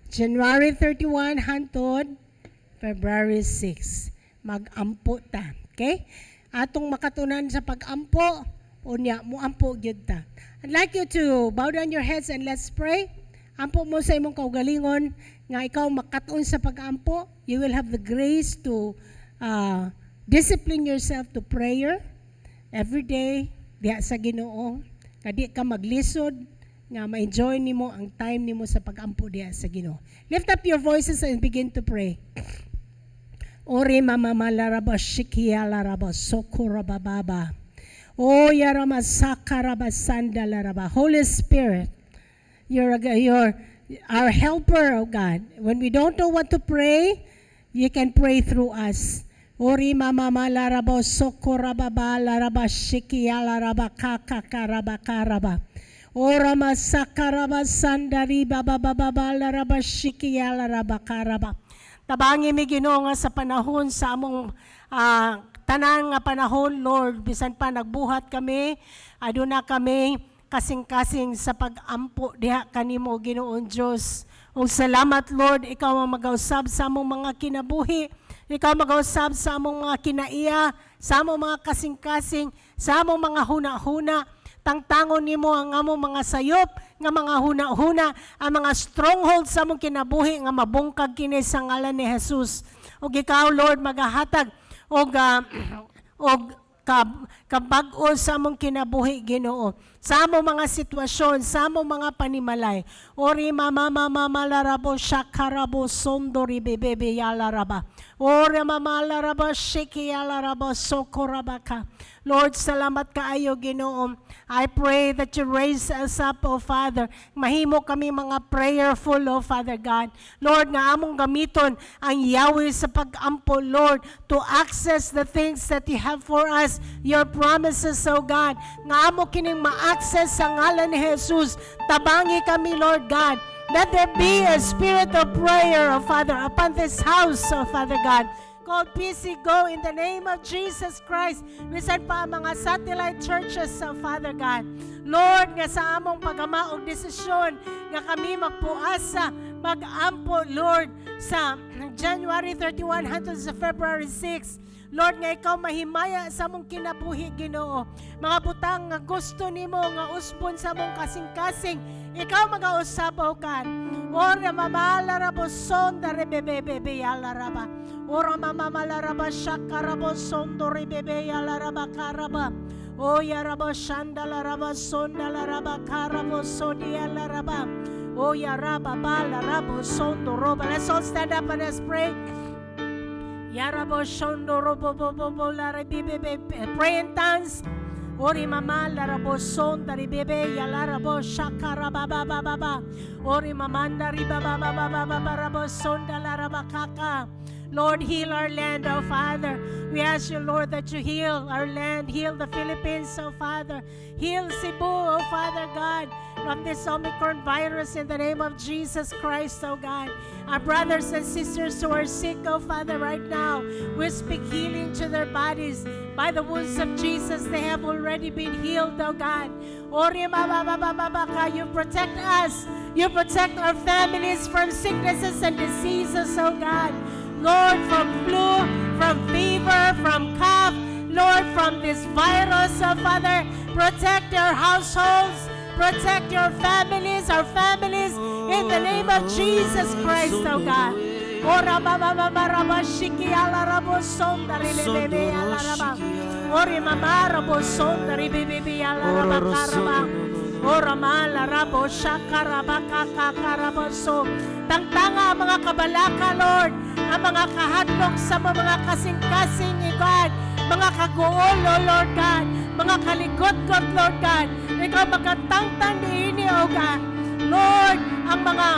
S7: January 31 hantod February 6. Mag-ampo ta. Okay? Atong makatunan sa pag-ampo, unya mo ampo gyud ta. I'd like you to bow down your heads and let's pray. Ampo mo sa imong kaugalingon nga ikaw makatun sa pag-ampo. You will have the grace to discipline yourself to prayer every day diha sa Ginoo. Kadi ka maglisod nga ma-enjoy nimo ang time nimo sa pag-ampo diha sa Ginoo. Lift up your voices and begin to pray. Ore mama malaraba shikia laraba sokora bababa. Oh yarama sakaraba sandalaraba. Holy Spirit, you're our helper, oh God. When we don't know what to pray, you can pray through us. Ori mama malaraba sokora baba laraba shikia laraba kakakaraba karaba. Ora masakaraba sandari baba baba laraba shikia laraba karaba. Tabangi mi Ginoo nga sa panahon sa among tanan nga panahon, Lord, bisan pa nagbuhat kami, aduna kami kasing-kasing sa pag-ampo diha kanimo Ginoong Dios. O salamat Lord, ikaw ang mag-usab sa among mga kinabuhi, ikaw mag-usab sa among mga kinaiya, sa among mga kasing-kasing, sa among mga huna-huna. Tangtangon nimo ang among mga sayop, nga mga huna-huna, ang mga stronghold sa among kinabuhi nga mabungkag kini sa ngalan ni Jesus. Og ikaw Lord magahatag og kabag-o sa among kinabuhi Ginoo. Sa among mga sitwasyon, sa among mga panimalay. Ori mama larabo shakarabo sondori bebebe yalaraba. Ori mama larabo shiki yalarabo sokorabaka. Lord, salamat kaayo Ginoo. I pray that you raise us up, O Father. Mahimo kami mga prayerful, O Father God. Lord, nga among gamiton ang Yahweh sa pag-ampo, Lord, to access the things that you have for us, your promises, O God. Nga amo kining ma-access sa ngalan ni Jesus. Tabangi kami, Lord God. Let there be a spirit of prayer, O Father, upon this house, O Father God. Called PC Go in the name of Jesus Christ. Bisan pa ang mga satellite churches, O Father God. Lord, nga sa among pagama og desisyon nga kami magpuasa, mag-ampo, Lord, sa January 31 hangtod sa February 6. Lord, nga ikaw mahimaya sa mong kinabuhi, Ginoo. Mga butang nga gusto nimo nga usbon sa mong kasing-kasing, ikaw mag-ausabaw kan. Ora mamalarabo sonda rebebebe yalaraba. Ora mamalaraba shakarabo sondo rebebe yalaraba karaba. O yarabo shandalaraba sondalaraba karabo sodialaraba. O yaraba balarabo sondo roba. Let's all stand up and let's pray. Yarabo shondo robo bobo la rebebe. Pray in tongues. Ori mama larabo sonda ribebe yalarabo shakaraba baba baba. Ori mamanda riba baba baba baba rabo sonda laraba kaka. Lord, heal our land, oh Father. We ask you, Lord, that you heal our land, heal the Philippines, oh Father. Heal Cebu, oh Father God, from this Omicron virus in the name of Jesus Christ, oh God. Our brothers and sisters who are sick, oh Father, right now, we speak healing to their bodies. By the wounds of Jesus, they have already been healed, oh God. You protect us. You protect our families from sicknesses and diseases, oh God. Lord, from flu, from fever, from cough, Lord, from this virus, oh Father, protect our households, protect your families, our families, in the name of Jesus Christ, oh God. Ora mama mama raba shiki ala rabo sonda rebebe ala raba. Ori mama rabo sonda rebebe ala raba karaba. Ora mala rabo shakaraba kakarabo so. Tangtanga ang mga kabalaka, Lord, ang mga kahadlok sa mga kasing-kasing, God, mga kagool, oh Lord God, mga kaligot-got, Lord God, ikaw magkatangtang niini, oh God. Lord, ang mga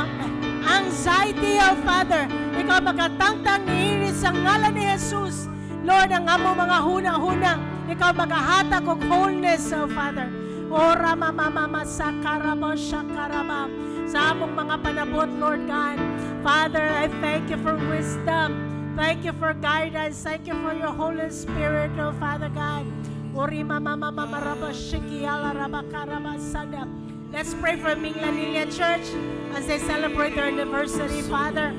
S7: anxiety, oh Father, ikaw magkatangtang niini sa ngalan ni Jesus. Lord, ang amo mga hunang-hunang, ikaw maghahatag og wholeness, oh Father. Ora mama mama sakarabo shakaraba. Sa among mga panabot, Lord God. Father, I thank you for wisdom. Thank you for guidance. Thank you for your Holy Spirit, oh Father God. Ori mama mama maraba shikiala raba karaba sada. Let's pray for Minglanilia Church as they celebrate their anniversary, Father.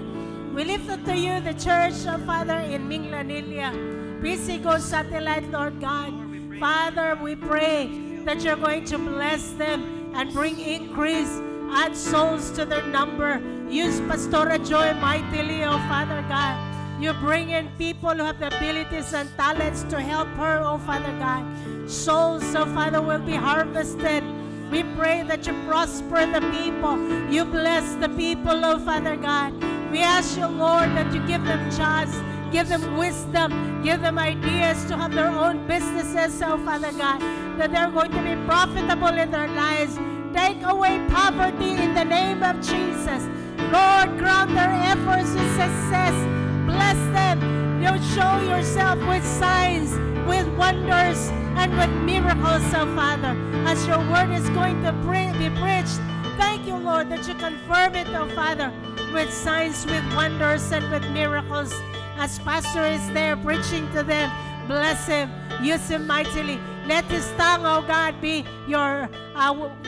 S7: We lift up to you the church, oh Father, in Minglanilia. Pisigo Satellite, Lord God. Father, we pray that you're going to bless them and bring increase, add souls to their number. Use Pastora Joy mightily, oh Father God. You bring in people who have the abilities and talents to help her, oh Father God. Souls, oh Father, will be harvested. We pray that you prosper the people. You bless the people, oh Father God. We ask you, Lord, that you give them chance, give them wisdom, give them ideas to have their own businesses, oh Father God, that they're going to be profitable in their lives. Take away poverty in the name of Jesus. Lord, crown their efforts with success. Bless them. You show yourself with signs, with wonders, and with miracles, oh Father, as your word is going to be preached. Thank you, Lord, that you confirm it, oh Father, with signs, with wonders, and with miracles. As Pastor is there preaching to them, bless him, use him mightily. Let his tongue, oh God, be your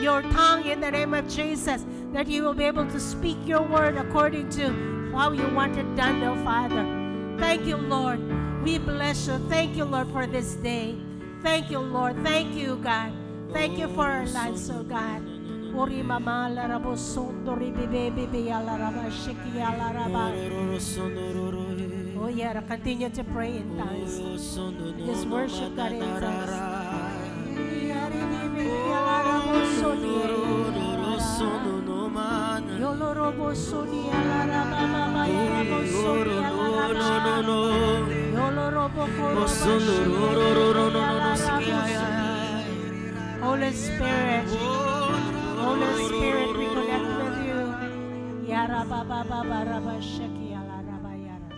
S7: tongue in the name of Jesus, that you will be able to speak your word according to how you want it done, oh Father. Thank you, Lord. We bless you. Thank you, Lord, for this day. Thank you, Lord. Thank you, God. Thank you for our lives, oh God. Ori mama la rabo sondo ribibe bibi ala raba shiki ala raba. Oh yeah, continue to pray in tongues. Just worship God in tongues. Yolo robo sodi ala raba mama yolo sodi ala raba. Yolo robo koro Holy Spirit, Holy Spirit, we connect with you. Yara baba baba raba shaki ala raba yara.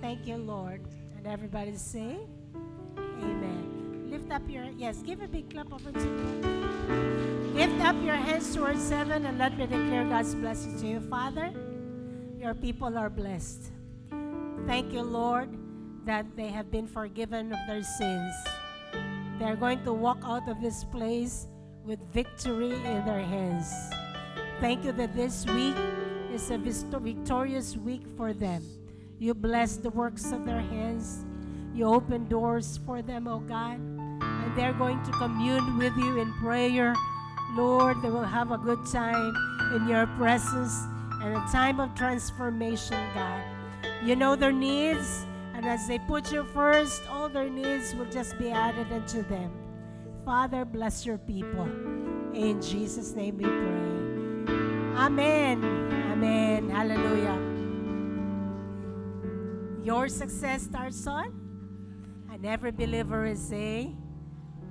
S7: Thank you, Lord. And everybody say, Amen. Lift up your, yes, give a big clap over to you. Lift up your hands towards heaven and let me declare God's blessing to you. Father, your people are blessed. Thank you, Lord, that they have been forgiven of their sins. They're going to walk out of this place with victory in their hands. Thank you that this week is a victorious week for them. You bless the works of their hands. You open doors for them, oh God. And they're going to commune with you in prayer. Lord, they will have a good time in your presence and a time of transformation, God. You know their needs, and as they put you first, all their needs will just be added unto them. Father, bless your people. In Jesus' name we pray. Amen. Amen. Hallelujah. Your success starts on, and every believer is a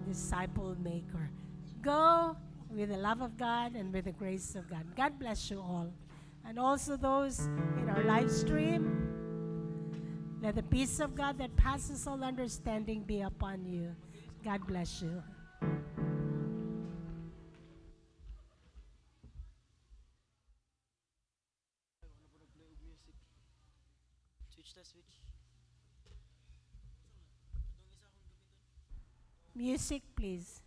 S7: disciple maker. Go with the love of God and with the grace of God. God bless you all. And also those in our live stream, let the peace of God that passes all understanding be upon you. God bless you. Music, please.